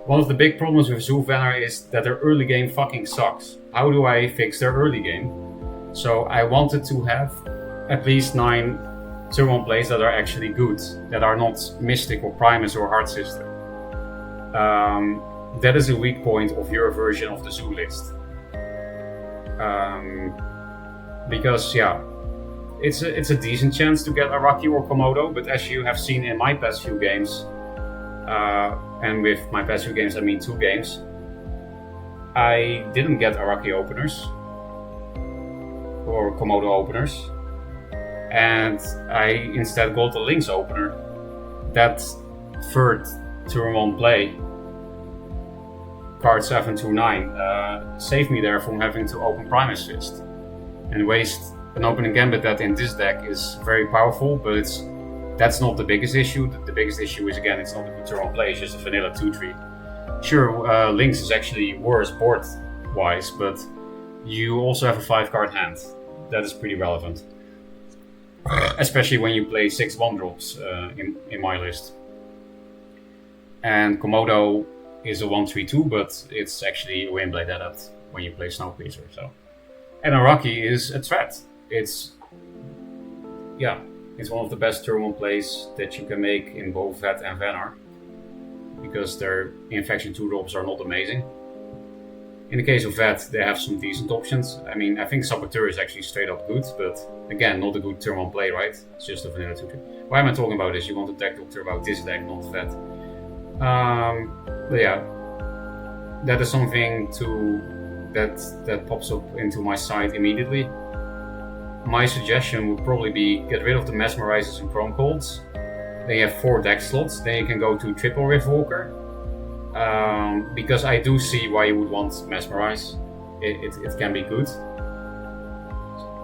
one of the big problems with Zoo Vanner is that their early game fucking sucks. How do I fix their early game? So I wanted to have at least 9 turn 1 plays that are actually good, that are not Mystic or Primus or Heart Sister. That is a weak point of your version of the Zoo list. Because yeah, it's a decent chance to get Araki or Komodo, but as you have seen in my past few games, and with my past few games I mean 2 games, I didn't get Araki openers or Komodo openers, and I instead got the Lynx opener. That third turn 1 play, card 7 to 9, saved me there from having to open Primus Fist and waste an opening gambit that in this deck is very powerful, but that's not the biggest issue. The biggest issue is, again, it's not a good turn 1 play, it's just a vanilla 2-3. Sure, Lynx is actually worse board wise, but you also have a 5-card hand. That is pretty relevant. Especially when you play 6 1-drops in my list. And Komodo is a 1-3-2, but it's actually a Windblade Adept when you play Snowpiercer. So. And Araki is a threat. It's one of the best turn 1 plays that you can make in both Vet and Vannar, because their Infection 2-drops are not amazing. In the case of Vet, they have some decent options. I mean, I think Saboteur is actually straight up good, but again, not a good turn 1 play, right? It's just a vanilla 2-3. Why am I talking about this? You want to deck doctor about this deck, not Vet. But yeah, that is something that pops up into my side immediately. My suggestion would probably be get rid of the Mesmerizers and Chrome Colds. Then you have 4 deck slots. Then you can go to triple Riftwalker. Because I do see why you would want Mesmerize. It can be good.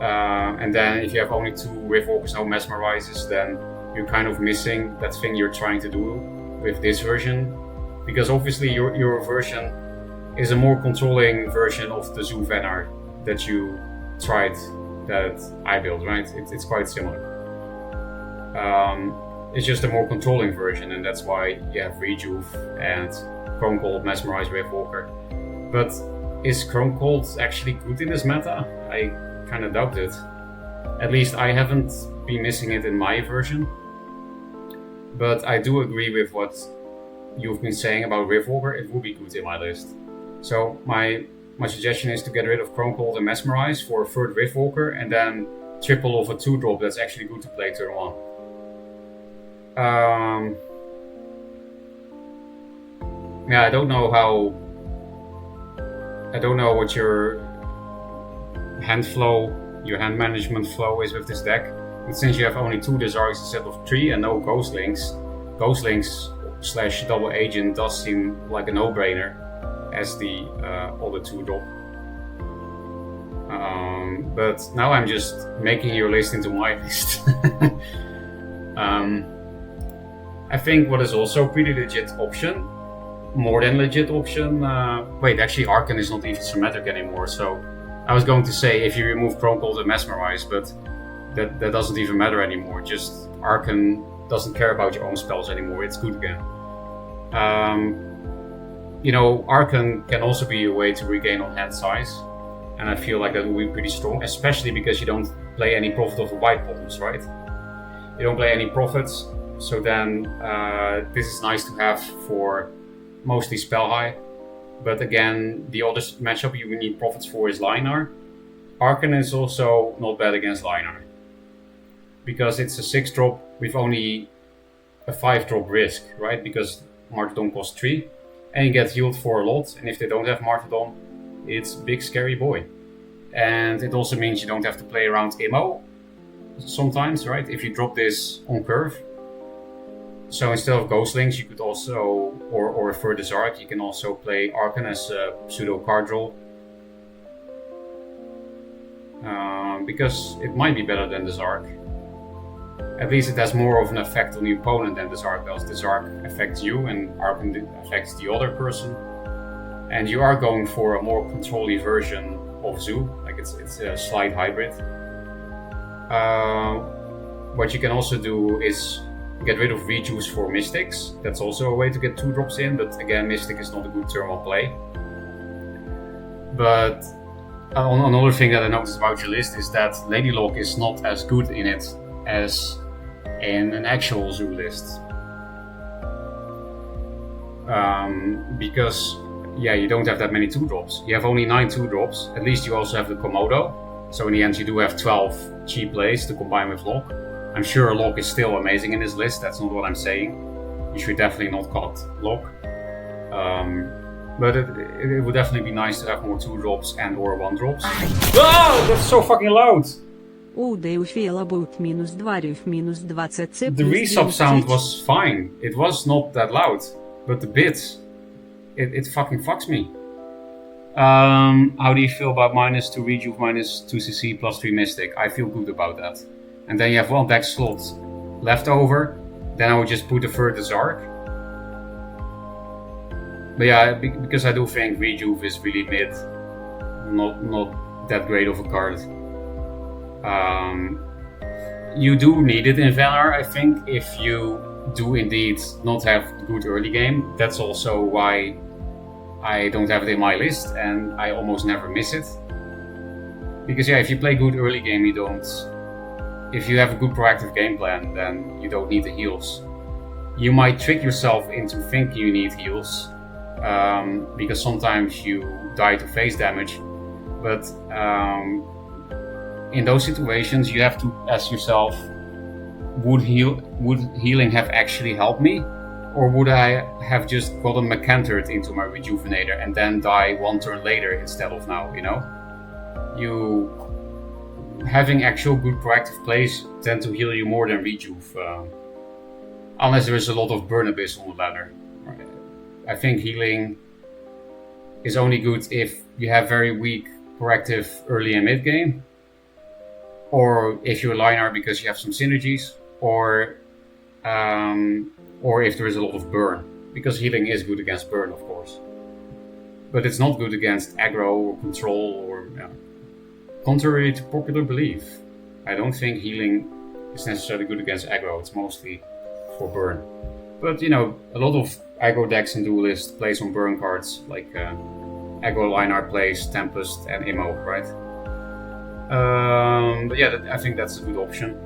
And then if you have only 2 Riftwalkers, no Mesmerizes, then you're kind of missing that thing you're trying to do with this version. Because obviously your version is a more controlling version of the Zoo Vannar that you tried, that I built, right? It's quite similar. It's just a more controlling version, and that's why you have Rejuve and Chrome Cold, Mesmerize, Riftwalker. But is Chrome Cold actually good in this meta? I kind of doubt it. At least I haven't been missing it in my version. But I do agree with what you've been saying about Riftwalker. It would be good in my list. So my suggestion is to get rid of Chrome Cold and Mesmerize for a third Riftwalker, and then triple of a 2-drop that's actually good to play turn 1. Yeah, I don't know what your hand flow, your hand management flow is with this deck. But since you have only 2 Desargs instead of 3 and no Ghost Links / Double Agent does seem like a no-brainer as the other 2-drop. But now I'm just making your list into my list. I think what is also a pretty legit option, more than legit option, wait, actually Arcan is not even symmetric anymore, so I was going to say if you remove Chrome Cold and Mesmerize, but that doesn't even matter anymore. Just Arcan doesn't care about your own spells anymore. It's good again. Archon can also be a way to regain on hand size, and I feel like that will be pretty strong, especially because you don't play any Prophet of the White Bottoms, right? You don't play any Prophets, so then this is nice to have for mostly spell high. But again, the other matchup you need Prophets for is Linar. Archon is also not bad against Linar, because it's a 6-drop with only a 5-drop risk, right? Because Martyrdom costs 3, and you get healed for a lot, and if they don't have Martyrdom, it's big scary boy. And it also means you don't have to play around Immo sometimes, right? If you drop this on curve. So instead of Ghostlings, you could also, or Further Zark, you can also play Archon as a pseudo card draw. Because it might be better than the Zark. At least it has more of an effect on the opponent than the Zark does. The Zark affects you and Archon affects the other person. And you are going for a more control-y version of Zoo, like it's a slight hybrid. What you can also do is get rid of Rejuice for Mystics. That's also a way to get 2 drops in, but again, Mystic is not a good turn on play. But another thing that I noticed about your list is that Lady Lock is not as good in it as in an actual Zoo list. Because you don't have that many 2-drops. You have only 9 2-drops. At least you also have the Komodo. So in the end you do have 12 cheap plays to combine with Lock. I'm sure Lock is still amazing in this list, that's not what I'm saying. You should definitely not cut Lock. But it would definitely be nice to have more 2-drops and or 1-drops. Oh, that's so fucking loud! The resub sound was fine. It was not that loud. But the bits, it fucking fucks me. How do you feel about -2 Rejuve, -2 CC, +3 Mystic? I feel good about that. And then you have 1 deck slot left over. Then I would just put the Further Zark. But yeah, because I do think Rejuve is really mid. Not that great of a card. You do need it in Valar, I think, if you do indeed not have good early game. That's also why I don't have it in my list, and I almost never miss it. Because if you play good early game, you don't... If you have a good proactive game plan, then you don't need the heals. You might trick yourself into thinking you need heals, because sometimes you die to face damage. But in those situations, you have to ask yourself, would healing have actually helped me? Or would I have just gotten Macantered into my Rejuvenator and then die 1 turn later instead of now, Having actual good proactive plays tend to heal you more than Rejuve. Unless there is a lot of Burn Abyss on the ladder. I think healing is only good if you have very weak proactive early and mid game. Or if you're a Linar because you have some synergies. Or if there is a lot of burn, because healing is good against burn, of course. But it's not good against aggro or control or... Contrary to popular belief, I don't think healing is necessarily good against aggro, it's mostly for burn. But a lot of aggro decks in Duelyst plays on burn cards, like aggro Linar plays Tempest and Immo, right? But I think that's a good option.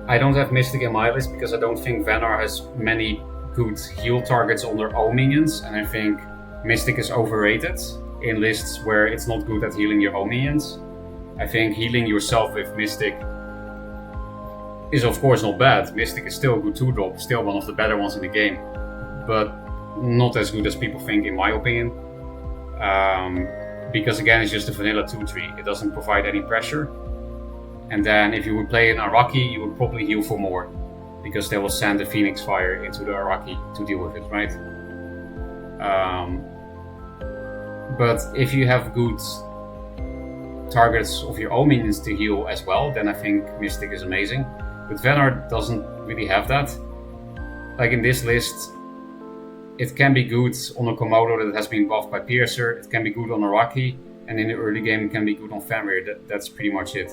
I don't have Mystic in my list because I don't think Vanar has many good heal targets on their own minions, and I think Mystic is overrated in lists where it's not good at healing your own minions. I think healing yourself with Mystic is of course not bad. Mystic is still a good 2-drop, still one of the better ones in the game, but not as good as people think in my opinion. Because again, it's just a vanilla 2-3, it doesn't provide any pressure. And then if you would play an Araki, you would probably heal for more, because they will send the Phoenix Fire into the Araki to deal with it, right? But if you have good targets of your own minions to heal as well, then I think Mystic is amazing. But Vanar doesn't really have that. Like in this list, it can be good on a Komodo that has been buffed by Piercer, it can be good on Araki, and in the early game it can be good on Fenrir. That's pretty much it.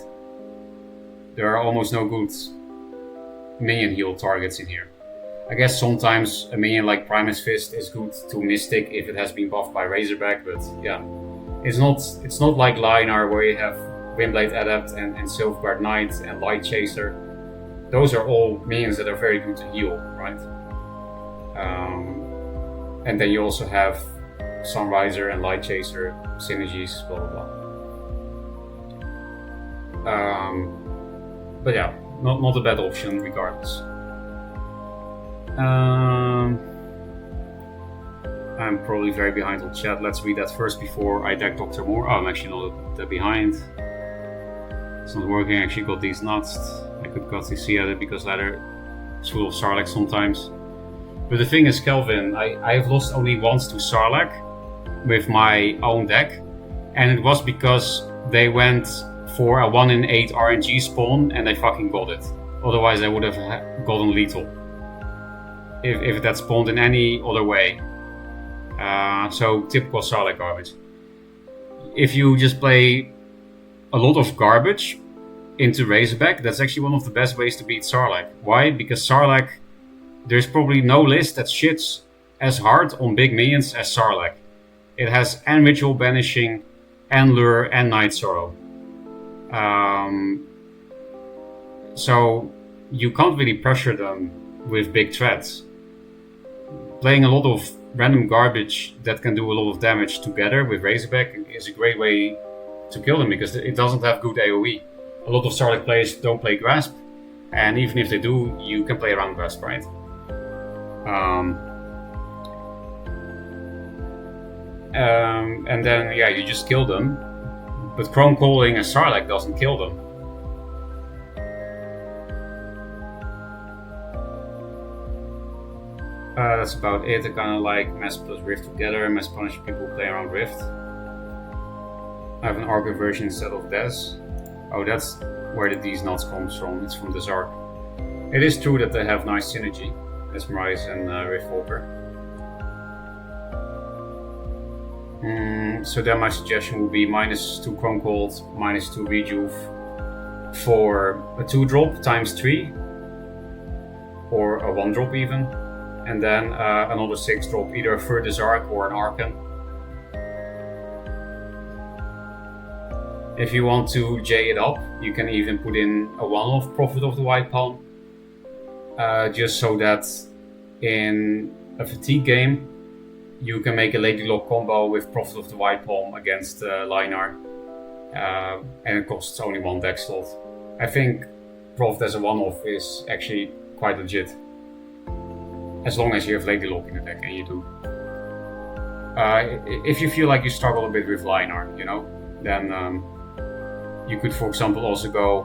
There are almost no good minion heal targets in here. I guess sometimes a minion like Primus Fist is good to Mystic if it has been buffed by Razorback, but yeah, it's not like Lion-R where you have Windblade Adept and Silverguard Knight and Light Chaser. Those are all minions that are very good to heal, right? And then you also have Sunriser and Light Chaser synergies, blah blah blah. But yeah, not a bad option regardless. I'm probably very behind on chat. Let's read that first before I deck Dr. Moore. Oh, I'm actually not that behind. It's not working. I actually got these nuts. I could got to see at it because ladder is full of Sarlacc sometimes. But the thing is, Kelvin, I have lost only once to Sarlacc with my own deck, and it was because they went for a 1 in 8 RNG spawn and they fucking got it. Otherwise I would have gotten lethal if that spawned in any other way. So typical Sarlacc garbage. If you just play a lot of garbage into Razorback, that's actually one of the best ways to beat Sarlacc. Why? Because Sarlacc, there's probably no list that shits as hard on big minions as Sarlacc. It has and Ritual Banishing, and Lure, and Night Sorrow. So you can't really pressure them with big threats. Playing a lot of random garbage that can do a lot of damage together with Razorback is a great way to kill them because it doesn't have good AoE. A lot of Sarlacc players don't play Grasp, and even if they do, you can play around Grasp, right? And then yeah, you just kill them. But Chrome Calling a Sarlacc doesn't kill them. That's about it. I kind of like Mass plus Rift together. Mass punish people who play around Rift. I have an Argo version instead of Des. Oh, that's where these nuts comes from. It's from the Zark. It is true that they have nice synergy, Mesmerize and Riftwalker. So then my suggestion would be -2 Chrome Cold, -2 Rejuve for a 2-drop times 3, or a 1-drop even, and then another 6-drop, either a Further Zark or an Arcan. If you want to J it up, you can even put in a 1-off Prophet of the White Palm, just so that in a fatigue game you can make a Lady Lock combo with Prophet of the White Palm against Lion-R, and it costs only 1 deck slot. I think Prophet as a 1-off is actually quite legit, as long as you have Lady Lock in the deck, and you do. If you feel like you struggle a bit with Lion-R, you know, then you could, for example, also go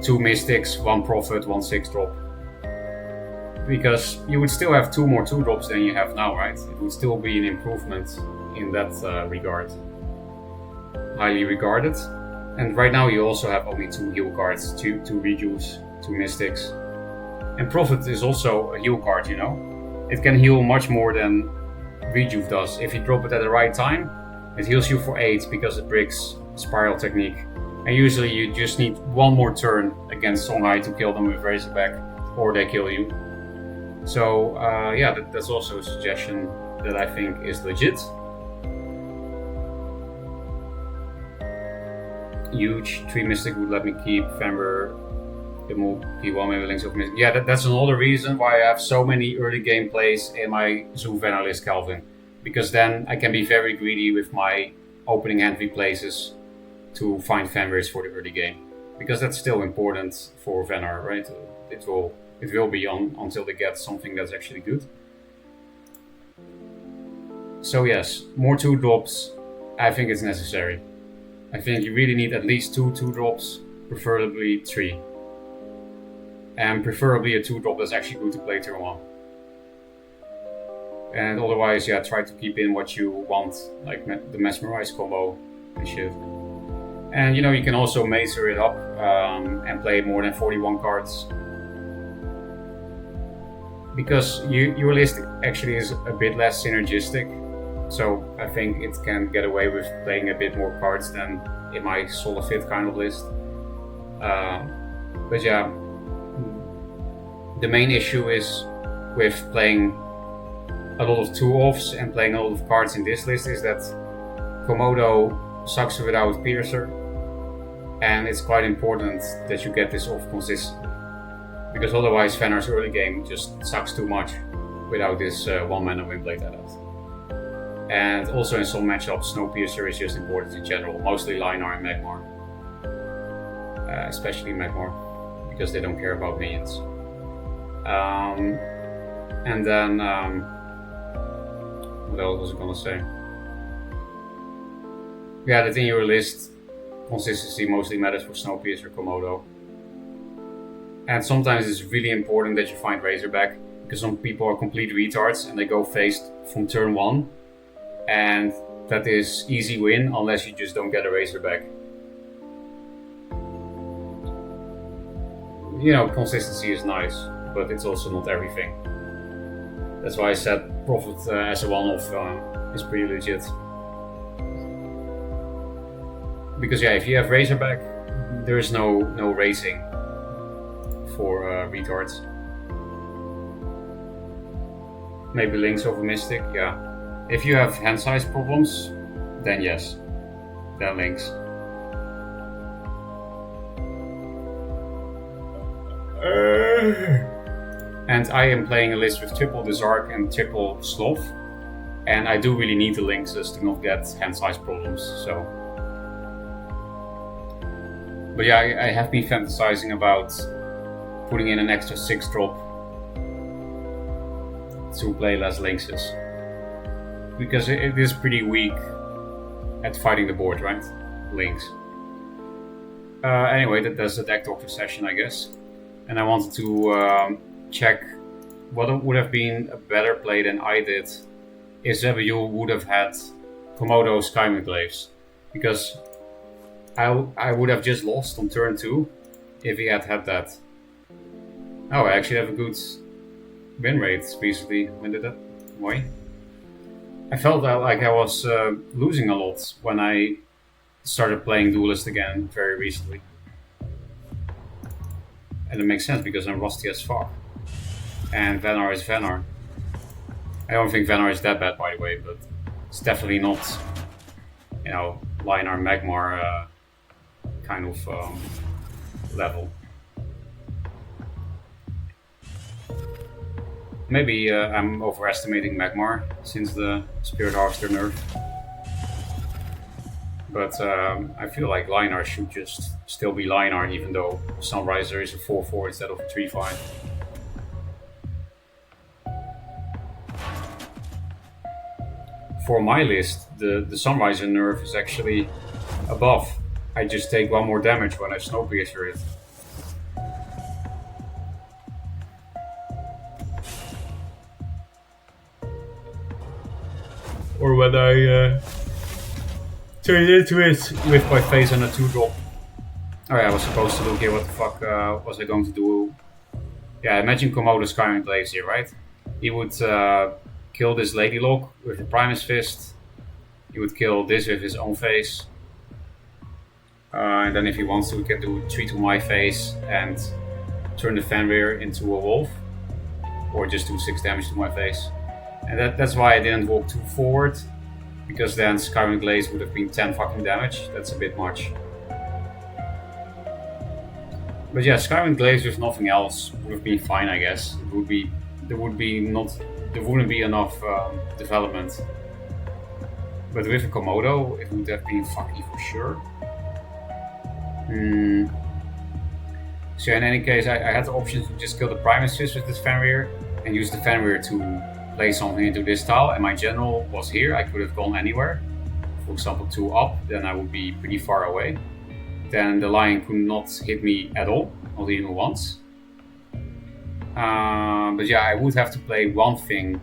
2 Mystics, 1 Prophet, 1 6-drop. Because you would still have 2 more 2-drops than you have now, right? It would still be an improvement in that regard. Highly regarded. And right now you also have only 2 heal cards, 2 Rejuves, 2 Mystics. And Prophet is also a heal card, you know? It can heal much more than Rejuve does. If you drop it at the right time, it heals you for 8 because it breaks Spiral Technique. And usually you just need 1 more turn against Songhai to kill them with Razorback, or they kill you. So yeah, that's also a suggestion that I think is legit. Huge 3 Mystic would let me keep Fenrir, Immol, P1, maybe Links of Mystic. Yeah, that's another reason why I have so many early game plays in my Zoo Venar list, Calvin. Because then I can be very greedy with my opening hand replaces to find Fenrirs for the early game. Because that's still important for Venar, right? It will be on until they get something that's actually good. So yes, more 2-drops, I think it's necessary. I think you really need at least 2 2-drops, preferably 3. And preferably a 2-drop that's actually good to play turn 1. And otherwise, yeah, try to keep in what you want, like the Mesmerize combo and shit. And you know, you can also Mazer it up and play more than 41 cards. Because your list actually is a bit less synergistic, so I think it can get away with playing a bit more cards than in my Solid Fit kind of list. But yeah, The main issue is with playing a lot of 2-offs and playing a lot of cards in this list is that Komodo sucks without Piercer, and it's quite important that you get this off consistently, because otherwise Fenrir's early game just sucks too much without this 1-mana Windblade added. And also in some matchups, Snowpiercer is just important in general, mostly Linar and Magmar. Especially Magmar, because they don't care about minions. And then, what else was I gonna say? Yeah, that in your list, consistency mostly matters for Snowpiercer, Komodo. And sometimes it's really important that you find Razorback, because some people are complete retards and they go face from turn 1, and that is easy win unless you just don't get a Razorback. You know, consistency is nice, but it's also not everything. That's why I said Prophet as a one-off is pretty legit. Because yeah, if you have Razorback, there is no racing for retards. Maybe Lynx over Mystic, yeah. If you have hand size problems, then yes, then Lynx. And I am playing a list with triple Desark and triple Sloth, and I do really need the Lynxes to not get hand size problems, so. But yeah, I have been fantasizing about putting in an extra 6-drop to play less Lynxes, because it is pretty weak at fighting the board, right? Lynx. Anyway, that's the deck doctor session, I guess. And I wanted to check what would have been a better play than I did if Zebul would have had Komodo Skymaglaves, because I would have just lost on turn 2 if he had that. Oh, I actually have a good win rate recently. When did that? Why? I felt like I was losing a lot when I started playing Duelyst again very recently. And it makes sense because I'm rusty as fuck. And Venar is Venar. I don't think Venar is that bad, by the way, but it's definitely not, you know, Linar Magmar kind of level. Maybe I'm overestimating Magmar since the Spirit Harvester nerf. But I feel like Linar should just still be Linar, even though Sunriser is a 4-4 instead of a 3-5. For my list, the Sunriser nerf is actually a buff. I just take 1 more damage when I Snowpiercer it. Or when I turn into it with my face on a 2-drop. Alright, I was supposed to look here, what the fuck was I going to do? Yeah, imagine Komodo Skymaglaves here, right? He would kill this Lady Lock with the Primus Fist. He would kill this with his own face. And then if he wants to, he can do 3 to my face and turn the Fenrir into a wolf. Or just do 6 damage to my face. And that's why I didn't walk too forward. Because then Skymaglaves would have been 10 fucking damage. That's a bit much. But yeah, Skymaglaves with nothing else would have been fine, I guess. There wouldn't be enough development. But with a Komodo, it would have been fucky for sure. So in any case, I had the option to just kill the Primus Fist with this Fenrir and use the Fenrir to play something into this tile, and my general was here. I could have gone anywhere, for example 2 up, then I would be pretty far away. Then the lion could not hit me at all, not even once. But yeah, I would have to play one thing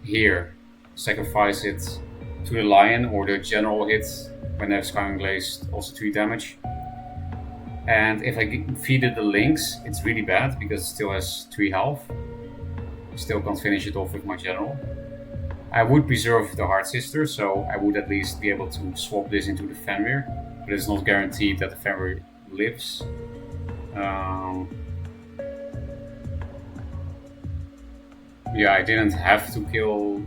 here, sacrifice it to the lion, or the general hit when they have Skymaglaves also 3 damage. And if I defeated the Lynx, it's really bad because it still has 3 health. Still can't finish it off with my general. I would preserve the Heart Sister, so I would at least be able to swap this into the Fenrir, but it's not guaranteed that the Fenrir lives. Yeah, I didn't have to kill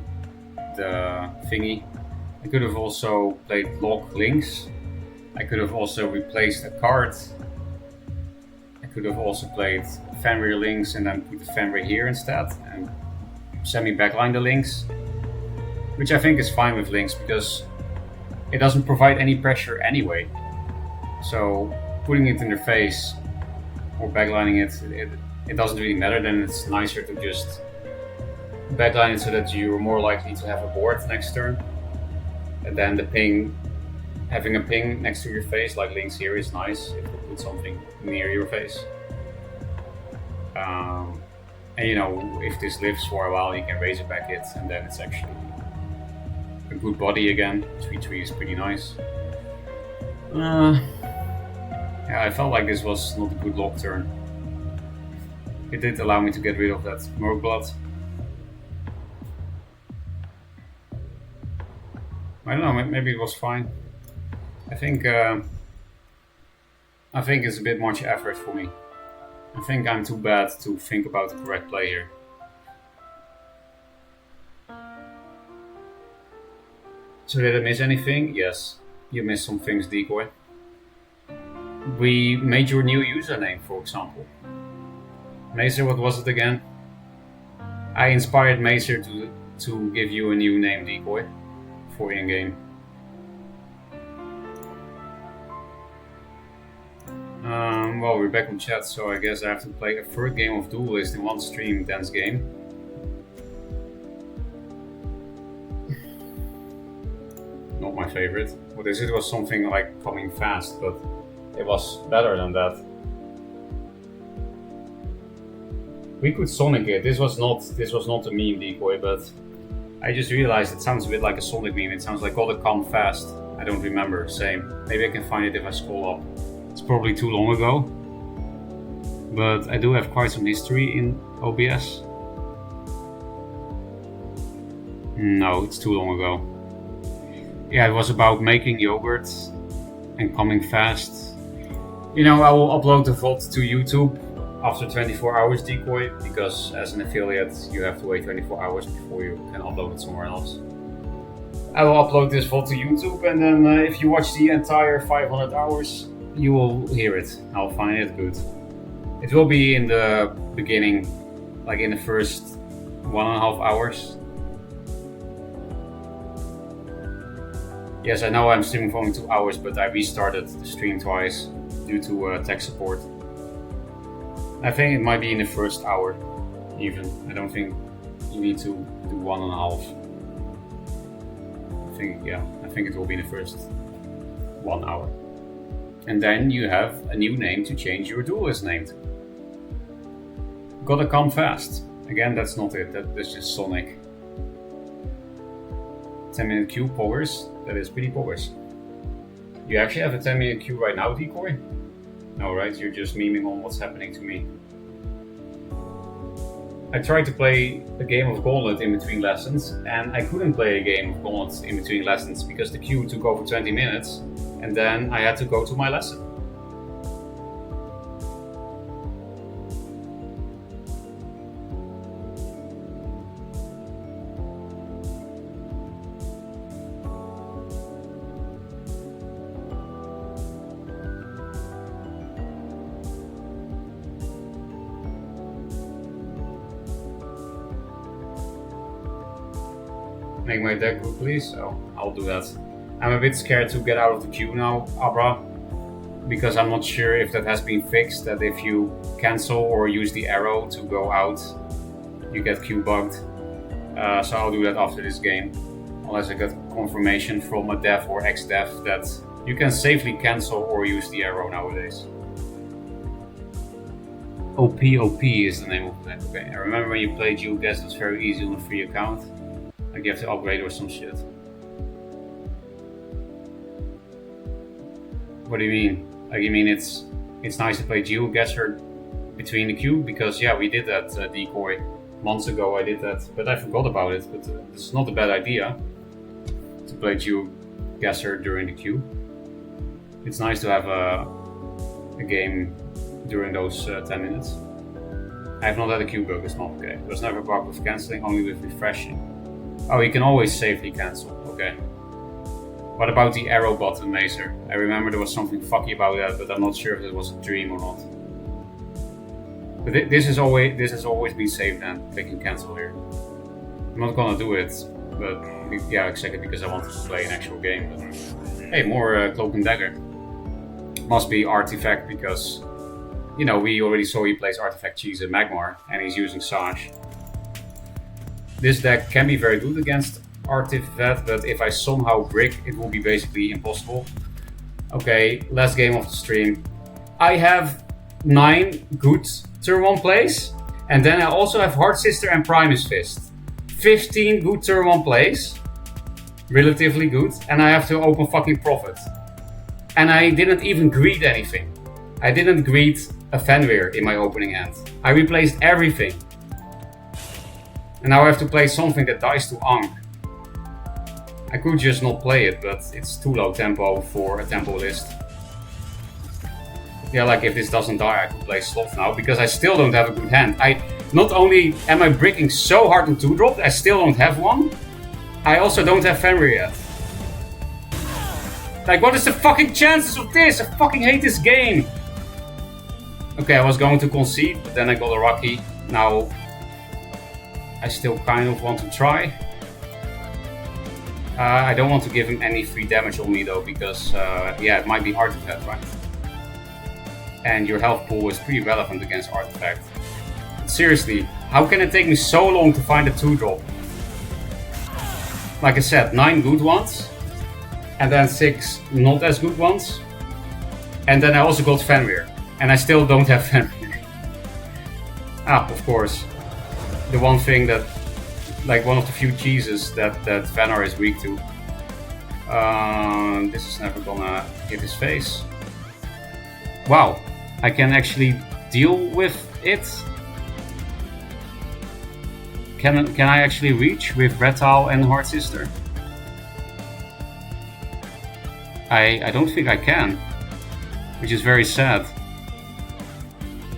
the thingy. I could have also played lock links. I could have also replaced a card. I could have also played Fenrir links and then put the Fenrir here instead and semi-backline the links, which I think is fine with links because it doesn't provide any pressure anyway. So putting it in their face or backlining it doesn't really matter. Then it's nicer to just backline it so that you're more likely to have a board next turn. And then the ping, having a ping next to your face, like links here, is nice if you put something near your face. And you know, if this lives for a while, you can Razorback it, and then it's actually a good body again. 3/3 is pretty nice. Yeah, I felt like this was not a good lock turn. It did allow me to get rid of that Merkblad. I don't know, maybe it was fine. I think it's a bit much effort for me. I think I'm too bad to think about the correct play here. So did I miss anything? Yes, you missed some things, Decoy. We made your new username, for example. Mazer, what was it again? I inspired Mazer to give you a new name, Decoy, for in-game. Well, we're back on chat, so I guess I have to play a third game of Duelyst in one stream, dance game. Not my favorite. What is it? It was something like coming fast, but it was better than that. We could Sonic it. This was not a meme, Decoy, but I just realized it sounds a bit like a Sonic meme. It sounds like gotta come fast. I don't remember. Same. Maybe I can find it if I scroll up. It's probably too long ago, but I do have quite some history in OBS. No, it's too long ago. Yeah, it was about making yogurt and coming fast. You know, I will upload the VOD to YouTube after 24 hours, Decoy, because as an affiliate you have to wait 24 hours before you can upload it somewhere else. I will upload this VOD to YouTube, and then if you watch the entire 500 hours, you will hear it. I'll find it good. It will be in the beginning, like in the first 1.5 hours. Yes, I know I'm streaming for only 2 hours, but I restarted the stream twice due to tech support. I think it might be in the first hour, even. I don't think you need to do 1.5. I think it will be in the first 1 hour. And then you have a new name to change your Duelyst name to. Gotta come fast. Again, that's not it. That's just Sonic. 10-minute queue poggers. That is pretty poggers. You actually have a 10-minute queue right now, Decoy? No, right? You're just memeing on what's happening to me. I tried to play a game of Gauntlet in between lessons, and I couldn't play a game of Gauntlet in between lessons because the queue took over 20 minutes, and then I had to go to my lesson. Make my deck good, please. Oh, I'll do that. I'm a bit scared to get out of the queue now, Abra, because I'm not sure if that has been fixed, that if you cancel or use the arrow to go out, you get queue bugged. So I'll do that after this game, unless I get confirmation from a dev or ex-dev that you can safely cancel or use the arrow nowadays. OP is the name of the deck. Okay, I remember when you played Duelyst, it was very easy on a free account. Like you have to upgrade or some shit. What do you mean? Like you mean it's nice to play GeoGuessr between the queue? Because yeah, we did that, Decoy. Months ago I did that, but I forgot about it. But it's not a bad idea to play GeoGuessr during the queue. It's nice to have a game during those 10 minutes. I have not had a queue bug, it's not okay. There's never a bug with cancelling, only with refreshing. Oh, you can always safely cancel, okay. What about the arrow button, Mazer? I remember there was something fucky about that, but I'm not sure if it was a dream or not. But this has always been safe then, clicking cancel here. I'm not gonna do it, but yeah, exactly because I wanted to play an actual game. But, hey, more Cloak and Dagger. Must be Artifact because, you know, we already saw he plays Artifact Cheese in Magmar and he's using Sage. This deck can be very good against Artifact, but if I somehow brick, it will be basically impossible. Okay, last game of the stream. I have 9 good turn 1 plays, and then I also have Heart Sister and Primus Fist. 15 good turn 1 plays, relatively good, and I have to open fucking Prophet. And I didn't even greet anything. I didn't greet a Fenrir in my opening hand. I replaced everything. And now I have to play something that dies to Ankh. I could just not play it, but it's too low tempo for a tempo list. Yeah, like if this doesn't die, I could play Sloth now, because I still don't have a good hand. Not only am I bricking so hard on 2-drop, I still don't have one. I also don't have Fenrir yet. Like, what is the fucking chances of this? I fucking hate this game. Okay, I was going to concede, but then I got a Rocky. Now, I still kind of want to try. I don't want to give him any free damage on me though, because yeah, it might be Artifact, right? And your health pool is pretty relevant against Artifact. But seriously, how can it take me so long to find a 2-drop? Like I said, 9 good ones, and then 6 not as good ones. And then I also got Fenrir, and I still don't have Fenrir. Ah, of course. The one thing that, like one of the few cheeses that Vanar is weak to. This is never gonna hit his face. Wow, I can actually deal with it. Can I actually reach with Reptile and Heart Sister? I don't think I can, which is very sad.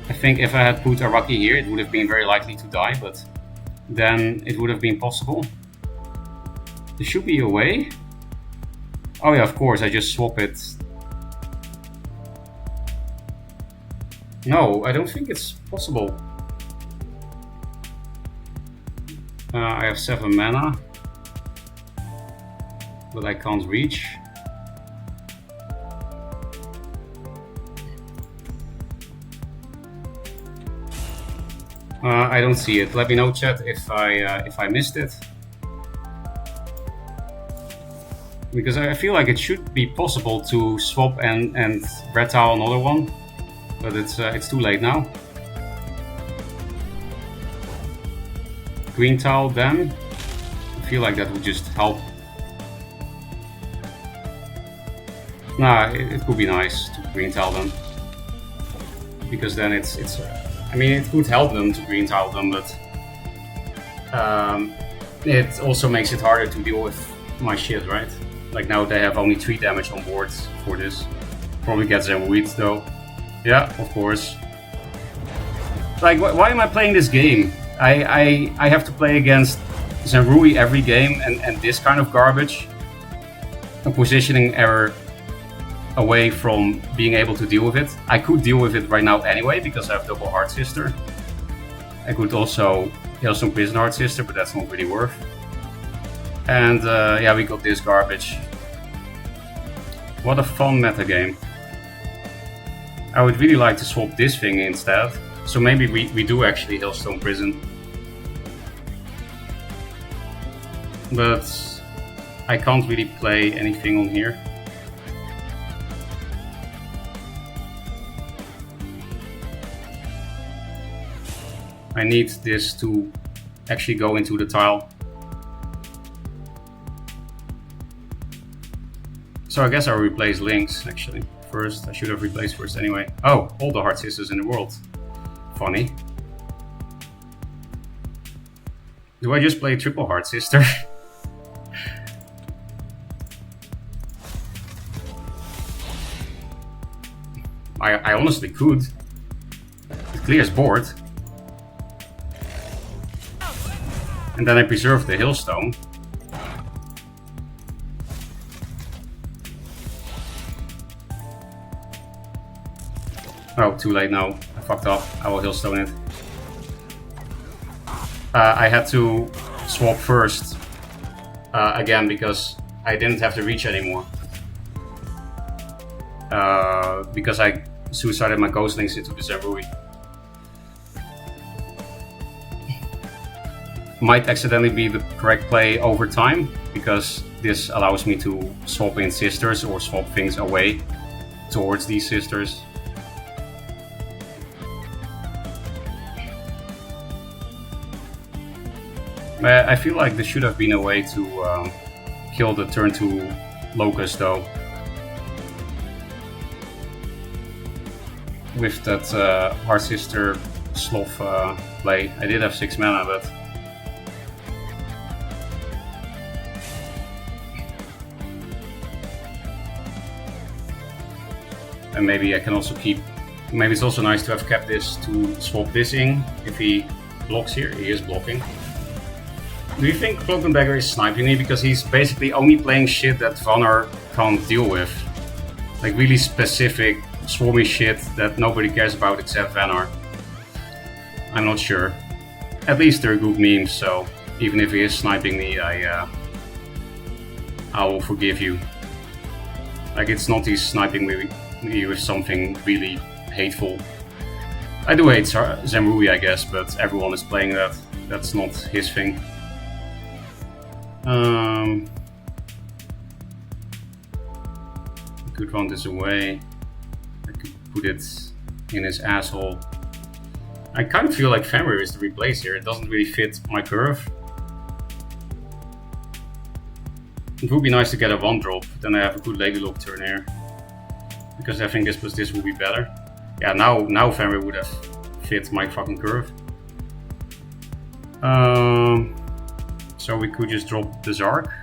I think if I had put Araki here, it would have been very likely to die, but then it would have been possible. There should be a way. Oh yeah, of course, I just swap it. No, I don't think it's possible. I have 7 mana, but I can't reach. I don't see it. Let me know, chat, if I missed it. Because I feel like it should be possible to swap and Reptile another one, but it's too late now. Green tile then. I feel like that would just help. Nah, it could be nice to green tile them, because then it's. I mean, it could help them to green tile them, but it also makes it harder to deal with my shit, right? Like now they have only 3 damage on board for this. Probably gets them weed though. Yeah, of course. Like, why am I playing this game? I have to play against Zenrui every game and this kind of garbage. A positioning error away from being able to deal with it. I could deal with it right now anyway because I have double Heart Sister. I could also kill some Prison Heart Sister, but that's not really worth. And yeah, we got this garbage. What a fun meta game. I would really like to swap this thing instead. So maybe we do actually Hailstone Prison. But I can't really play anything on here. I need this to actually go into the tile. So I guess I'll replace Lynx actually. First, I should have replaced first anyway. Oh, all the Heart Sisters in the world. Funny. Do I just play triple Heart Sister? I honestly could. It clears board. And then I preserve the Hailstone. Oh, too late now. I fucked up. I will Hailstone it. I had to swap first again because I didn't have the reach anymore. Because I suicided my Ghostlings into the Zamrui. Might accidentally be the correct play over time, because this allows me to swap in sisters or swap things away towards these sisters. I feel like this should have been a way to kill the turn 2 Locust though. With that Hard Sister Sloth play. I did have 6 mana, but and maybe I can also keep. Maybe it's also nice to have kept this to swap this in if he blocks here. He is blocking. Do you think Cloak Dagger is sniping me because he's basically only playing shit that Vannar can't deal with? Like really specific swarmy shit that nobody cares about except Vannar. I'm not sure. At least they're good memes, so even if he is sniping me, I will forgive you. Like it's not he's sniping me with something really hateful. I do hate Zamrui, I guess, but everyone is playing that. That's not his thing. I could run this away. I could put it in his asshole. I kind of feel like Fenrir is the replace here. It doesn't really fit my curve. It would be nice to get a 1-drop, then I have a good Lady Lock turn here. Because I think this plus this would be better. Yeah, now Fenrir would have fit my fucking curve. So we could just drop the Zark.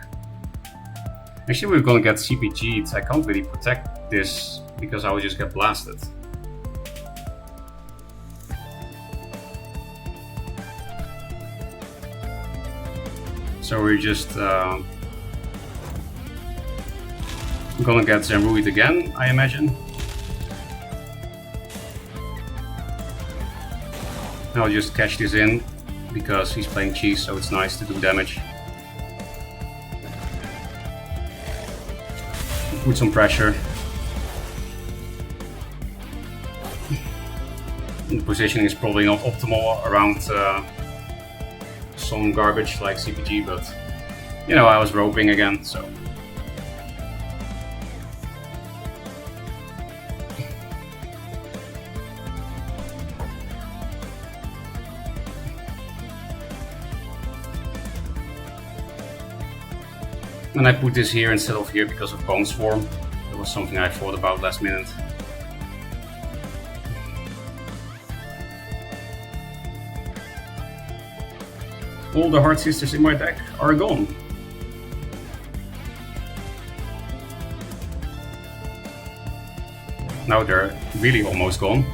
Actually, we're gonna get CPG'd. I can't really protect this because I will just get blasted. So we're just gonna get Zamruid again, I imagine. I'll just cash this in because he's playing cheese, so it's nice to do damage. Put some pressure. The positioning is probably not optimal around some garbage like CPG, but you know, I was roping again, so. And I put this here instead of here because of Bone Swarm. That was something I thought about last minute. All the Hard Sisters in my deck are gone. Now they're really almost gone.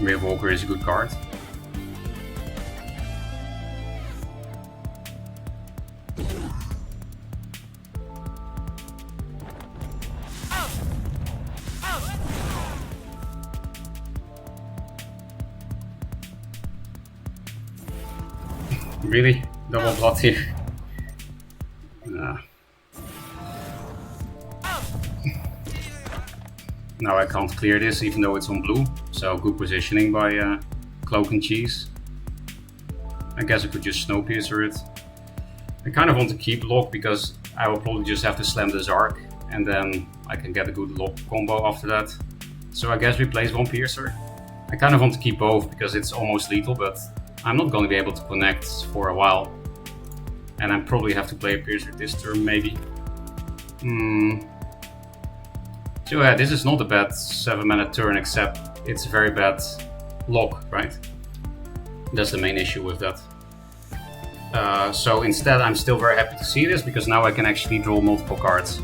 Wave Walker is a good card. Really? Double blood here? Nah. Now I can't clear this even though it's on blue, so good positioning by Cloak and Cheese. I guess I could just Snowpiercer it. I kind of want to keep Lock because I will probably just have to slam the Zark and then I can get a good Lock combo after that. So I guess we place one Piercer. I kind of want to keep both because it's almost lethal, but I'm not going to be able to connect for a while. And I probably have to play a Piercer this turn, maybe. So yeah, this is not a bad 7-mana turn, except it's a very bad Lock, right? That's the main issue with that. So instead, I'm still very happy to see this, because now I can actually draw multiple cards.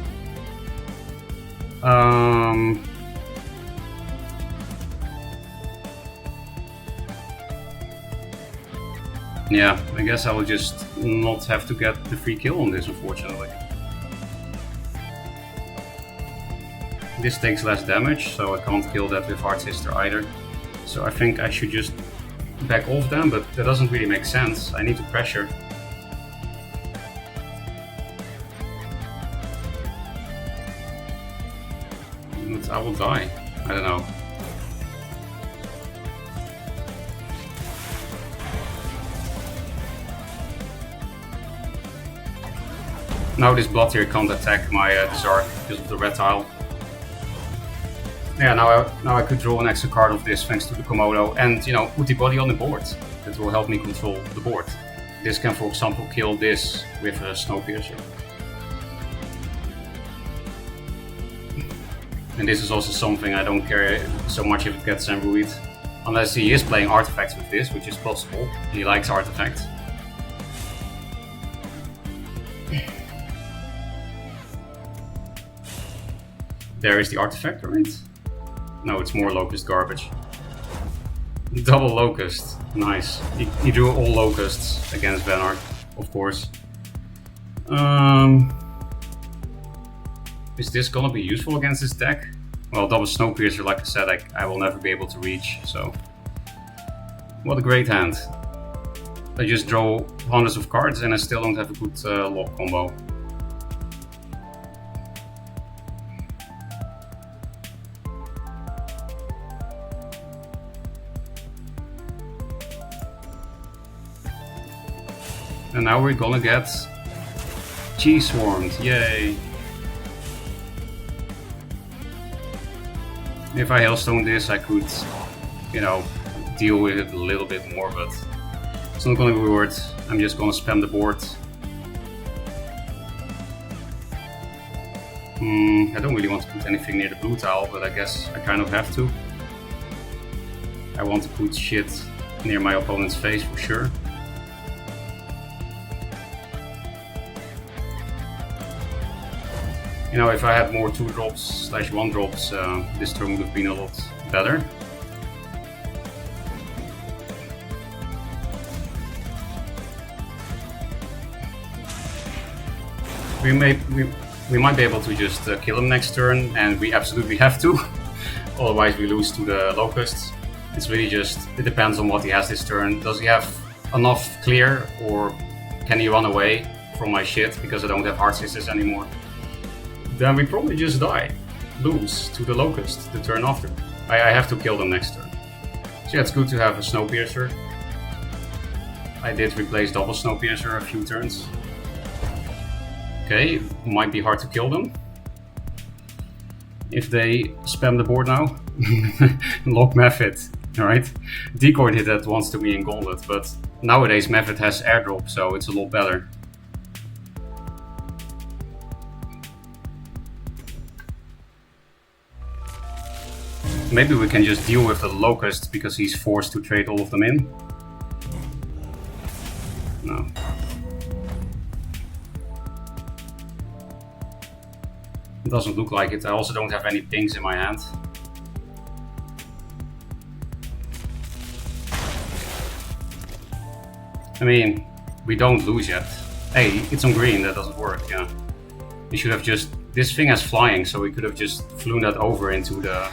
Yeah, I guess I will just not have to get the free kill on this, unfortunately. This takes less damage, so I can't kill that with Hard Sister either. So I think I should just back off them, but that doesn't really make sense. I need to pressure. But I will die. I don't know. Now this Blood here can't attack my Desart because of the red tile. Yeah, now I could draw an extra card of this thanks to the Komodo and, you know, put the body on the board. That will help me control the board. This can, for example, kill this with a Snowpiercer. And this is also something I don't care so much if it gets Embrued. Unless he is playing artifacts with this, which is possible. He likes artifacts. There is the artifact, right? No, it's more Locust garbage. Double Locust. Nice. He drew all Locusts against Banner, of course. Is this gonna be useful against this deck? Well, double Snowpiercer, like I said, I will never be able to reach, so... What a great hand. I just draw hundreds of cards and I still don't have a good lock combo. And now we're gonna get Cheese Swarmed, yay! If I Hailstone this, I could, you know, deal with it a little bit more, but it's not gonna be worth. I'm just gonna spam the board. I don't really want to put anything near the blue tile, but I guess I kind of have to. I want to put shit near my opponent's face for sure. You know, if I had more 2-drops / 1-drops, this turn would have been a lot better. We might be able to just kill him next turn, and we absolutely have to. Otherwise we lose to the Locusts. It's really just, it depends on what he has this turn. Does he have enough clear, or can he run away from my shit because I don't have Hard Sisters anymore? Then we probably just die, lose to the Locust the turn after. I have to kill them next turn. So yeah, it's good to have a Snowpiercer. I did replace double Snowpiercer a few turns. Okay, might be hard to kill them. If they spam the board now. Lock Method, alright? Decoy did that once to me in Gauntlet, but nowadays Method has airdrop, so it's a lot better. Maybe we can just deal with the Locust because he's forced to trade all of them in. No. It doesn't look like it. I also don't have any pings in my hand. I mean, we don't lose yet. Hey, it's on green, that doesn't work, yeah. We should have just... This thing has flying, so we could have just flown that over into the...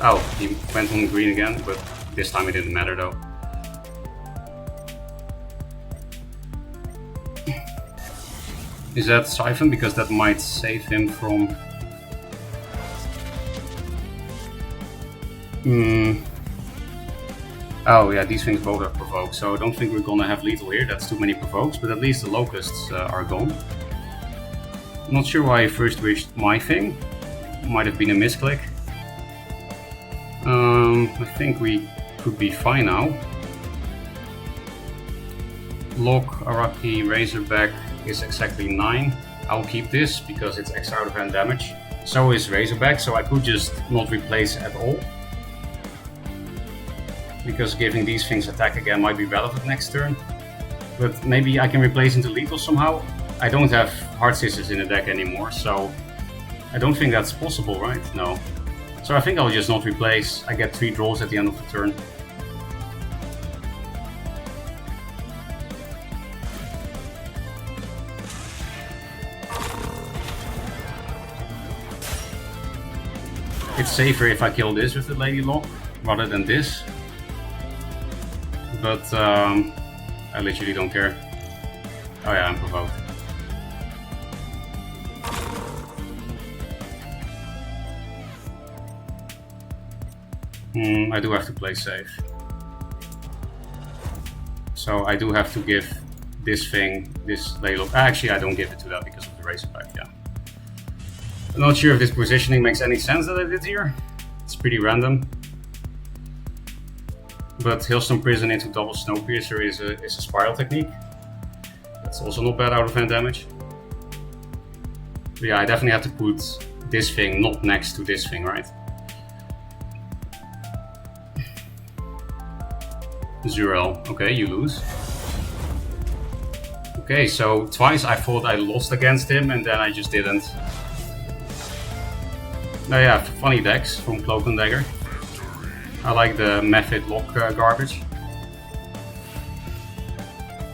Oh, he went on green again, but this time it didn't matter though. Is that Siphon? Because that might save him from... Oh yeah, these things both have provoke, so I don't think we're gonna have lethal here. That's too many provokes, but at least the Locusts are gone. Not sure why I first wished my thing. Might have been a misclick. I think we could be fine now. Lock, Araki, Razorback is exactly 9. I'll keep this because it's X out of hand damage. So is Razorback, so I could just not replace at all. Because giving these things attack again might be relevant next turn. But maybe I can replace into lethal somehow. I don't have Hard Sisters in the deck anymore, so I don't think that's possible, right? No. So I think I'll just not replace. I get 3 draws at the end of the turn. It's safer if I kill this with the Lady Lock rather than this. But I literally don't care. Oh yeah, I'm provoked. I do have to play safe. So I do have to give this thing, this Lady Lock. Actually, I don't give it to that because of the Razorback, yeah. I'm not sure if this positioning makes any sense that I did here. It's pretty random. But Hailstone Prison into double Snowpiercer is a spiral technique. That's also not bad out of hand damage. But yeah, I definitely have to put this thing not next to this thing, right? Zurel, okay, you lose. Okay, so twice I thought I lost against him and then I just didn't. Now yeah, funny decks from Cloak and Dagger. I like the Method Lock garbage.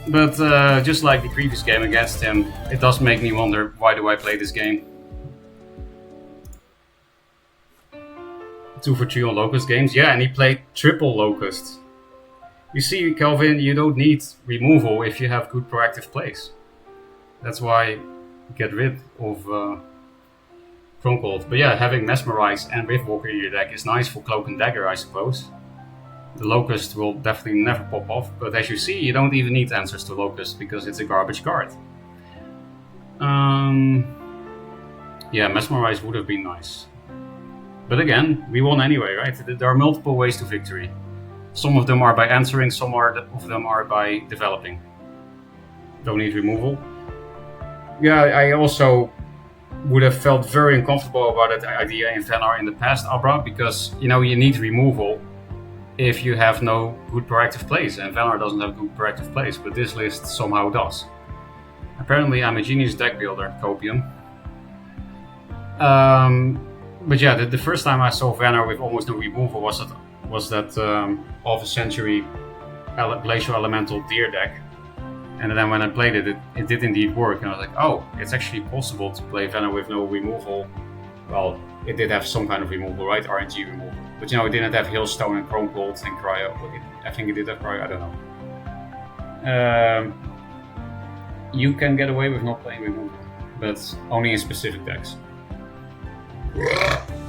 But just like the previous game against him, it does make me wonder, why do I play this game? 2 for 3 on Locust games, yeah, and he played triple Locust. You see, Kelvin, you don't need removal if you have good proactive plays. That's why you get rid of Croncold. But yeah, having Mesmerize and Riftwalker in your deck is nice for Cloak and Dagger, I suppose. The Locust will definitely never pop off, but as you see, you don't even need answers to Locust because it's a garbage card. Yeah, Mesmerize would have been nice. But again, we won anyway, right? There are multiple ways to victory. Some of them are by answering, some of them are by developing. Don't need removal. Yeah, I also would have felt very uncomfortable about that idea in Venar in the past, Abra, because you need removal if you have no good proactive plays, and Venar doesn't have good proactive plays, but this list somehow does. Apparently I'm a genius deck builder, Copium. But yeah, the first time I saw Venar with almost no removal was that half a century Glacial Elemental Deer deck. And then when I played it, it did indeed work. And I was like, oh, it's actually possible to play Venar with no removal. Well, it did have some kind of removal, right? RNG removal. But it didn't have Hailstone and Chrome Gold and Cryo. I think it did have Cryo, I don't know. You can get away with not playing removal, but only in specific decks.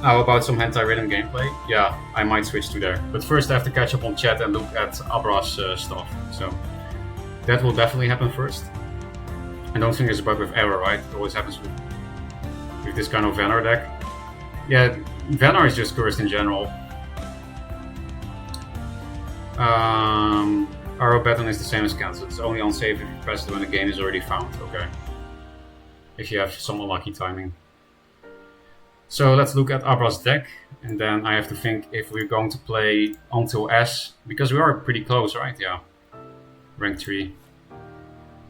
How about some hentai-ridden gameplay? Yeah, I might switch to there. But first I have to catch up on chat and look at Abra's stuff. So that will definitely happen first. I don't think there's a bug with error, right? It always happens with this kind of Venar deck. Yeah, Venar is just cursed in general. Arrow Baton is the same as cancel. It's only unsafe if you press it when the game is already found. Okay. If you have some unlucky timing. So let's look at Abra's deck, and then I have to think if we're going to play until S, because we are pretty close, right? Yeah. Rank 3.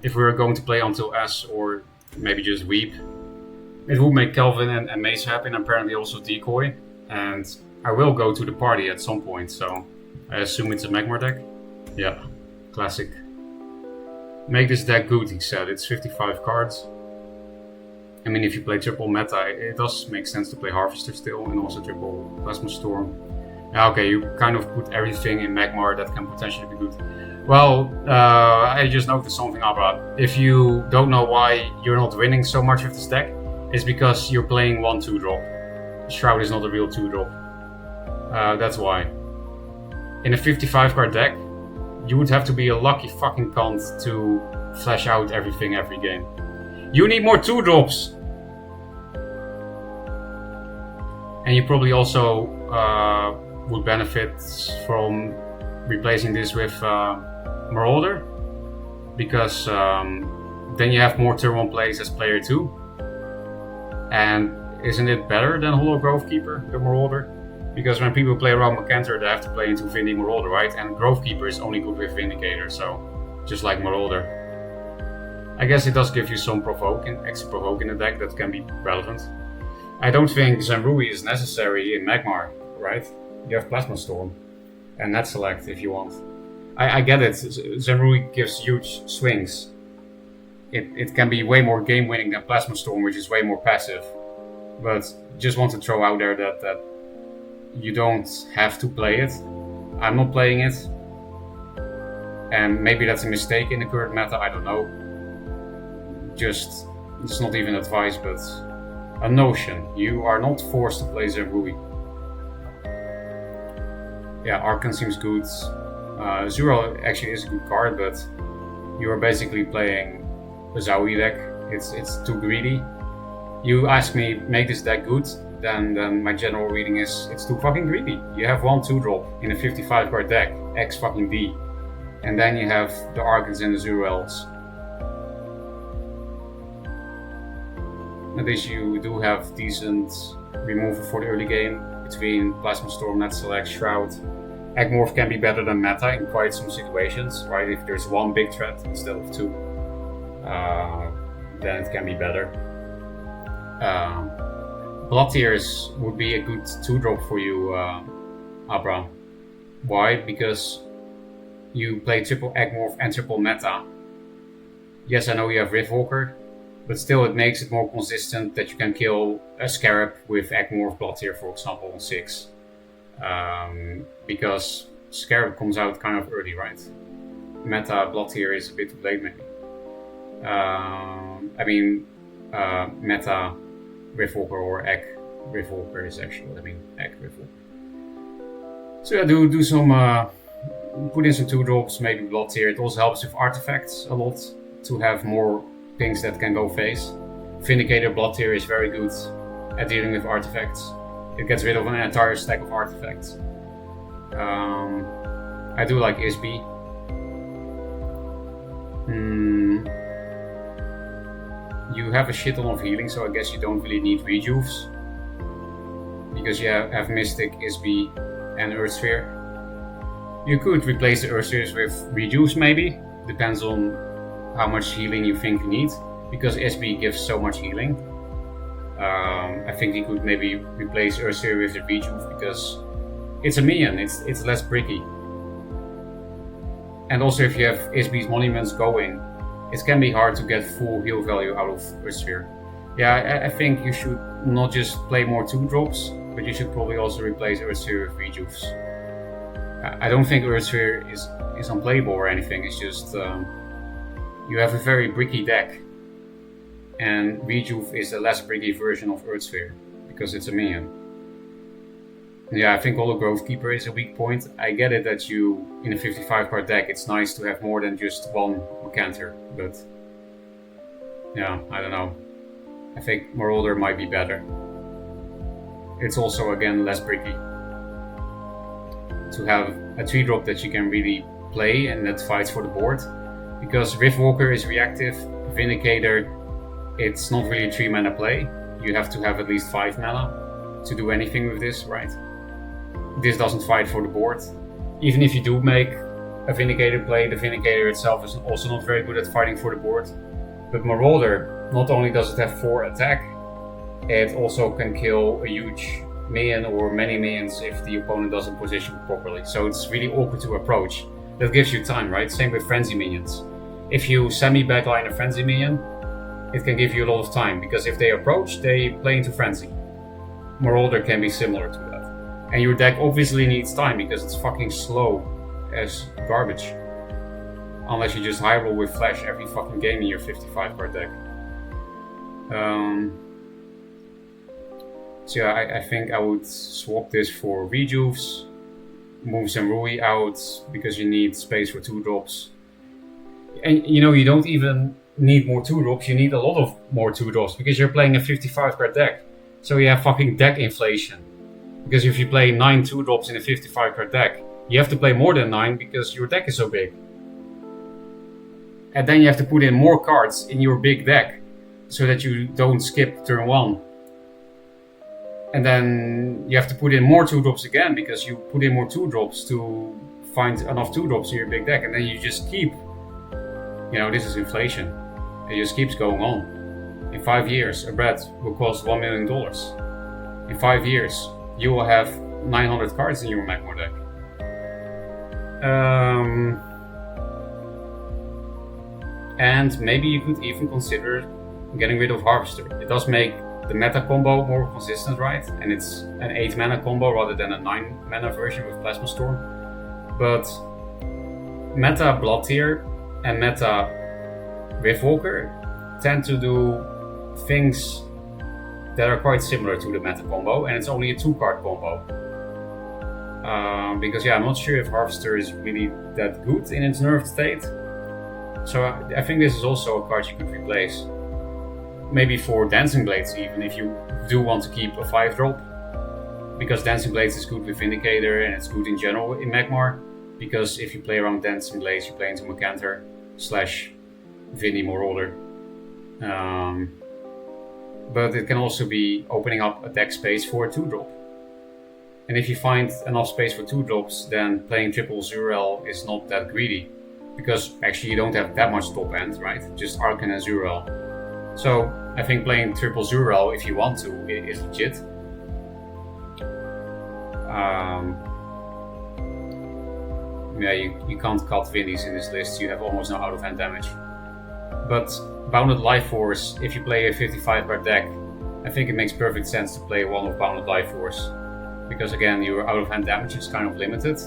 If we were going to play until S, or maybe just Weep, it would make Kelvin and Mace happy, and apparently also Decoy. And I will go to the party at some point, so I assume it's a Magmar deck. Yeah, classic. Make this deck good, he said. It's 55 cards. I mean, if you play triple meta, it does make sense to play Harvester still, and also triple Plasma Storm. Yeah, okay, you kind of put everything in Magmar that can potentially be good. Well, I just noticed something, Abra. If you don't know why you're not winning so much with this deck, it's because you're playing 1-2 drop. Shroud is not a real 2-drop. That's why. In a 55 card deck, you would have to be a lucky fucking cunt to flash out everything every game. You need more 2-drops! And you probably also would benefit from replacing this with Marauder, because then you have more turn 1 plays as player 2. And isn't it better than Hollow Grovekeeper, the Marauder? Because when people play around Macantor, they have to play into Vindy Marauder, right? And Grovekeeper is only good with Vindicator, so just like Marauder. I guess it does give you some extra provoke in the deck that can be relevant. I don't think Zenrui is necessary in Magmar, right? You have Plasma Storm and Net Select if you want. I get it, Zenrui gives huge swings. It can be way more game winning than Plasma Storm, which is way more passive. But just want to throw out there that you don't have to play it. I'm not playing it. And maybe that's a mistake in the current meta, I don't know. Just, it's not even advice, but a notion. You are not forced to play Zemrui. Yeah, Arkan seems good. Zuro actually is a good card, but you are basically playing a Zowie deck. It's too greedy. You ask me, make this deck good, then my general reading is it's too fucking greedy. You have 1/2 drop in a 55 card deck, X fucking D. And then you have the Arkans and the Zero Elves. At least you do have decent removal for the early game between Plasma Storm, Net Select, Shroud. Agmorph can be better than Meta in quite some situations, right? If there's one big threat instead of two, then it can be better. Blood Tears would be a good 2-drop for you, Abra. Why? Because you play triple Agmorph and triple Meta. Yes, I know you have Riftwalker, but still it makes it more consistent that you can kill a Scarab with Agmorph Blood Tear, for example, on 6. Because Scarab comes out kind of early, right? Meta Blood Tear is a bit too late, maybe. Meta Riftwalker or Egg Riftwalker is actually what I mean. Egg Riftwalker. So yeah, do some put in some 2-drops, maybe Blood Tear. It also helps with artifacts a lot to have more things that can go face. Vindicator Blood Tear is very good at dealing with artifacts. It gets rid of an entire stack of artifacts. I do like Isby. You have a shit ton of healing, so I guess you don't really need rejuves. Because you have Mystic, Isby, and Earthsphere. You could replace the Earthspheres with rejuves maybe. Depends on how much healing you think you need. Because Isby gives so much healing. I think you could maybe replace Earthsphere with the rejuve because it's a minion, it's less bricky. And also if you have Isby's monuments going, it can be hard to get full heal value out of Earthsphere. Yeah, I think you should not just play more 2-drops, but you should probably also replace Earthsphere with rejuves. I don't think Earthsphere is unplayable or anything, it's just you have a very bricky deck. And Rejuve is a less bricky version of Earthsphere, because it's a minion. Yeah, I think Hollow Growth Keeper is a weak point. I get it that you, in a 55 card deck, it's nice to have more than just one Macanter, but yeah, I don't know. I think Marauder might be better. It's also, again, less bricky. To have a 3-drop that you can really play and that fights for the board. Because Riftwalker is reactive, Vindicator, it's not really a 3-mana play. You have to have at least 5 mana to do anything with this, right? This doesn't fight for the board. Even if you do make a Vindicator play, the Vindicator itself is also not very good at fighting for the board. But Marauder, not only does it have 4 attack, it also can kill a huge minion or many minions if the opponent doesn't position properly. So it's really awkward to approach. That gives you time, right? Same with Frenzy minions. If you semi-backline a Frenzy minion, it can give you a lot of time, because if they approach, they play into Frenzy. Marauder can be similar to that. And your deck obviously needs time, because it's fucking slow as garbage. Unless you just high roll with Flash every fucking game in your 55 card deck. So yeah, I think I would swap this for Rejuves. Move Zemrui out, because you need space for 2-drops. And you know, you don't even need more 2-drops, you need a lot of more 2-drops, because you're playing a 55 card deck. So you have fucking deck inflation. Because if you play 9 2-drops in a 55 card deck, you have to play more than 9 because your deck is so big. And then you have to put in more cards in your big deck so that you don't skip turn 1. And then you have to put in more 2-drops again because you put in more 2-drops to find enough 2-drops in your big deck. And then you just keep, you know, this is inflation. It just keeps going on. In 5 years, a bread will cost $1 million. In 5 years, you will have 900 cards in your Magmar deck. And maybe you could even consider getting rid of Harvester. It does make the meta combo more consistent, right? And it's an 8 mana combo rather than a 9 mana version with Plasma Storm. But meta Blood Tier and meta Wavewalker tend to do things that are quite similar to the meta combo, and it's only a 2-card combo. Because I'm not sure if Harvester is really that good in its nerfed state. So I think this is also a card you could replace. Maybe for Dancing Blades even, if you do want to keep a 5-drop. Because Dancing Blades is good with Vindicator and it's good in general in Magmar. Because if you play around Dancing Blades, you play into Macanter / Vindy Marauder. But it can also be opening up a deck space for a 2-drop. And if you find enough space for 2-drops, then playing triple Zurel is not that greedy. Because actually you don't have that much top end, right? Just Arcan and Zurel. So I think playing triple Zurel, if you want to, is legit. You can't cut Vindies in this list, you have almost no out-of-hand damage. But Bounded Life Force, if you play a 55 card deck, I think it makes perfect sense to play one of Bounded Life Force. Because again, your out-of-hand damage is kind of limited,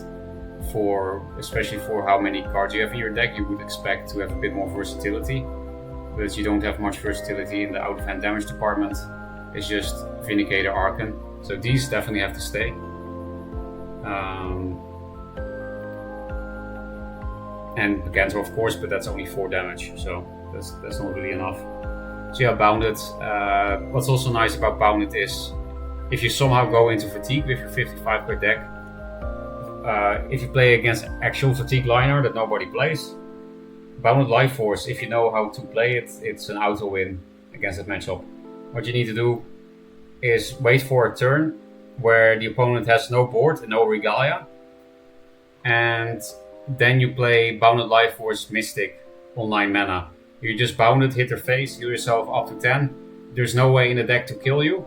especially for how many cards you have in your deck. You would expect to have a bit more versatility, but you don't have much versatility in the out-of-hand damage department. It's just Vindicator, Arcan, so these definitely have to stay. And Macanter, of course, but that's only 4 damage, so that's not really enough. So yeah, Bounded. What's also nice about Bounded is if you somehow go into Fatigue with your 55 per deck, if you play against actual Fatigue liner that nobody plays, Bounded Life Force, if you know how to play it, it's an auto win against that matchup. What you need to do is wait for a turn where the opponent has no board and no Regalia, and then you play Bounded Life Force Mystic on 9 mana. You just bound it, hit their face, heal yourself up to 10. There's no way in the deck to kill you,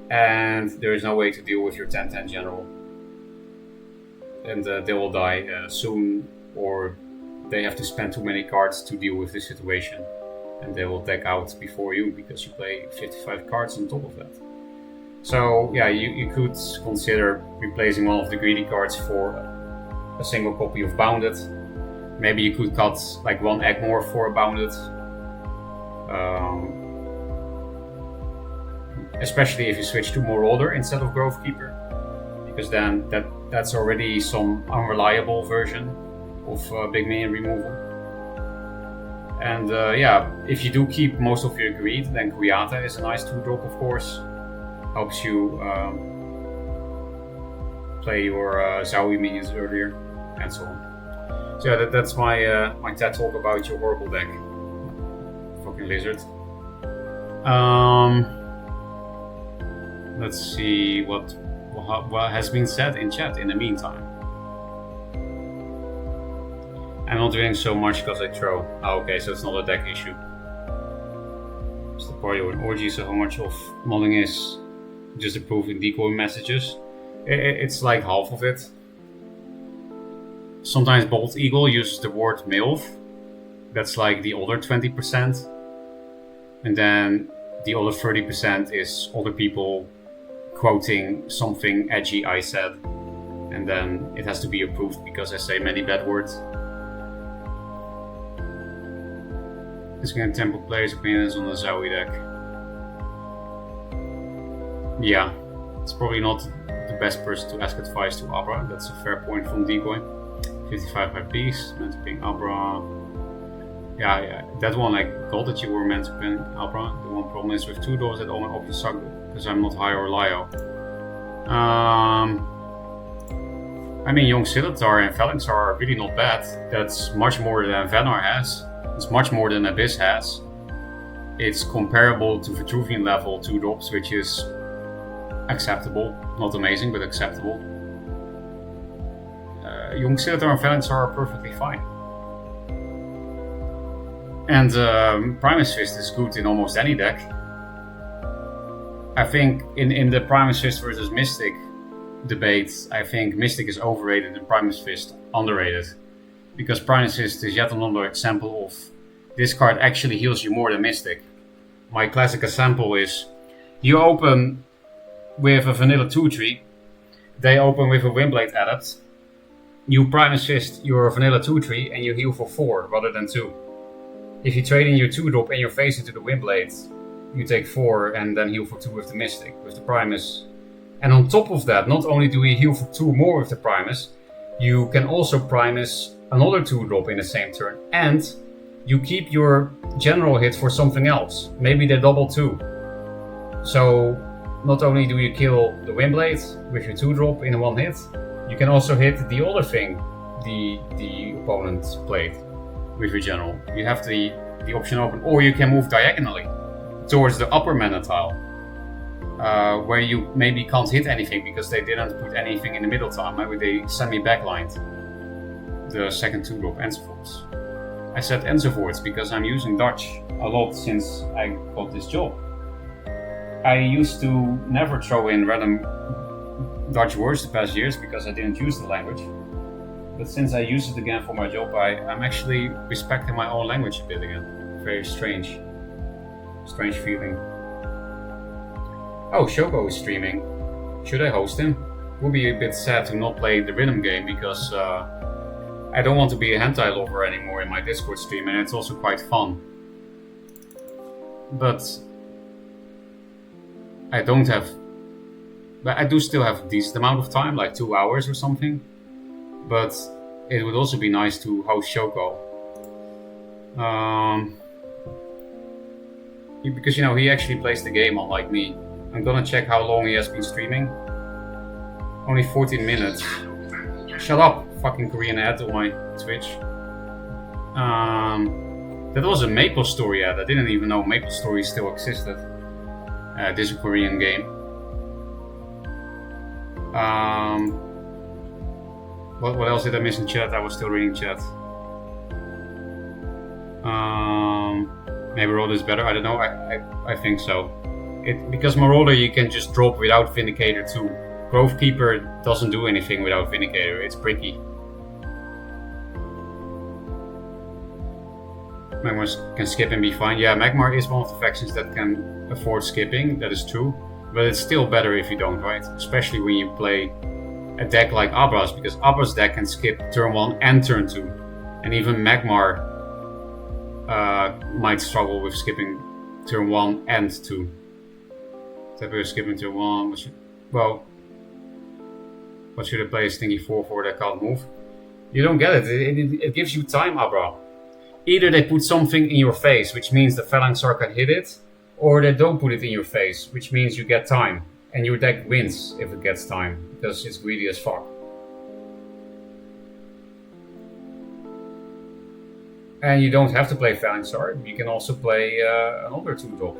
and there is no way to deal with your 10/10 general. And they will die soon, or they have to spend too many cards to deal with this situation, and they will deck out before you because you play 55 cards on top of that. So yeah, you could consider replacing one of the greedy cards for a single copy of Bounded. Maybe you could cut like 1 Egmore for a Bounded. Especially if you switch to Marauder instead of Grove Keeper, because then that's already some unreliable version of big minion removal. And if you do keep most of your greed, then Kuyata is a nice 2-drop, of course. Helps you play your Zowie minions earlier, and so on. So yeah, that's my my TED talk about your Oracle deck. Fucking lizard. Let's see what has been said in chat in the meantime. I'm not doing so much because I throw. Oh, okay, so it's not a deck issue. It's the party or an orgy, so how much of modding is just approving decoy messages? It's like half of it. Sometimes Bolt Eagle uses the word MILF. That's like the other 20%. And then the other 30% is other people quoting something edgy I said. And then it has to be approved because I say many bad words. Is going to temple players' opinions on the Zowie deck. Yeah, it's probably not the best person to ask advice to Abra. That's a fair point from Decoy. 55 by piece, meant to ping Abra. Yeah, that one I got that you were meant to ping Abra. The one problem is with 2 doors that all my options suck because I'm not high or Lio. I mean, Young Scimitar and Phalanx are really not bad. That's much more than Vanar has. It's much more than Abyss has. It's comparable to Vitruvian level 2 drops, which is acceptable. Not amazing, but acceptable. Young Scimitar and Phalanx are perfectly fine. And Primus Fist is good in almost any deck. I think in the Primus Fist versus Mystic debate, I think Mystic is overrated and Primus Fist underrated. Because Primus Fist is yet another example of this card actually heals you more than Mystic. My classic example is You open with a vanilla 2-tree. They open with a Windblade adept. You prime assist your vanilla 2-tree and you heal for 4 rather than 2. If you trade in your 2-drop and your face into the Windblade, you take 4 and then heal for 2 with the Mystic, with the Primus. And on top of that, not only do you heal for 2 more with the Primus, you can also Primus another 2-drop in the same turn. And you keep your general hit for something else. Maybe they double too. So not only do you kill the Windblade with your 2-drop in one hit, you can also hit the other thing the opponent played with your general. You have the option open, or you can move diagonally towards the upper mana tile, where you maybe can't hit anything because they didn't put anything in the middle tile. Maybe they semi-backlined the second 2-drop enzovoorts. I said enzovoorts because I'm using Dutch a lot since I got this job. I used to never throw in random Dutch words the past years because I didn't use the language. But since I use it again for my job, I'm actually respecting my own language a bit again. Very strange feeling. Oh, Shoko is streaming. Should I host him? Would be a bit sad to not play the rhythm game because I don't want to be a hentai lover anymore in my Discord stream, and it's also quite fun. But I do still have a decent amount of time, like 2 hours or something. But it would also be nice to host Shoko. Because, you know, he actually plays the game unlike me. I'm gonna check how long he has been streaming. Only 14 minutes. Shut up, fucking Korean ad on my Twitch. That was a MapleStory ad. I didn't even know MapleStory still existed. This is a Korean game. What else did I miss in chat? I was still reading chat. Maybe Marauder is better. I don't know. I think so. Because Marauder you can just drop without Vindicator too. Grovekeeper doesn't do anything without Vindicator. It's bricky. Magmar can skip and be fine. Yeah, Magmar is one of the factions that can afford skipping. That is true. But it's still better if you don't, right? Especially when you play a deck like Abra's, because Abra's deck can skip turn 1 and turn 2. And even Magmar might struggle with skipping turn 1 and 2. We're skipping turn 1. What should I play a Stingy 4 for that can't move? You don't get it. It gives you time, Abra. Either they put something in your face, which means the Phalanxar can hit it, or they don't put it in your face, which means you get time. And your deck wins if it gets time, because it's greedy as fuck. And you don't have to play Phalanxar, you can also play another 2-drop.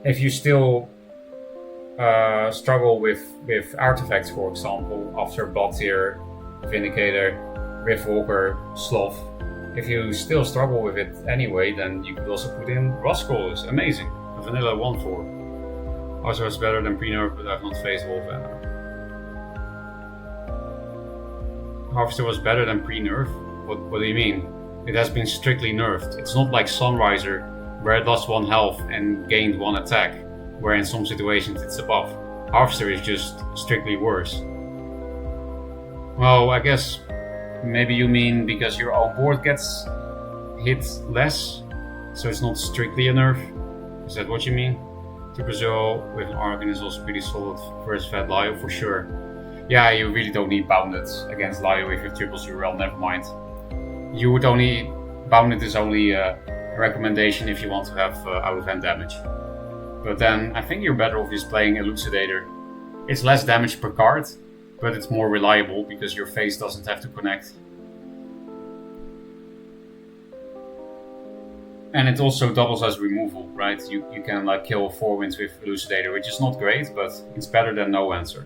If you still struggle with artifacts, for example, after Bloodtear, Vindicator, Riftwalker, Sloth, if you still struggle with it anyway, then you could also put in Rustcrawlers. Amazing. A vanilla 1/4. Also, it's better than pre-nerf, but I've not faced Wolfender. Harvester was better than pre-nerf? What do you mean? It has been strictly nerfed. It's not like Sunriser, where it lost 1 health and gained 1 attack, where in some situations it's a buff. Harvester is just strictly worse. Well, I guess maybe you mean because your own board gets hit less, so it's not strictly a nerf? Is that what you mean? Brazil with an Argon is also pretty solid versus Fat Lio for sure. Yeah, you really don't need Bounded against Lio if you have triples URL, never mind. You would only... Bounded is only a recommendation if you want to have out of hand damage. But then I think you're better off just playing Elucidator. It's less damage per card, but it's more reliable because your face doesn't have to connect. And it also doubles as removal, right? You can like kill 4 wins with Elucidator, which is not great, but it's better than no answer.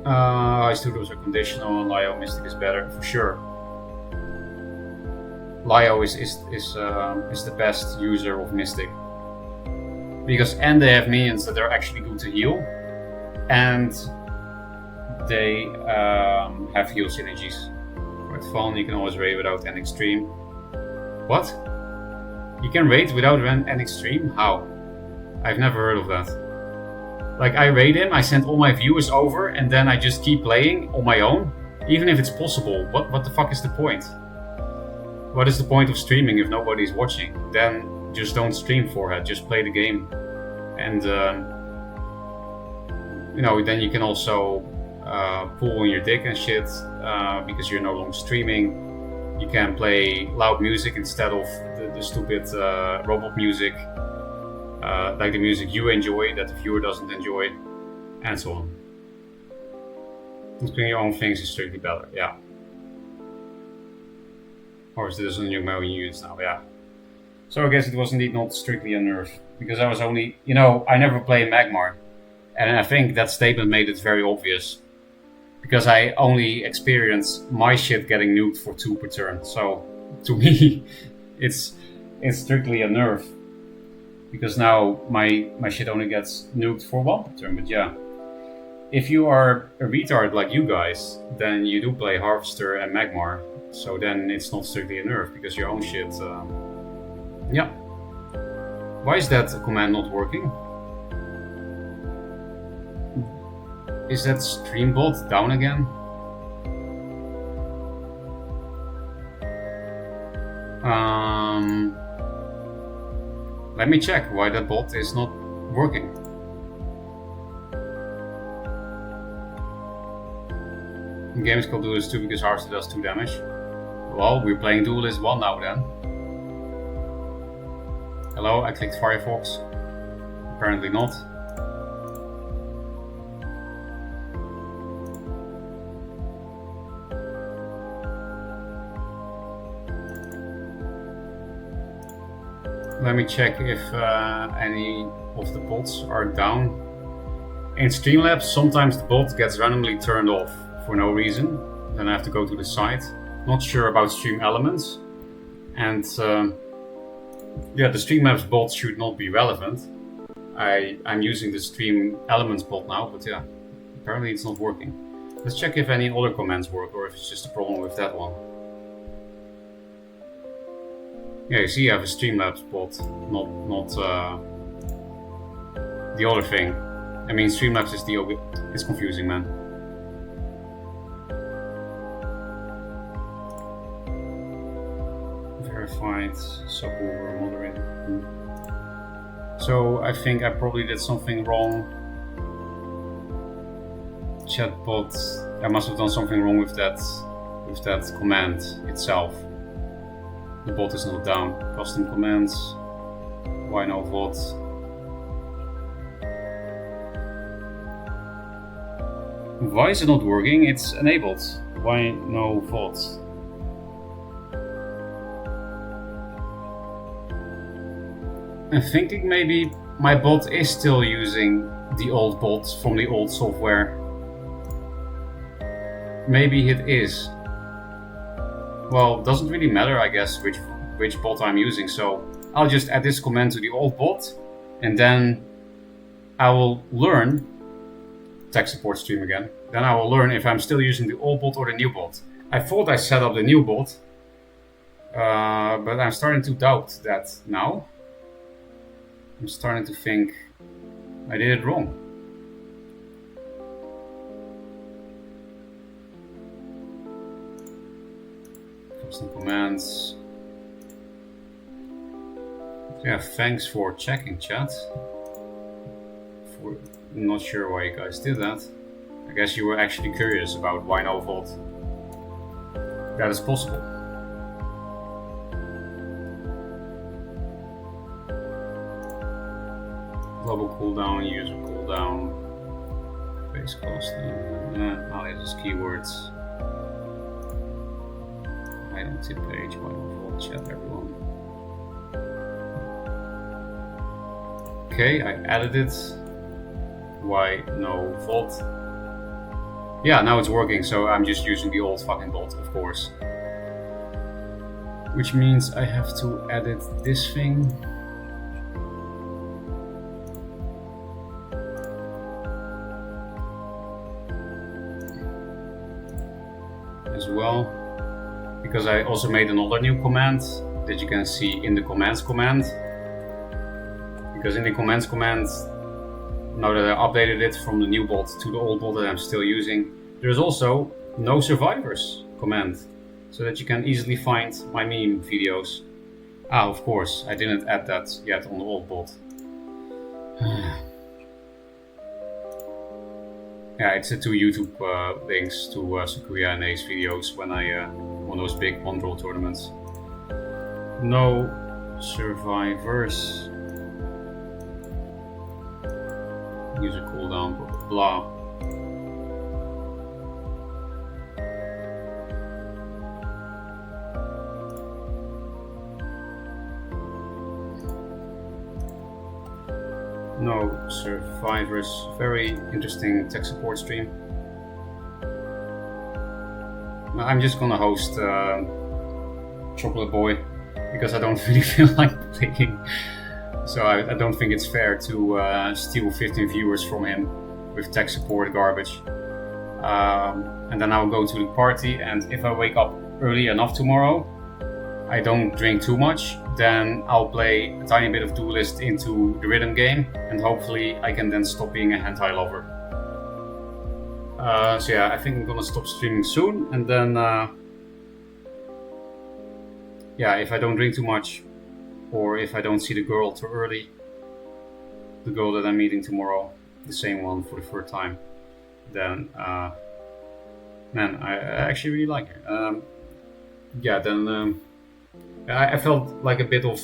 Ice Doodles are conditional and Lio Mystic is better, for sure. Lio is the best user of Mystic. Because they have minions that are actually good to heal, and they have heal synergies. Quite fun. You can always raid without ending stream. What? You can raid without ending stream? How? I've never heard of that. Like, I raid him, I send all my viewers over, and then I just keep playing on my own? Even if it's possible, what the fuck is the point? What is the point of streaming if nobody's watching? Then just don't stream forehead, just play the game. And, you know, then you can also pull on your dick and shit because you're no longer streaming. You can play loud music instead of the stupid robot music. Like the music you enjoy that the viewer doesn't enjoy, and so on. Doing your own things is strictly better, yeah. Or is this on your own units now, yeah. So I guess it was indeed not strictly a nerf, because I was only, you know, I never play Magmar. And I think that statement made it very obvious. Because I only experience my shit getting nuked for 2 per turn. So, to me, it's strictly a nerf. Because now my shit only gets nuked for 1 per turn, but yeah. If you are a retard like you guys, then you do play Harvester and Magmar. So then it's not strictly a nerf, because your own shit... yeah. Why is that command not working? Is that streambot down again? Let me check why that bot is not working. The game is called Duelyst 2 because Harvester does 2 damage. Well, we're playing Duelyst 1 now then. Hello, I clicked Firefox. Apparently not. Let me check if any of the bots are down. In Streamlabs, sometimes the bot gets randomly turned off for no reason. Then I have to go to the site. Not sure about Stream Elements. And yeah, the Streamlabs bot should not be relevant. I'm using the Stream Elements bot now, but yeah, apparently it's not working. Let's check if any other commands work or if it's just a problem with that one. Yeah, you see, you have a Streamlabs bot, not the other thing. I mean, Streamlabs is it's confusing, man. Verified, subwoofer, moderator. So I think I probably did something wrong. Chatbot, I must have done something wrong with that command itself. The bot is not down. Custom commands. Why no bot? Why is it not working? It's enabled. Why no bot? I'm thinking maybe my bot is still using the old bot from the old software. Maybe it is. Well, doesn't really matter, I guess, which bot I'm using, so I'll just add this command to the old bot, and then I will learn, tech support stream again, then I will learn if I'm still using the old bot or the new bot. I thought I set up the new bot, but I'm starting to doubt that now. I'm starting to think I did it wrong. Custom commands. Yeah, thanks for checking, chat. I'm not sure why you guys did that. I guess you were actually curious about why no vault. That is possible. Global cooldown, user cooldown, base cost, aliases, keywords. Item tip page, why no vault, chat everyone. Okay, I added it. Why no vault? Yeah, now it's working, so I'm just using the old fucking bot, of course. Which means I have to edit this thing. As well. because I also made another new command that you can see in the commands command. Because in the commands command, now that I updated it from the new bot to the old bot that I'm still using, there's also no survivors command, so that you can easily find my meme videos. Of course, I didn't add that yet on the old bot. Yeah, it's the two YouTube links to Sakuya and Ace videos when I won those big one-draw tournaments. No survivors. User cooldown, blah blah. No survivors. Very interesting tech support stream. I'm just gonna host Chocolate Boy because I don't really feel like playing. So I don't think it's fair to steal 15 viewers from him with tech support garbage. And then I'll go to the party, and if I wake up early enough tomorrow, I don't drink too much, then I'll play a tiny bit of Duelyst into the rhythm game, and hopefully I can then stop being a hentai lover. So yeah, I think I'm gonna stop streaming soon, and then yeah, if I don't drink too much, or if I don't see the girl too early, the girl that I'm meeting tomorrow, the same one for the third time, then man, I actually really like her. Yeah, then I felt like a bit of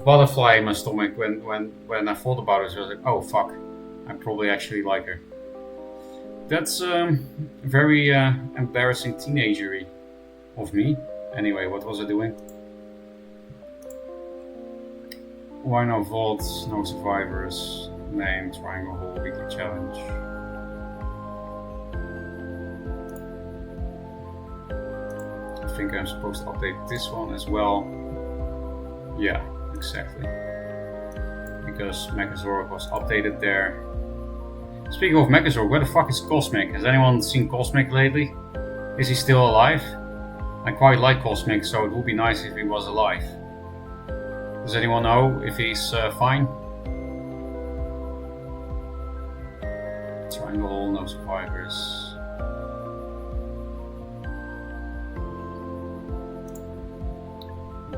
butterfly in my stomach when I thought about it. So I was like, oh fuck, I probably actually like her. That's very embarrassing teenagery of me. Anyway, what was I doing? Why no vaults, no survivors, name, triangle hole, weekly challenge. I think I'm supposed to update this one as well. Yeah, exactly. Because Mechazorg was updated there. Speaking of Mechazorg, where the fuck is Cosmic? Has anyone seen Cosmic lately? Is he still alive? I quite like Cosmic, so it would be nice if he was alive. Does anyone know if he's fine? Triangle hole, no survivors.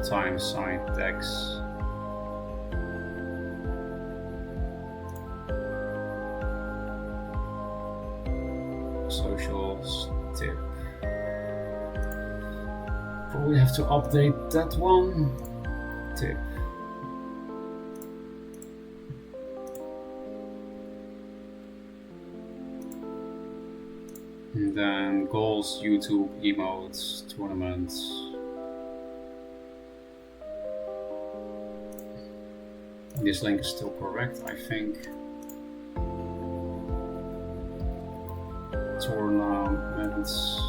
Time side decks. Socials tip. Probably have to update that one. Tip. And then goals, YouTube, emotes, tournaments. This link is still correct, I think. Tournaments.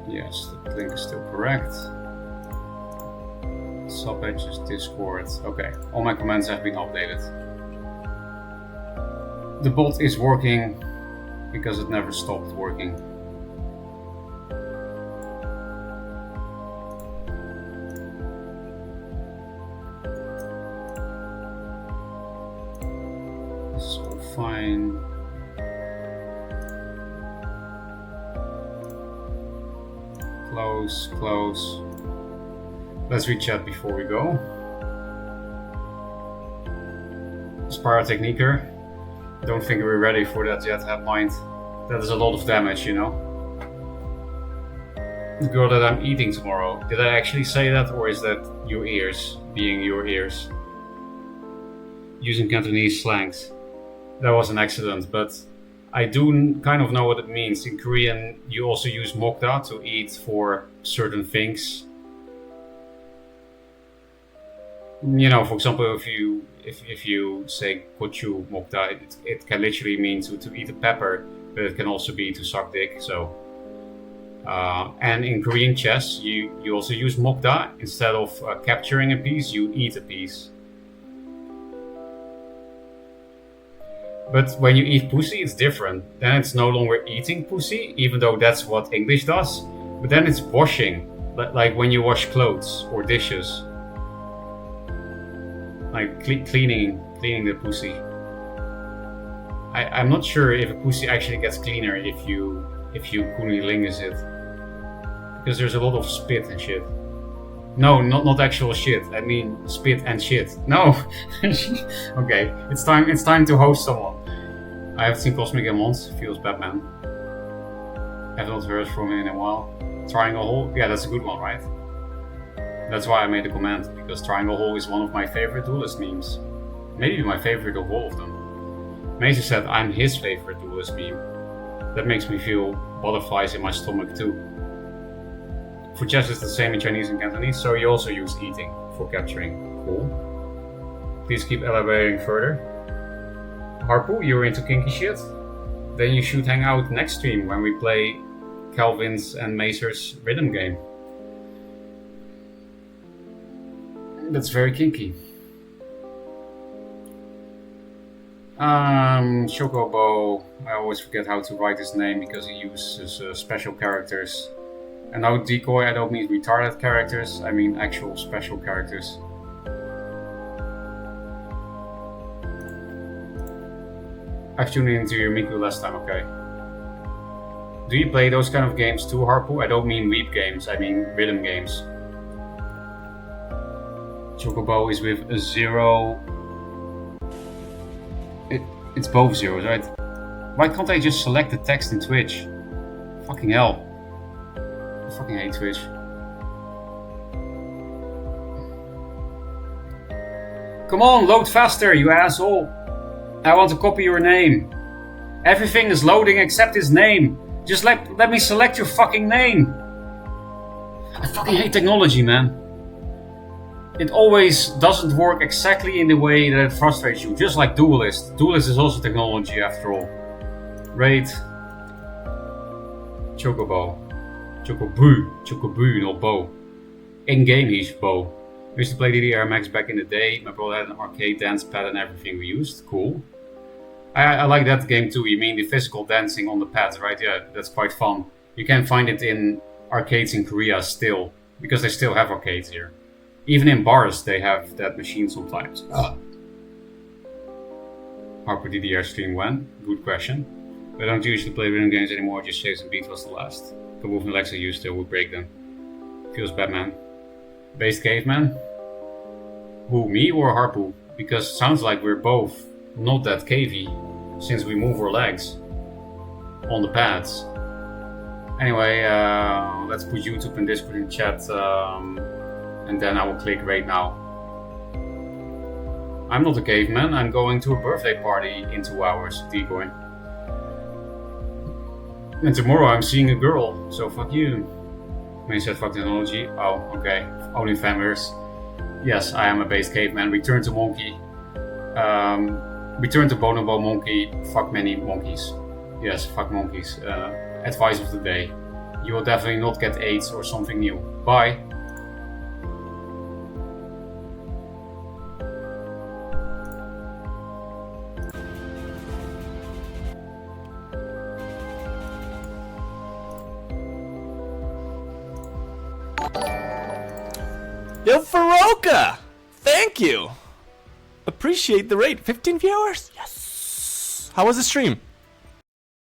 Yes, the link is still correct. Sub-edges, Discord. Okay, all my commands have been updated. The bot is working because it never stopped working. So fine. Close, close. Let's read chat before we go. Pyrotechniker. Don't think we're ready for that yet, have mind. That is a lot of damage, you know. The girl that I'm eating tomorrow. Did I actually say that, or is that your ears being your ears? Using Cantonese slangs. That was an accident, but I do kind of know what it means. In Korean, you also use mokda to eat for certain things. You know, for example, if you say gochu mokda, it can literally mean to eat a pepper, but it can also be to suck dick. So, and in Korean chess, you also use mokda. Instead of capturing a piece, you eat a piece. But when you eat pussy, it's different. Then it's no longer eating pussy, even though that's what English does. But then it's washing, like when you wash clothes or dishes, like cleaning the pussy. I'm not sure if a pussy actually gets cleaner if you kunilingus it, because there's a lot of spit and shit. No, not actual shit. I mean spit and shit. No. Okay, it's time to host someone. I haven't seen Cosmic in months. Feels Batman. I've not heard from him in a while. Triangle Hole. Yeah, that's a good one, right? That's why I made a comment, because Triangle Hole is one of my favorite Duelyst memes. Maybe my favorite of all of them. Mason said I'm his favorite Duelyst meme. That makes me feel butterflies in my stomach too. For chess it's the same in Chinese and Cantonese, so you also use eating for capturing. Cool. Please keep elaborating further. Harpu, you're into kinky shit? Then you should hang out next stream when we play Calvin's and Macer's rhythm game. That's very kinky. Chocobo, I always forget how to write his name because he uses special characters. And now decoy, I don't mean retarded characters, I mean actual special characters. I've tuned into your Miku last time, okay. Do you play those kind of games too, Harpu? I don't mean weep games, I mean rhythm games. Chocobo is with a 0. It's both zeros, right? Why can't I just select the text in Twitch? Fucking hell. I fucking hate Twitch. Come on, load faster, you asshole. I want to copy your name. Everything is loading except his name. Just let me select your fucking name. I fucking hate technology, man. It always doesn't work exactly in the way that it frustrates you, just like Duelyst. Duelyst is also technology after all. Raid. Chocobo. Chocobo, not Bo. In-game he's Bo. We used to play DDR Max back in the day. My brother had an arcade dance pad and everything we used. Cool. I like that game too. You mean the physical dancing on the pads, right? Yeah, that's quite fun. You can find it in arcades in Korea still, because they still have arcades here. Even in bars, they have that machine sometimes. Harper DDR stream when? Good question. I don't usually play rhythm games anymore, just Shapes and Beats was the last. Kaboof and Alexa used to, would break them. Feels Batman. Based Caveman? Who, me or Harpu? Because it sounds like we're both not that cavey, since we move our legs on the pads. Anyway, let's put YouTube and Discord in chat. And then I will click right now. I'm not a caveman, I'm going to a birthday party in 2 hours, decoy. And tomorrow I'm seeing a girl, so fuck you. May said fuck technology. Oh, okay. Only famers. Yes, I am a base caveman. Return to monkey. Return to bonobo monkey. Fuck many monkeys. Yes, fuck monkeys. Advice of the day. You will definitely not get AIDS or something new. Bye. Yo, Faroka! Thank you! Appreciate the rate. 15 viewers? Yes! How was the stream?